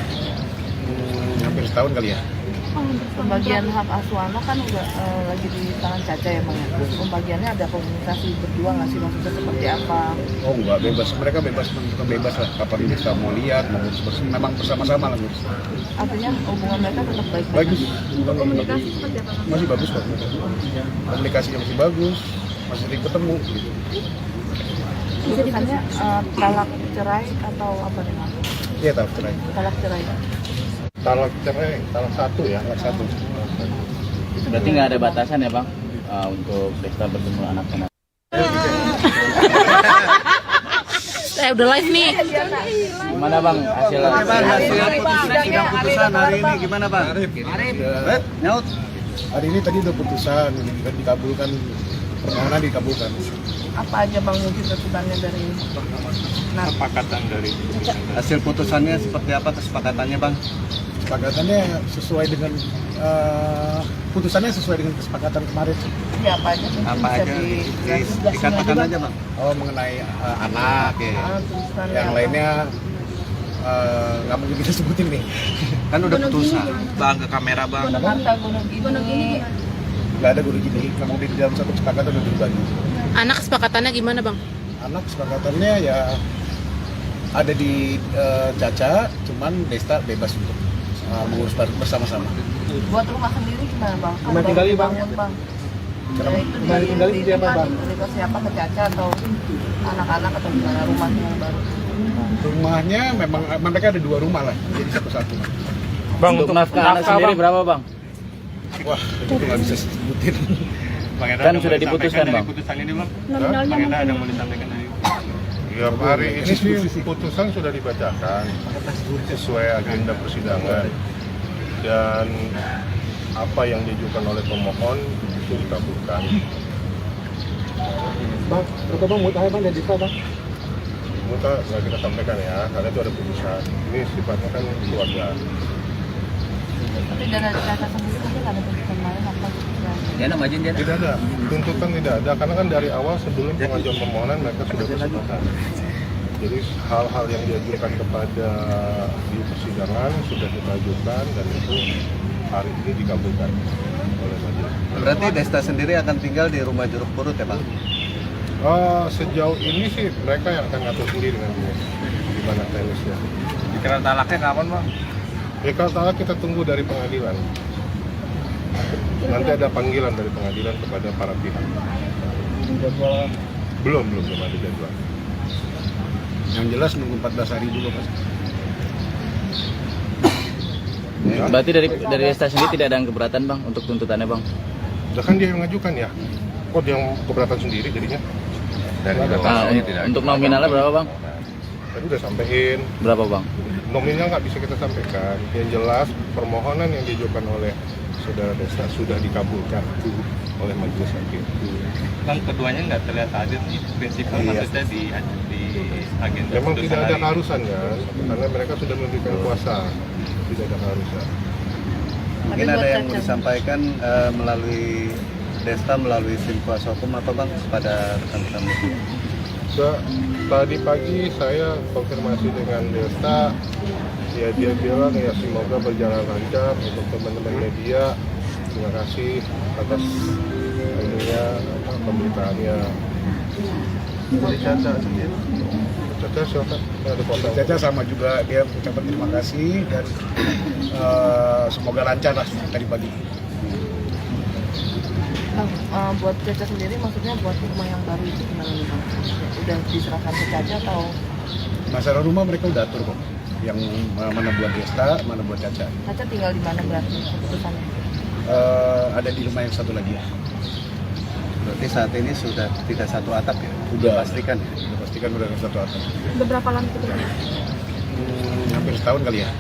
Hampir setahun kali ya. Pembagian hak asuh anak kan udah lagi di tangan Caca ya bang ya? Pembagiannya ada komunikasi berdua nggak sih maksudnya seperti apa? Oh enggak, bebas. Mereka bebas lah. Kapan Desta mau lihat, mau ngurus memang bersama-sama lah ngurus. Artinya hubungan mereka tetap baik-baik? Bagus. Komunikasi seperti apa bang? Masih bagus kok. Komunikasinya masih bagus. Masih sering ketemu. Gitu. Putusannya talak cerai atau apa nih bang? Iya tahu cerai. Talak cerai. Talak cerai, talak satu ya. Talak satu. Berarti nggak ada batasan ya bang untuk Desta bertemu anak-anak. Udah live nih. Gimana bang hasil Sidang putusan hari ini gimana bang? Nyaut. Hari ini tadi udah putusan dan dikabulkan, permohonan dikabulkan. Apa aja bang mungkin tuntutannya dari Kesepakatan dari Hasil putusannya seperti apa kesepakatannya bang? Kesepakatannya sesuai dengan putusannya sesuai dengan kesepakatan kemarin. Ya apa aja mungkin Apa bisa aja dijelaskan dikatakan juga. aja bang. Oh, mengenai anak ya. Tulisan Yang apa? lainnya nggak mungkin kita sebutin nih. Kan udah putusan. Bang, ke kamera bang. Gunung harta, gunung ini. Nggak ada guru gini. Memang di dalam satu kesepakatan udah dibagi. Anak kesepakatannya gimana bang? Anak kesepakatannya ya ada di Caca, cuman Desta bebas untuk mengurus bersama-sama. Buat rumah sendiri gimana bang? Rumah tinggali, Bang. Bang. Kenapa? Ya, itu Rumah tinggali dia apa, Bang? Ke siapa, ke Caca atau anak-anak atau gimana rumahnya yang baru? Rumahnya memang mereka ada 2 rumah lah, jadi satu-satu. Bang, Untuk nafkah anak sendiri berapa bang? Wah, itu nggak bisa sebutin. Bang Eda Kan ada sudah mau disampaikan diputuskan, dari Bang. putusan ini bang. Nominalnya Bang Eda ada mungkin. mau disampaikan dari. Ya, hari ini sih putusan sudah dibacakan sesuai agenda persidangan dan apa yang diajukan oleh pemohon itu dikabulkan. Bang, berapa bang mutahnya bang dan Desta bang? Muka nggak kita sampaikan ya, karena itu ada putusan. Ini sifatnya kan keluarga. Tapi dari Caca sendiri mungkin ada tuntutan lain apa? Ya nama izin dia. Tidak ada, tuntutan tidak ada, karena kan dari awal sebelum pengajuan permohonan mereka sudah bersepakat. Jadi hal-hal yang diajukan kepada di persidangan sudah kita ajukan dan itu hari ini dikabulkan oleh majelis. Berarti Desta sendiri akan tinggal di rumah Jeruk Purut ya bang? Sejauh ini sih mereka yang akan ngatur sendiri nantinya di mana teknisnya. Dikira talaknya kapan bang? Ya kalau salah kita tunggu dari pengadilan. Nanti ada panggilan dari pengadilan kepada para pihak. Belum ada jadwal. Yang jelas nunggu 14 hari dulu mas. Ya, Berarti dari Desta sendiri tidak ada yang keberatan bang untuk tuntutannya bang? udah kan dia yang mengajukan ya. Kok dia yang keberatan sendiri jadinya? Untuk nominalnya berapa bang? Tadi udah sampein. Berapa bang? Nominal nggak bisa kita sampaikan. Yang jelas permohonan yang diajukan oleh saudara Desta sudah dikabulkan oleh majelis hakim. Bang, keduanya nggak terlihat hadir nih. Prinsipal Iya. maksudnya di agenda. Memang putusan tidak ada hari ini. keharusan ya, karena mereka sudah memberikan kuasa. Tidak ada keharusan. Mungkin Tapi ada buat yang mau Caca. disampaikan melalui Desta melalui tim kuasa hukum apa bang kepada rekan-rekan media? Tadi pagi saya konfirmasi dengan Desta, ya dia bilang ya semoga berjalan lancar untuk teman-teman media. Terima kasih atas ininya pemberitaannya. Dari Caca sendiri. Caca silakan, ada foto. Caca sama juga dia ucapkan terima kasih dan semoga lancar lah tadi pagi. Bang, buat Caca sendiri maksudnya buat rumah yang baru itu gimana nih bang? Udah diserahkan ke Caca atau Masalah rumah mereka udah atur kok. Yang mana buat Desta, mana buat Caca. Caca tinggal di mana berarti keputusannya? Ada di rumah yang satu lagi ya. Berarti saat ini sudah tidak satu atap ya? Udah. Pastikan. Udah pastikan udah satu atap. Beberapa lama itu berapa? Hampir setahun kali ya.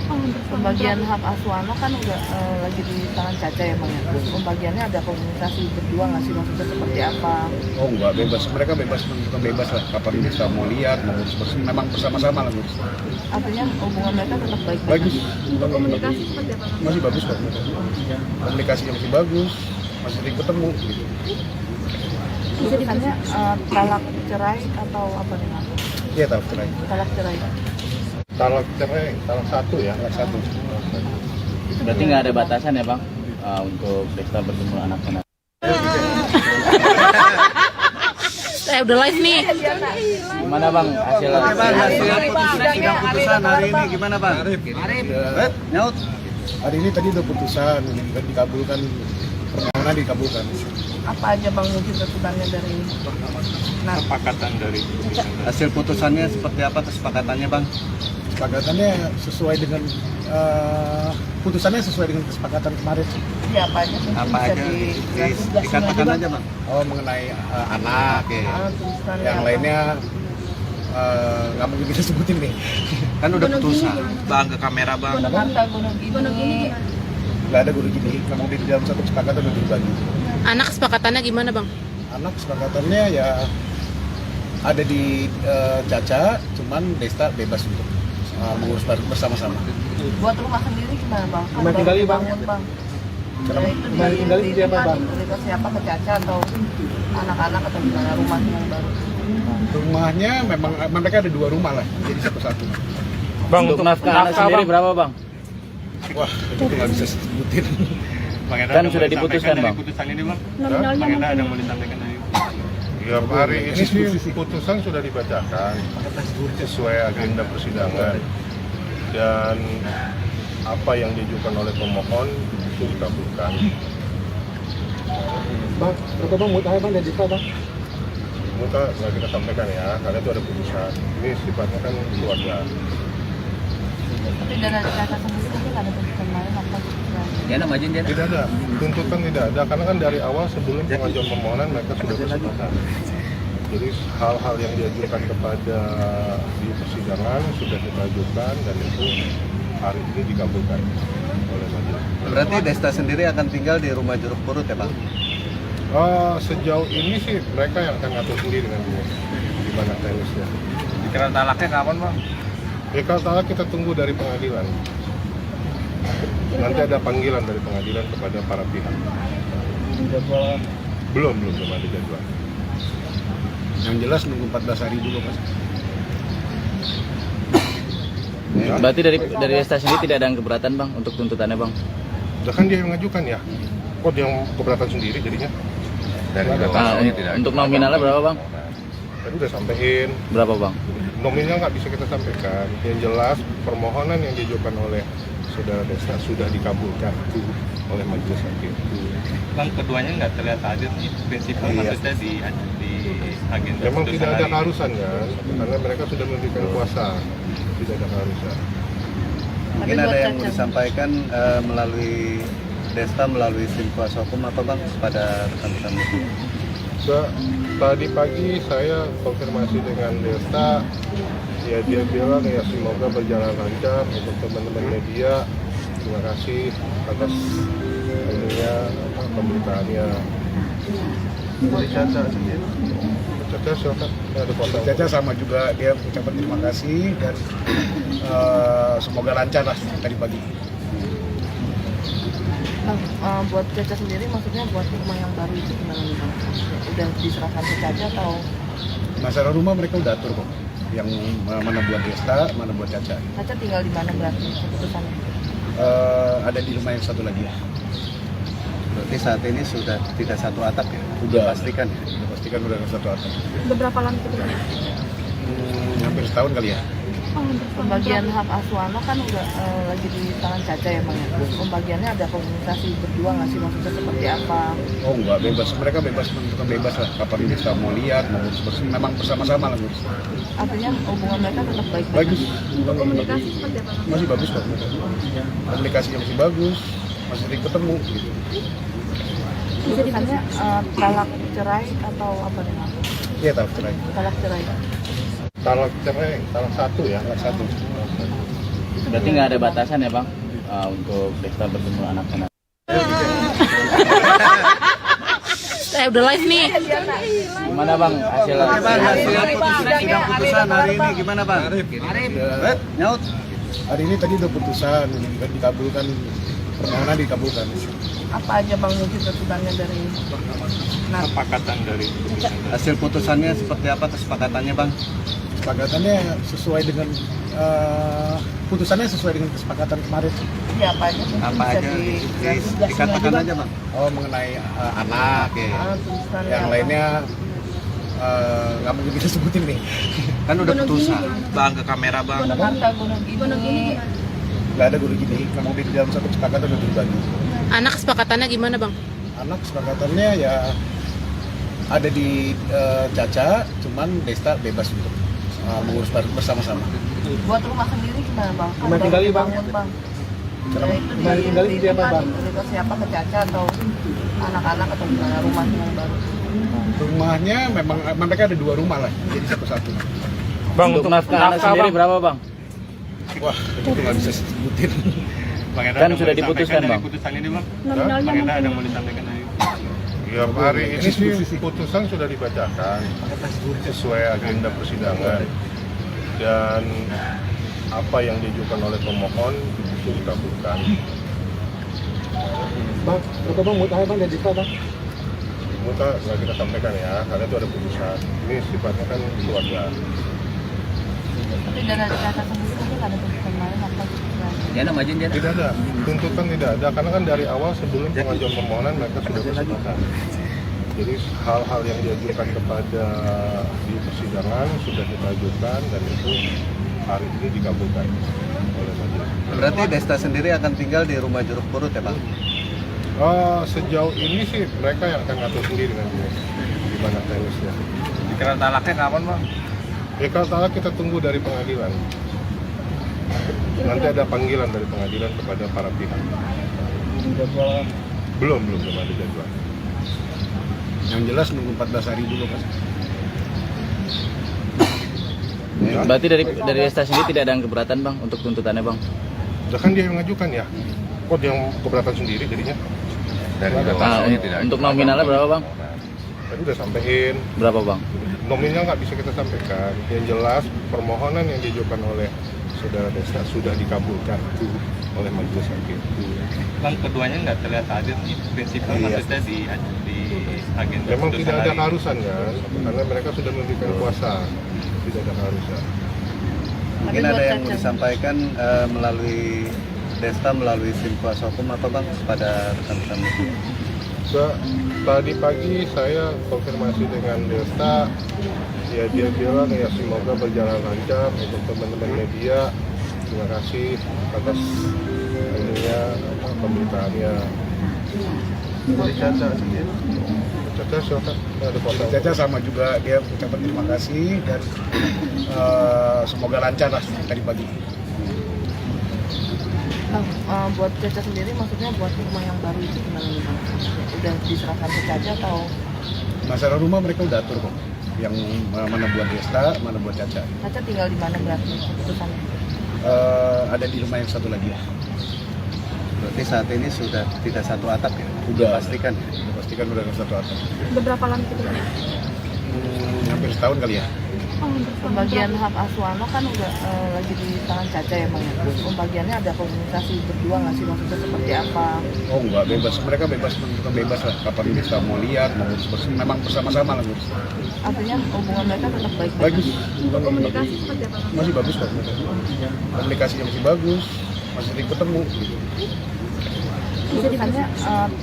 Oh, betul. Pembagian hak asuh anak kan udah lagi di tangan Caca ya bang ya. Pembagiannya ada komunikasi berdua nggak sih maksudnya seperti apa? Oh enggak, bebas. Mereka bebas, bukan bebas lah. Kapan bisa mau lihat, mau ngurus memang bersama-sama lah ngurus. Artinya hubungan mereka tetap baik-baik. Bagus. Untuk komunikasi seperti apa bang? Masih bagus kok. Komunikasinya masih bagus, masih sering ketemu. Gitu. Putusannya talak cerai atau apa nih bang? Iya tahu cerai. Talak cerai. Talak cerai, talak satu ya. Anak satu. Berarti nggak ada batasan ya bang untuk Desta bertemu anak-anak? Udah live nih. Gimana bang hasil? Oke bang, hasil sidang putusan hari ini gimana bang? Nyaut. Hari ini tadi udah putusan dan dikabulkan, permohonan dikabulkan. Apa aja bang mungkin tuntutannya dari Kesepakatan dari putusan. Hasil putusannya seperti apa kesepakatannya bang? Kesepakatannya sesuai dengan putusannya sesuai dengan kesepakatan kemarin. ya apa aja mungkin Apa bisa aja dikatakan aja bang? Oh mengenai anak ya. tulisan Yang lainnya nggak mungkin kita sebutin nih. Kan udah putusan. Bang, ke kamera bang. gunung harta gunung ini Nggak ada guru gini. Memang di dalam satu kesepakatan udah dibagi. Anak kesepakatannya gimana bang? Anak kesepakatannya ya ada di Caca, cuman Desta bebas untuk mengurus bersama-sama. Buat rumah sendiri gimana bang? Kan Rumah baru tinggali, Bang. dibangun, bang. Kenapa? Ya, itu Rumah tinggali siapa, Bang? Cerita siapa ke Caca atau anak-anak atau gimana rumahnya yang baru? Rumahnya memang mereka ada 2 rumah lah, jadi satu-satu. Bang, Untuk nafkah anak sendiri Bang. berapa bang? Wah, itu nggak bisa sebutin. Bang Enda, Kan ada sudah mau diputuskan, disampaikan dari Bang. putusan ini bang. Nominalnya Bang Enda ada mungkin. mau disampaikan dari Ya hari ini sih putusan sudah dibacakan sesuai agenda persidangan dan apa yang diajukan oleh pemohon itu dikabulkan. Bang, berapa bang mutahnya bang dan juta bang? Muka nggak kita sampaikan ya, karena itu ada putusan. Ini sifatnya kan keluarga. Tapi dari Caca sendiri mungkin ada putusan lain apa? Ya nama izin dia. Tidak ada, tuntutan tidak ada, karena kan dari awal sebelum pengajuan permohonan mereka sudah bersepakat. Jadi hal-hal yang diajukan kepada di persidangan sudah kita ajukan dan itu hari ini dikabulkan oleh majelis. Berarti Desta sendiri akan tinggal di rumah Jeruk Purut ya Bang? Sejauh ini sih mereka yang akan ngatur sendiri nanti di mana teknisnya. Dikira talaknya kapan bang? Ya kalau talak kita tunggu dari pengadilan. Nanti ada panggilan dari pengadilan kepada para pihak. Belum ada jadwal. Yang jelas nunggu 14 hari dulu mas. Ya, Berarti dari Desta sendiri tidak ada yang keberatan bang untuk tuntutannya bang? udah kan dia yang mengajukan ya. Kok dia yang keberatan sendiri jadinya? Untuk nominalnya berapa bang? Tadi udah sampein. Berapa bang? Nominal nggak bisa kita sampaikan. Yang jelas permohonan yang diajukan oleh saudara Desta sudah dikabulkan oleh majelis hakim. Bang, keduanya nggak terlihat hadir nih, prinsipal Iya. maksudnya di agenda Memang putusan tidak ada hari ini. keharusan kan, karena mereka sudah memberikan kuasa. Tidak ada keharusan. Mungkin ada yang mau disampaikan melalui Desta, melalui tim kuasa hukum apa Bang kepada rekan-rekan media? Tadi pagi saya konfirmasi dengan Desta, ya dia bilang ya semoga berjalan lancar untuk teman-teman media. Terima kasih atas ininya pemberitaannya. Dari Caca sendiri. Caca silakan. Ada kuasa. Caca sama juga dia ucapan terima kasih dan semoga lancar lah tadi pagi. Bang, buat Caca sendiri maksudnya buat rumah yang baru itu gimana nih bang? Udah diserahkan ke Caca atau? Masalah rumah mereka udah atur kok. Yang mana buat Desta, mana buat Caca. Caca tinggal di mana berarti keputusannya? Ada di rumah yang satu lagi ya. Berarti saat ini sudah tidak satu atap ya? Udah. Pastikan ya? Udah pastikan udah satu atap. Udah berapa lama itu bang? Hampir setahun kali ya. Oh, hampir setahun. Pembagian hak asuh anak kan udah lagi di tangan Caca ya bang ya? Pembagiannya ada komunikasi berdua nggak sih maksudnya seperti apa? Oh enggak, bebas. Mereka bebas menentukan bebas lah. Kapan Desta mau lihat, mau urus bersama. Memang bersama-sama lah ngurus. Artinya hubungan mereka tetap baik-baik. Bagus. Untuk komunikasi seperti apa bang? Masih bagus kok. Komunikasinya masih bagus. Masih sering ketemu gitu. Bisa ditanya talak cerai atau apa nih bang? Iya tahu cerai. Talak cerai. Talak cerai, talak satu ya. Salah satu. Berarti nggak ada batasan ya bang untuk Desta bertemu anak-anak? Udah live nih. Gimana bang hasilnya? Sidang putusan hari ini gimana Bang? Arif. Nyaut. Hari ini tadi udah putusan, dikabulkan, permohonan dikabulkan. Apa aja bang mungkin tuntutannya dari Kesepakatan dari putusan. Hasil putusannya seperti apa kesepakatannya Bang? Kesepakatannya sesuai dengan putusannya sesuai dengan kesepakatan kemarin. ya apa aja mungkin Apa bisa aja? di- Dikatakan juga. aja Bang. Oh mengenai anak, Oke. Tuntutannya yang apa? lainnya nggak mungkin kita sebutin nih. Kan udah putusan. Bang, ke kamera bang. Gunung Harta, Gunung Gini. Nggak ada guru gini. Memang di dalam satu kesepakatan udah berbagi. Anak kesepakatannya gimana bang? Anak kesepakatannya ya ada di Caca, cuman Desta bebas untuk mengurus bersama-sama. Buat rumah sendiri gimana bang? Kan Rumah baru tinggali, Bang. dibangun, bang. Kenapa? Ya, itu Rumah tinggali siapa, Bang? cerita siapa ke Caca atau anak-anak atau gimana rumahnya yang baru? Rumahnya memang mereka ada 2 rumah lah, jadi satu-satu. Bang, Untuk nafkah anak sendiri berapa bang? Wah, itu nggak bisa sebutin. Bang Enda, Kan ada mau sudah disampaikan diputuskan, dari Bang. putusan ini bang. Nominalnya Bang Enda ada mungkin. mau disampaikan dari Ya hari ini sih putusan sudah dibacakan sesuai agenda persidangan dan apa yang diajukan oleh pemohon itu dikabulkan. Bang, berapa bang mutahar bang dari Bang? Muta nggak kita sampaikan ya, karena itu ada putusan. Ini sifatnya kan keluarga. Tapi dari Caca sendiri mungkin ada tuntutan lain apa gitu kan? Ya nama izin dia. Tidak ada, tuntutan tidak ada, karena kan dari awal sebelum pengajuan permohonan mereka sudah bersepakat. Jadi hal-hal yang diajukan kepada di persidangan sudah kita ajukan dan itu hari ini dikabulkan oleh majelis. Berarti Desta sendiri akan tinggal di rumah Jeruk Purut ya bang? Sejauh ini sih mereka yang akan ngatur sendiri nanti di mana teknisnya. Dikira talaknya kapan bang? Ya kalau salah kita tunggu dari pengadilan. Nanti ada panggilan dari pengadilan kepada para pihak. Belum ada jadwal. Yang jelas nunggu 14 hari dulu kan. Ya, Berarti dari Desta sendiri tidak ada yang keberatan bang untuk tuntutannya bang? udah kan dia yang mengajukan ya. Kok dia yang keberatan sendiri jadinya? Untuk nominalnya berapa bang? Tadi udah sampein. Berapa bang? Nominal nggak bisa kita sampaikan. Yang jelas permohonan yang diajukan oleh saudara Desta sudah dikabulkan oleh majelis hakim. Bang, keduanya nggak terlihat hadir nih, prinsipal Iya. maksudnya di agenda Memang putusan tidak ada hari ini. keharusan kan, karena mereka sudah memberikan kuasa, tidak ada keharusan. Mungkin Tapi ada buat yang mau Caca. disampaikan melalui Desta melalui tim kuasa hukum apa bang kepada rekan-rekan media? Tadi pagi saya konfirmasi dengan Desta, ya dia bilang ya semoga berjalan lancar untuk teman-teman media. Terima kasih atas ininya pemberitaannya. Dari Caca sendiri. Caca silakan, ada foto. Caca sama juga dia ucapan terima kasih dan semoga lancar lah tadi pagi. Bang, buat Caca sendiri maksudnya buat rumah yang baru itu gimana nih bang? Udah diserahkan ke Caca atau Masalah rumah mereka udah atur kok. Yang mana buat Desta, mana buat Caca. Caca tinggal di mana berarti keputusannya? Ada di rumah yang satu lagi ya. Berarti saat ini sudah tidak satu atap ya? Udah. Pastikan. Pastikan udah satu atap. Beberapa lama gitu bang? Hampir setahun kali ya. Oh, Pembagian hak asuh anak kan udah lagi di tangan Caca ya bang ya? Pembagiannya ada komunikasi berdua nggak sih, maksudnya seperti apa? Oh enggak, bebas. Mereka bebas, menentukan bebas lah. Kapan Desta mau lihat, mau ngurus bersama. Memang bersama-sama lah ngurus. Artinya hubungan mereka tetap baik-baik. Bagus. komunikasi seperti apa bang? Masih bagus kok. Komunikasinya masih bagus. Masih sering ketemu. Gitu. Putusannya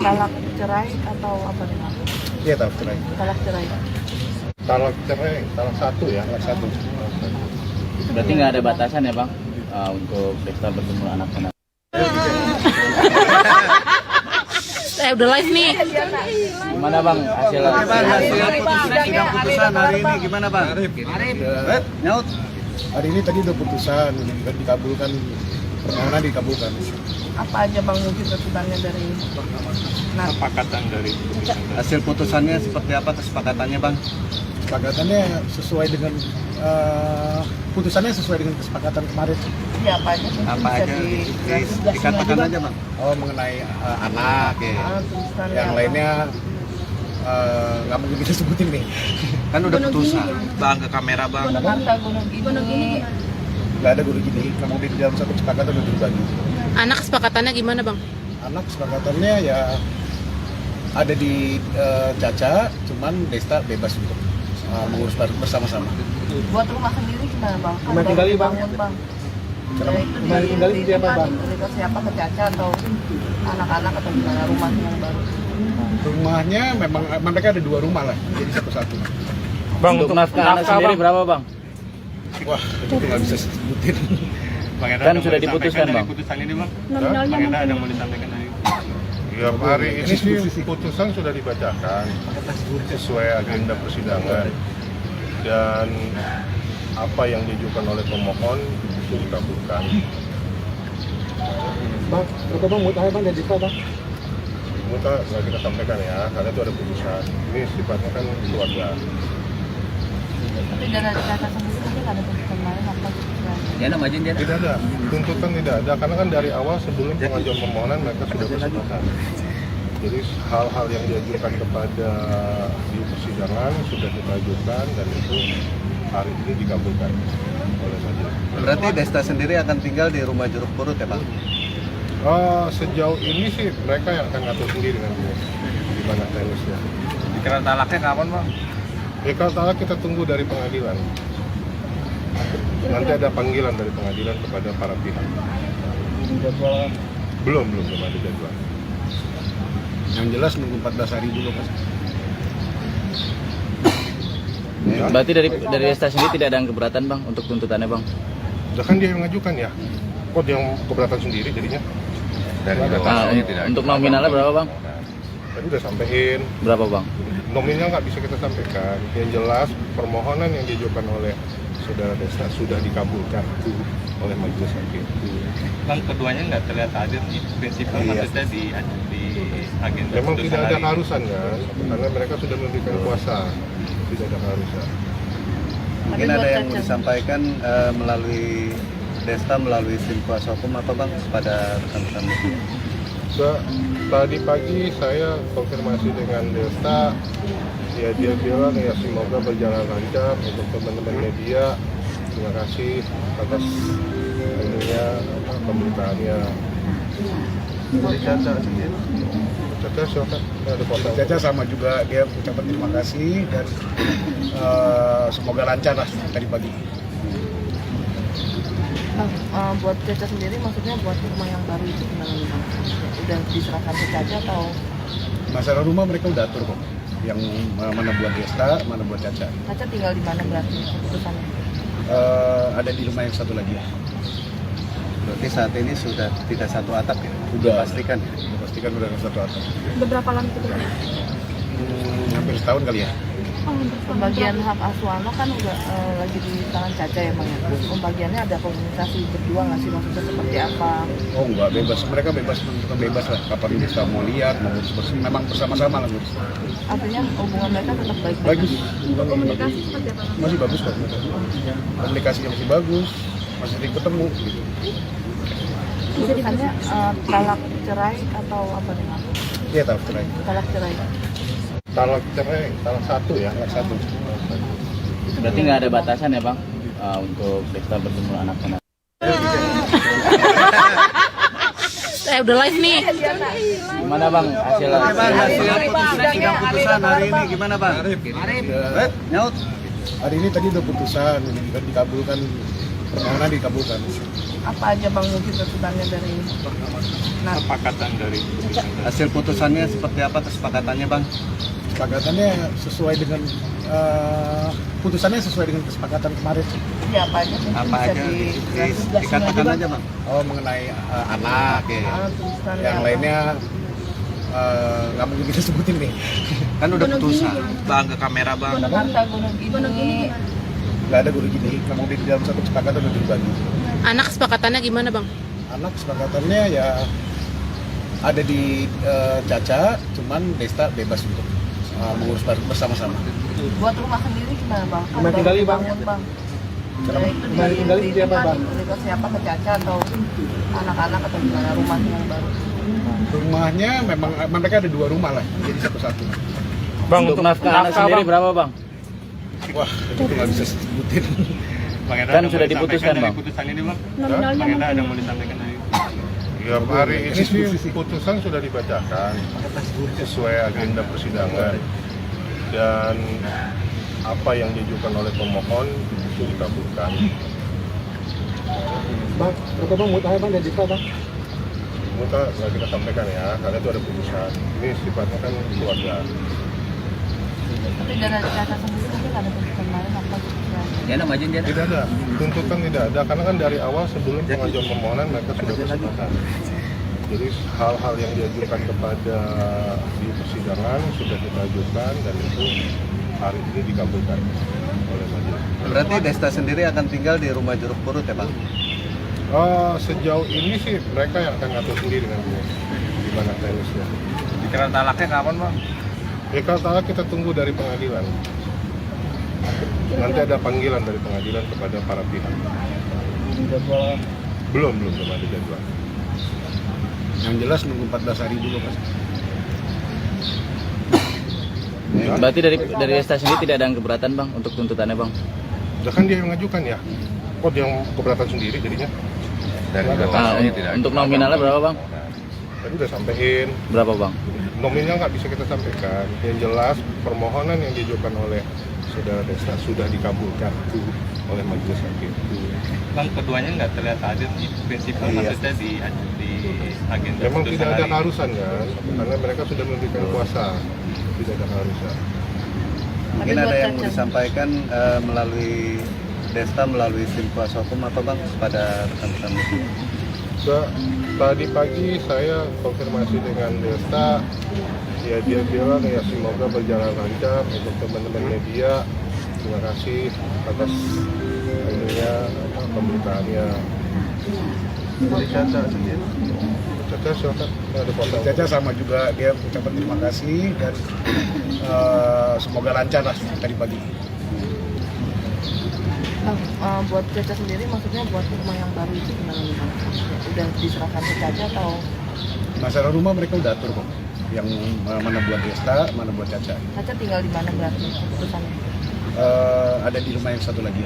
talak cerai atau apa nih bang? Iya tahu cerai. Talak cerai. Talak cerai, talak satu ya. Salah satu. Berarti nggak ada batasan ya bang untuk Desta bertemu anak-anak? Iya. Udah live nih. Gimana bang hasil? Bang, hasil sidang putusan hari ini gimana bang? Nyaut. Hari ini tadi udah putusan, udah dikabulkan, permohonan dikabulkan. Apa aja bang mungkin tuntutannya dari Kesepakatan dari putusan tadi. Hasil putusannya seperti apa kesepakatannya bang? Kesepakatannya sesuai dengan putusannya sesuai dengan kesepakatan kemarin. ya apa aja mungkin Apa bisa aja di dikatakan aja bang? Oh mengenai anak, Oke. tulisannya yang apa? lainnya nggak mungkin kita sebutin nih. Kan udah putusan. Bang, ke kamera bang. Harta gunung ini Nggak ada guru gini, memang di dalam satu kesepakatan udah dibagi. Anak kesepakatannya gimana bang? Anak kesepakatannya ya ada di Caca, cuman Desta bebas untuk mengurus bersama-sama. buat rumah sendiri gimana bang? Kan Rumah udah tinggali, Bang. dibangun, bang. Kenapa? Ya, itu Rumah tinggali seperti apa, Bang? Cerita siapa ke Caca atau anak-anak atau gimana rumahnya yang baru? Rumahnya memang mereka ada 2 rumah lah, jadi satu-satu. Bang, Untuk nafkah anak sendiri berapa bang? Wah, itu nggak bisa sebutin. Bang Eda Kan ada sudah mau diputuskan, disampaikan dari Bang. putusan ini bang? Nominalnya Bang Eda ada mungkin. mau disampaikan dari Ya, hari ini sih putusan sudah dibacakan sesuai agenda persidangan dan apa yang diajukan oleh pemohon itu dikabulkan. Bang, berapa bang mutahar bang dari Bang? Muta nggak kita sampaikan ya, karena itu ada putusan. Ini sifatnya kan keluarga. Tapi dari Caca sendiri mungkin ada tuntutan lain apa gitu kan? Ya nama izin dia. Tidak ada, tuntutan tidak ada, karena kan dari awal sebelum pengajuan permohonan mereka sudah bersepakat. Jadi hal-hal yang diajukan kepada di persidangan sudah kita ajukan dan itu hari ini dikabulkan oleh majelis. Berarti Desta sendiri akan tinggal di rumah Jeruk Purut ya bang? Sejauh ini sih mereka yang akan ngatur sendiri nanti di mana teknisnya. Dikira talaknya kapan bang? Kalau talak kita tunggu dari pengadilan. Nanti ada panggilan dari pengadilan kepada para pihak. Belum ada jadwal. Yang jelas nunggu 14 hari dulu Mas. Ya, Berarti dari Desta sendiri tidak ada yang keberatan bang untuk tuntutannya bang? udah kan dia yang mengajukan ya. Kok dia yang keberatan sendiri jadinya? Untuk nominalnya berapa bang? Tadi udah sampein. Berapa bang? Nominal nggak bisa kita sampaikan. Yang jelas permohonan yang diajukan oleh saudara Desta sudah dikabulkan oleh majelis hakim. Bang, keduanya nggak terlihat hadir nih. Prinsipnya maksudnya di agenda. Memang putusan tidak ada hari ini. keharusan kan, karena mereka sudah memberikan kuasa, tidak ada keharusan. Mungkin ada yang mau disampaikan melalui Desta, melalui tim kuasa hukum apa bang pada rekan-rekan media? Tadi pagi saya konfirmasi dengan Desta, ya dia bilang ya semoga berjalan lancar untuk teman-teman media. Terima kasih atas ininya pemberitaannya. Dari Caca sendiri. Caca silakan, ada foto. Caca sama juga dia ucapan terima kasih dan semoga lancar lah tadi pagi. Buat Caca sendiri maksudnya buat rumah yang baru itu gimana nih Bang? Udah diserahkan ke Caca atau Masalah rumah mereka udah atur kok. Yang mana buat Desta, mana buat Caca. Caca tinggal di mana berarti keputusannya? Ada di rumah yang satu lagi ya. Berarti saat ini sudah tidak satu atap ya? Udah. Pastikan. Pastikan udah satu atap. Beberapa lama tinggalnya? Hampir setahun kali ya. Pembagian hak asuh anak kan udah lagi di tangan Caca ya Bang ya? Pembagiannya ada komunikasi berdua nggak sih, maksudnya seperti apa? Oh enggak, bebas. Mereka bebas, menentukan bebas lah. Kapan bisa mau lihat, mau ngurus. Memang bersama-sama lah ngurus. Artinya hubungan mereka tetap baik-baik. Bagus. Komunikasi seperti apa bang? Masih bagus kok. Komunikasinya masih bagus. Masih sering ketemu gitu. Putusannya talak cerai atau apa nih Bang? Iya tahu cerai. Talak cerai. Talak cerai, talak satu ya, talak satu. Berarti nggak ada batasan ya bang untuk Desta bertemu anaknya? Udah live nih. Gimana bang hasil? Oke bang, hasil sidang putusan hari ini gimana bang? Nyaut. Hari ini tadi udah putusan, dan dikabulkan, permohonan dikabulkan. Apa aja Bang mungkin tuntutannya dari Kesepakatan dari putusan. Hasil putusannya seperti apa kesepakatannya bang? Kesepakatannya sesuai dengan putusannya sesuai dengan kesepakatan kemarin. ya apa aja mungkin Apa bisa aja? dikasih Dikatakan aja bang. Oh mengenai anak, Oke. tulisannya yang apa? lainnya nggak mungkin kita sebutin nih. Kan udah putusan. Bang, ke kamera bang. Gunung Harta, Gunung Gini. Nggak ada guru gini, memang di dalam satu kesepakatan udah dibagi. Anak kesepakatannya gimana bang? Anak kesepakatannya ya ada di Caca, cuman Desta bebas untuk mengurus bersama-sama. Buat rumah sendiri gimana Bang? Kan Rumah tinggali, Bang. bangun, Bang. Kenapa? Ya, itu Rumah tinggali dia apa, Bang? Diberikan siapa ke Caca atau anak-anak atau gimana rumahnya yang baru? Rumahnya memang mereka ada 2 rumah lah, jadi satu-satu. Bang untuk nafkah anak sendiri berapa bang? Wah, itu nggak bisa sebutin. Bang Eda Kan ada sudah mau diputuskan, disampaikan dari Bang. putusan ini bang. Nominalnya Bang Eda mungkin. ada mau disampaikan hari ini. Ya, hari ini sih putusan sudah dibacakan sesuai agenda persidangan dan apa yang diajukan oleh pemohon itu dikabulkan. Bang, berapa bang mutahar bang dan Desta bang? Muka nggak kita sampaikan ya, karena itu ada putusan. Ini sifatnya kan keluarga. Tapi dari Caca sendiri mungkin ada tuntutan lain apa gitu ya? Jana maju Jana. Tidak ada, tuntutan tidak ada, karena kan dari awal sebelum pengajuan permohonan mereka sudah bersepakat. Jadi hal-hal yang diajukan kepada di persidangan sudah kita ajukan dan itu hari ini dikabulkan oleh majelis. Berarti Desta sendiri akan tinggal di rumah Jeruk Purut ya bang? Sejauh ini sih mereka yang akan ngatur sendiri nanti di mana teknisnya. Dikira talaknya kapan bang? Kalau talak kita tunggu dari pengadilan. Nanti ada panggilan dari pengadilan kepada para pihak. Belum ada jadwal. Yang jelas nunggu 14 hari dulu mas. Ya, Berarti dari Desta sendiri tidak ada yang keberatan bang untuk tuntutannya bang? udah kan dia yang mengajukan ya. Kok dia yang keberatan sendiri jadinya? dari Untuk nominalnya berapa bang? Tadi udah sampein. Berapa bang? Nominal nggak bisa kita sampaikan. Yang jelas permohonan yang diajukan oleh saudara Desta sudah dikabulkan oleh majelis hakim. Bang, keduanya nggak terlihat hadir di prinsipal maksudnya di agenda Memang putusan tidak ada hari ini. keharusan kan, karena mereka sudah memberikan kuasa, tidak ada keharusan. Mungkin ada yang mau disampaikan melalui Desta, melalui tim kuasa hukum apa bang kepada rekan-rekan media? Tadi pagi saya konfirmasi dengan Desta, ya dia bilang ya semoga berjalan lancar untuk teman-teman media. Terima kasih atas ininya pemberitaannya. Dari Caca sendiri. Caca silakan, ada foto. Caca sama juga dia ucapan terima kasih dan semoga lancar lah tadi pagi. Buat Caca sendiri maksudnya buat rumah yang baru itu gimana nih Bang? Udah diserahkan ke Caca atau? Masalah rumah mereka udah atur kok. Yang mana buat Desta, mana buat Caca. Caca tinggal di mana berarti keputusannya? Ada di rumah yang satu lagi.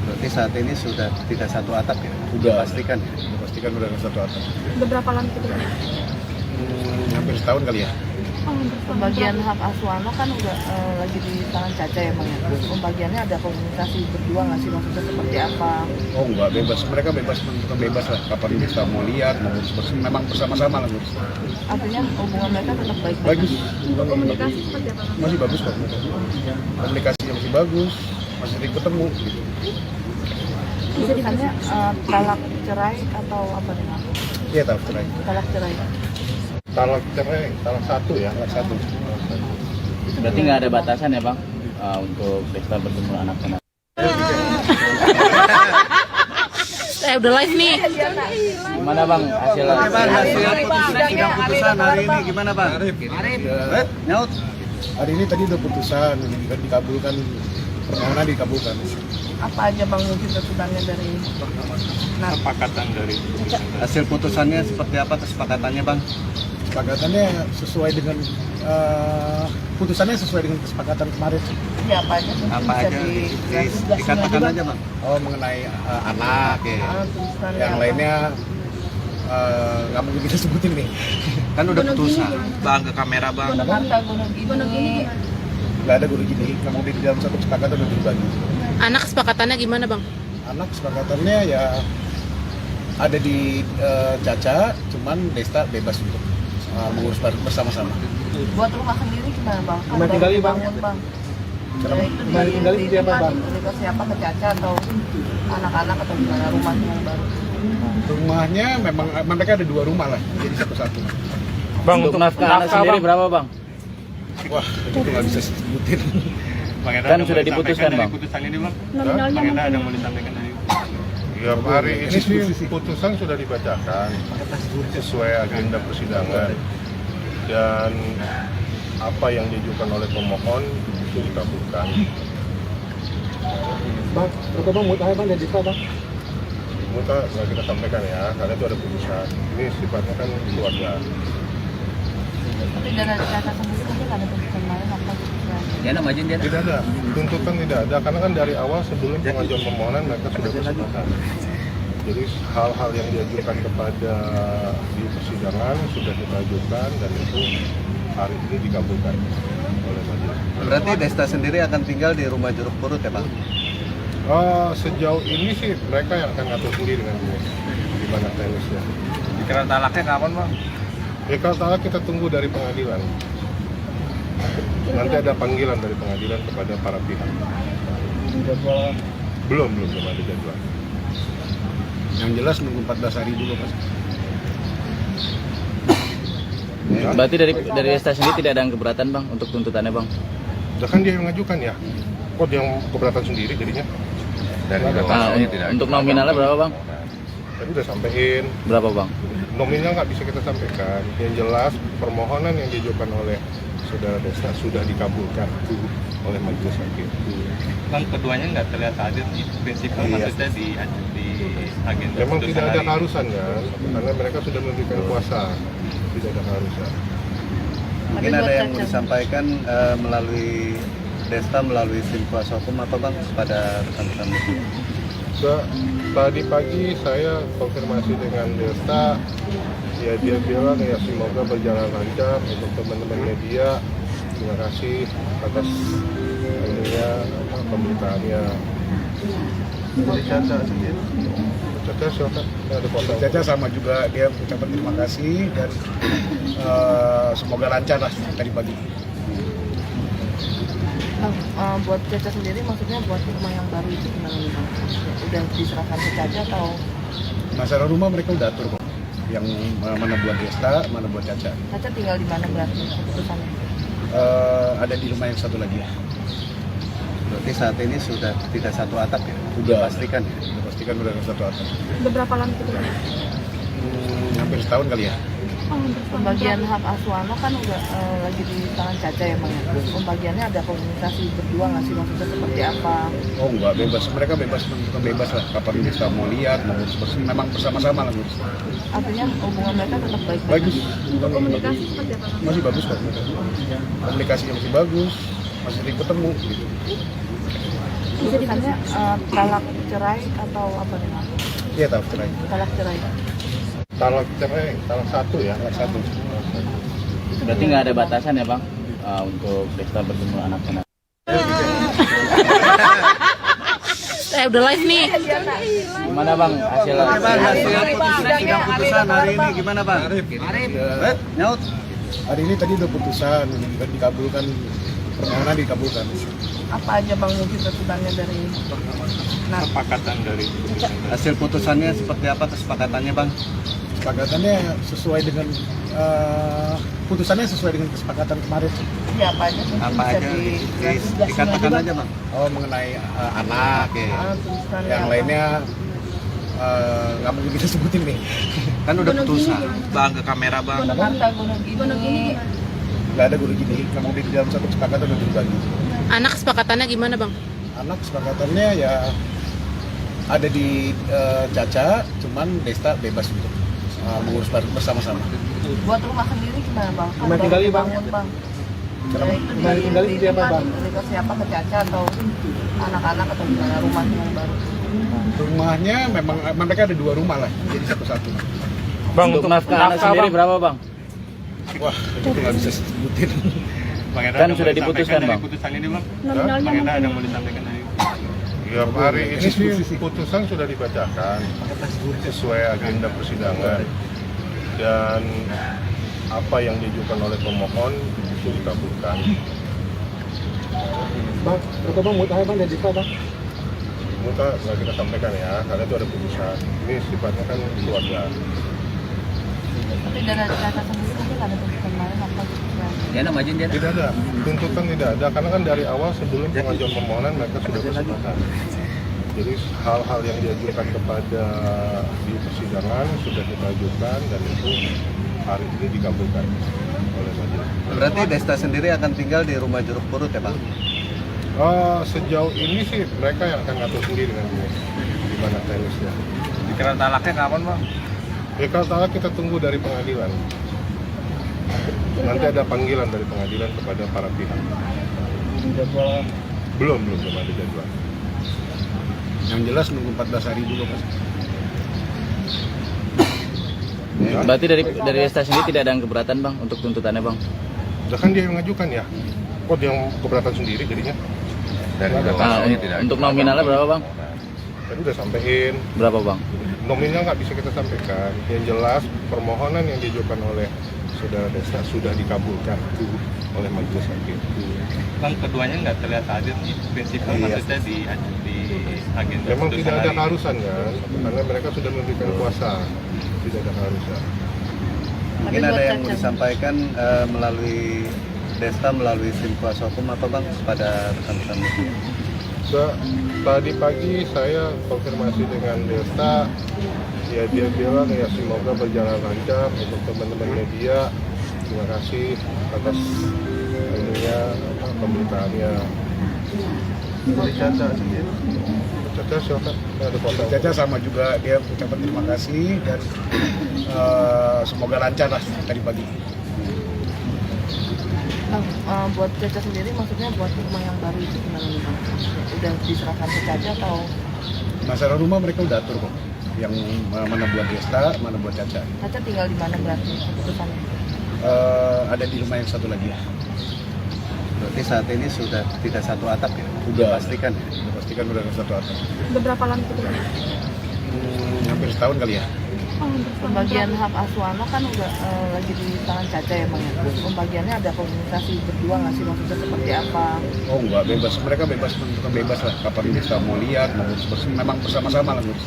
Berarti saat ini sudah tidak satu atap ya? Udah Pastikan. Dipastikan udah satu atap. Udah berapa lama itu bang? Hampir setahun kali ya. Pembagian hak asuh anak kan udah lagi di tangan Caca ya Bang ya? Terus pembagiannya ada komunikasi berdua nggak sih maksudnya seperti apa? Oh enggak, bebas. Mereka bebas, menentukan bebas lah. Kapan bisa mau lihat, mau memang bersama-sama lah. Artinya hubungan mereka tetap baik-baik? Bagus. Komunikasi seperti apa bang? Masih bagus kok. Komunikasinya masih bagus, masih sering ketemu. Gitu. Putusannya talak cerai atau apa nih Bang? Iya tahu cerai. Talak cerai. Talak cerai, talak satu ya. Talak satu. Berarti nggak ada batasan ya bang untuk Desta bertemu anak-anak? Udah live nih. Gimana bang hasilnya? Hasil sidang putusan hari ini gimana bang? Nyaut. Hari ini tadi udah putusan, dikabulkan, permohonan dikabulkan. Apa aja Bang mungkin tuntutannya dari Kesepakatan dari Hasil putusannya seperti apa kesepakatannya bang? Kesepakatannya sesuai dengan putusannya sesuai dengan kesepakatan kemarin. ya apa aja? Mungkin Apa bisa aja? dijelaskan Dikatakan juga. aja bang. Oh mengenai anak ya. Tuntutannya Yang apa? lainnya nggak mungkin kita sebutin nih. Kan udah putusan. bang ke kamera bang. Gunung Harta, Gunung Gini. Nggak ada guru gini. Nggak mungkin di dalam satu kesepakatan udah dibagi. Anak kesepakatannya gimana bang? Anak kesepakatannya ya ada di Caca, cuman Desta bebas untuk mengurus bersama-sama. Buat rumah sendiri gimana Bang? Rumah tinggali, Bang. Bangun, Bang. Kenapa? Ya, itu Rumah tinggali siapa, Bang? Ke siapa, ke Caca atau anak-anak atau gimana rumahnya yang baru? Rumahnya memang mereka ada 2 rumah lah, jadi satu-satu. Bang, Untuk nafkah anak sendiri berapa bang? Wah, itu nggak bisa sebutin. Bang Eda Kan ada sudah mau diputuskan, disampaikan Bang. dari putusan ini bang. Nominalnya Bang Eda ada mungkin. mau disampaikan dari Ya hari ini sih putusan sudah dibacakan sesuai agenda persidangan dan apa yang diajukan oleh pemohon itu dikabulkan. Bang, berapa bang mutahar bang dan Desta bang? Muka nggak kita sampaikan ya, karena itu ada putusan. Ini sifatnya kan keluarga. Tapi dari Caca sendiri mungkin ada tuntutan lain apa gitu? Dia nama izin dia. Tidak ada, tuntutan tidak ada, karena kan dari awal sebelum pengajuan permohonan mereka sudah bersepakat. Jadi hal-hal yang diajukan kepada di persidangan sudah kita ajukan dan itu hari ini dikabulkan oleh majelis. Berarti Desta sendiri akan tinggal di rumah Jeruk Purut ya bang? Sejauh ini sih mereka yang akan ngatur sendiri dengan gue di mana teknisnya. Pikiran talaknya kapan bang? Ya kalau salah kita tunggu dari pengadilan. Nanti ada panggilan dari pengadilan kepada para pihak. Belum ada jadwal. Yang jelas nunggu 14 hari dulu mas. Berarti dari Desta sendiri tidak ada yang keberatan bang untuk tuntutannya bang? Udah kan dia yang mengajukan ya. Kok dia yang keberatan sendiri jadinya? Untuk nominalnya berapa bang? Tadi udah sampein. Berapa bang? Nominal nggak bisa kita sampaikan. Yang jelas permohonan yang diajukan oleh saudara Desta sudah dikabulkan oleh majelis hakim. Bang, keduanya nggak terlihat hadir di prinsipal maksudnya di agenda Memang putusan tidak ada hari ini. keharusan kan, karena mereka sudah memberikan kuasa, tidak ada keharusan. Mungkin ada yang mau disampaikan melalui Desta, melalui tim kuasa hukum apa bang kepada rekan-rekan media? Tadi pagi saya konfirmasi dengan Delta, ya dia bilang ya semoga berjalan lancar untuk teman-teman media. Terima kasih atas ininya pemberitaannya. Dari Caca sendiri. Caca silakan, ada foto. Caca sama juga dia ucapan terima kasih dan semoga lancar lah tadi pagi. Buat Caca sendiri maksudnya buat rumah yang baru itu gimana nih Bang? Udah diserahkan ke Caca atau? Masalah rumah mereka udah atur kok. Yang mana buat Desta, mana buat Caca. Caca tinggal di mana berarti keputusannya? Ada di rumah yang satu lagi ya. Berarti saat ini sudah tidak satu atap ya? Udah. Pastikan ya? Udah pastikan udah satu atap. Udah berapa lama kita? Hampir setahun kali ya. Pembagian hak asuh anak kan udah lagi di tangan Caca ya Bang. Pembagiannya ada komunikasi berdua nggak sih, maksudnya seperti apa? Oh enggak, bebas. Mereka bebas, menentukan bebas lah. Kapan Desta mau lihat, mau ngurus bersama. Memang bersama-sama lah ngurus. Artinya hubungan mereka tetap baik-baik. Bagus. Komunikasi seperti apa? Masih bagus kok. Komunikasinya masih bagus. Masih sering ketemu gitu. Keputusannya talak cerai atau apa nih Bang? Iya tahu cerai. Talak cerai. Talak cerai, talak satu ya. Salah satu. Berarti nggak ada batasan ya bang untuk Desta bertemu anak-anak. Udah live nih. Gimana bang hasilnya? Hasil sidang putusan hari ini gimana Bang? Arif. Nyaut. Hari ini tadi udah putusan, udah dikabulkan, permohonan dikabulkan. Apa aja Bang mungkin pertimbangannya dari Kesepakatan dari Hasil putusannya seperti apa kesepakatannya Bang? Kesepakatannya sesuai dengan putusannya sesuai dengan kesepakatan kemarin. ya apa aja mungkin Apa bisa aja di dikatakan aja Bang? Oh mengenai anak, Oke. tulisannya yang apa? lainnya nggak mungkin kita sebutin nih. Kan udah putusan. bang ke kamera bang. Jakarta Gunung Gini. Nggak ada guru gini, memang di dalam satu kesepakatan udah dibagi. Anak kesepakatannya gimana bang? Anak kesepakatannya ya ada di Caca, cuman Desta bebas untuk mengurus bersama-sama. Buat rumah sendiri gimana Bang? Rumah tinggali, Bang. Bangun, Bang. Kenapa? Ya, itu Rumah tinggali di siapa, Bang? Ke siapa, ke Caca atau anak-anak atau gimana rumah yang baru? Rumahnya memang mereka ada 2 rumah lah, jadi satu-satu. Bang untuk nafkah anak sendiri berapa bang? Wah, itu nggak bisa sebutin. Bang Eda Kan ada sudah mau disampaikan diputuskan, dari Bang. Putusan ini bang. Nominalnya Bang Eda ada mungkin. mau disampaikan dari. Ya hari ini sih putusan sudah dibacakan sesuai agenda persidangan dan apa yang diajukan oleh pemohon itu dikabulkan. Bang, berapa bang mutahar bang dan Desta bang? Muka nggak kita sampaikan ya, karena itu ada putusan. Ini sifatnya kan keluarga. Tapi dari Caca sendiri mungkin ada tuntutan lain apa gitu kan? Ya nama izin dia. Tidak ada, tuntutan tidak ada, karena kan dari awal sebelum pengajuan permohonan mereka sudah bersepakat. Jadi hal-hal yang diajukan kepada di persidangan sudah kita ajukan dan itu hari ini dikabulkan oleh majelis. Berarti Desta sendiri akan tinggal di rumah Jeruk Purut ya Bang? Sejauh ini sih mereka yang akan ngatur sendiri nanti di mana teknisnya. Pikiran talaknya kapan bang? Ya kalau talak kita tunggu dari pengadilan. Nanti ada panggilan dari pengadilan kepada para pihak. Belum ada jadwal. Yang jelas nunggu 14 hari dulu mas. Ya, Berarti dari Desta sendiri tidak ada yang keberatan bang untuk tuntutannya bang? udah kan dia yang mengajukan ya. Kok dia yang keberatan sendiri jadinya? Untuk nominalnya berapa bang? Tadi udah sampein. Berapa bang? Nominal nggak bisa kita sampaikan. Yang jelas permohonan yang diajukan oleh saudara Desta sudah dikabulkan oleh majelis hakim. Bang keduanya nggak terlihat hadir nih. Prinsipal Iya. maksudnya di agenda. Memang putusan tidak ada hari ini. keharusan kan, karena mereka sudah memberikan kuasa. Tidak ada keharusan. Mungkin ada yang mau disampaikan melalui Desta melalui tim kuasa hukum apa Bang pada rekan-rekan media? Tadi pagi saya konfirmasi dengan Desta, ya dia bilang ya semoga berjalan lancar untuk teman-teman media. Terima kasih atas ininya pemberitaannya. Dari Caca sendiri. Caca silakan, ada foto. Caca sama juga dia ucapan terima kasih dan semoga lancar lah tadi pagi. Buat Caca sendiri maksudnya buat rumah yang baru itu gimana nih Bang? Udah diserahkan ke Caca atau? Masalah rumah mereka udah atur kok. Yang mana buat Desta, mana buat Caca. Caca tinggal di mana berarti keputusannya? Ada di rumah yang satu lagi ya. Berarti saat ini sudah tidak satu atap ya? Udah Pastikan. Pastikan udah satu atap. Udah berapa lama itu bang? Hampir setahun kali ya. Pembagian hak asuh anak kan udah lagi di tangan Caca ya bang ya. Pembagiannya ada komunikasi berdua nggak sih, maksudnya seperti apa? Oh enggak, bebas. Mereka bebas, menentukan bebas lah. Kapan Desta mau lihat, mau ngurus, memang bersama-sama lah ngurus.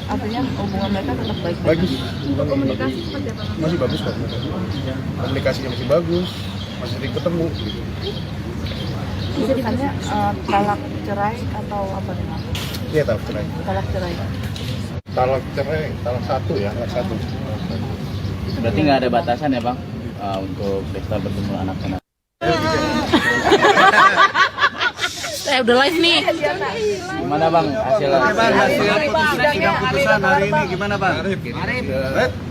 Artinya hubungan mereka tetap baik-baik. Bagus. Untuk komunikasi seperti apa bang? Masih bagus kok. Komunikasinya masih bagus, masih sering ketemu. Gitu. Keputusannya talak cerai atau apa nih Mas? Iya tahu cerai. Talak cerai. Talak cerai, talak satu ya. Anak satu. Berarti nggak ada batasan ya bang untuk Desta bertemu anak-anak. Udah live nih. Gimana bang hasil? Oke bang, hasil sidang putusan hari ini gimana bang?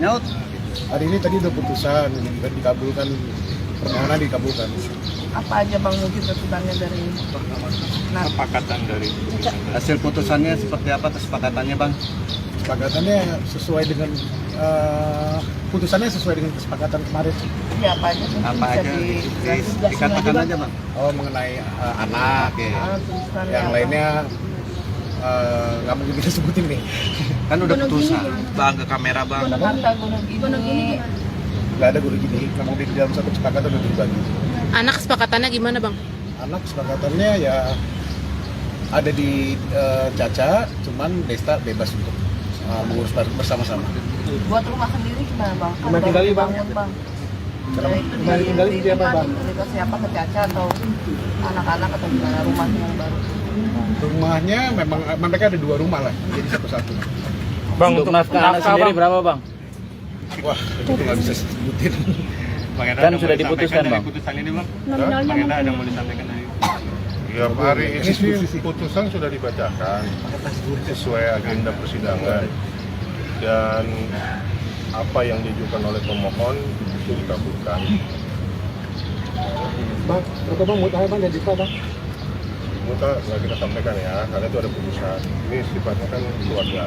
Nyaut. Hari ini tadi udah putusan, dan dikabulkan, permohonan dikabulkan. Apa aja bang mungkin tuntutannya dari Kesepakatan dari Hasil putusannya seperti apa kesepakatannya bang? Kesepakatannya sesuai dengan putusannya sesuai dengan kesepakatan kemarin. ya apa aja mungkin Apa bisa aja? dikasih Dikatakan aja bang. Oh mengenai anak, tuntutannya yang apa? lainnya nggak mungkin kita sebutin nih. Kan udah putusan. bang ke kamera bang. harta gunung ini Nggak ada guru gini, memang di dalam satu kesepakatan udah dibagi. Anak kesepakatannya gimana bang? Anak kesepakatannya ya ada di Caca, cuman Desta bebas untuk mengurus bersama-sama. buat rumah sendiri gimana bang? Kan Rumah udah tinggali, Bang. dibangun, bang. Rumah Ya, itu tinggali di- siapa, Bang? Cerita siapa ke Caca atau anak-anak atau gimana rumahnya yang baru? Rumahnya memang mereka ada 2 rumah lah, jadi satu-satu. Bang untuk nafkah anak sendiri berapa bang? Wah, itu nggak bisa sebutin. Bang Enda Kan ada sudah mau diputuskan, disampaikan dari Bang. putusan ini bang. Nominalnya Bang Enda ada mungkin. mau disampaikan dari Ya hari ini sih putusan sudah dibacakan sesuai agenda persidangan dan apa yang diajukan oleh pemohon itu dikabulkan. Bang, berapa bang mutahar bang dan Desta bang? Muka nggak kita sampaikan ya, karena itu ada putusan. Ini sifatnya kan keluarga.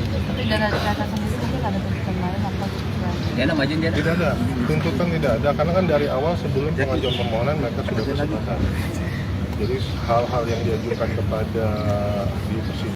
Tapi dari Caca sendiri mungkin ada tuntutan lain apa? Dia nama aja dia. Tidak ada, tuntutan tidak ada, karena kan dari awal sebelum pengajuan permohonan mereka sudah bersepakat. Jadi hal-hal yang diajukan kepada di persidangan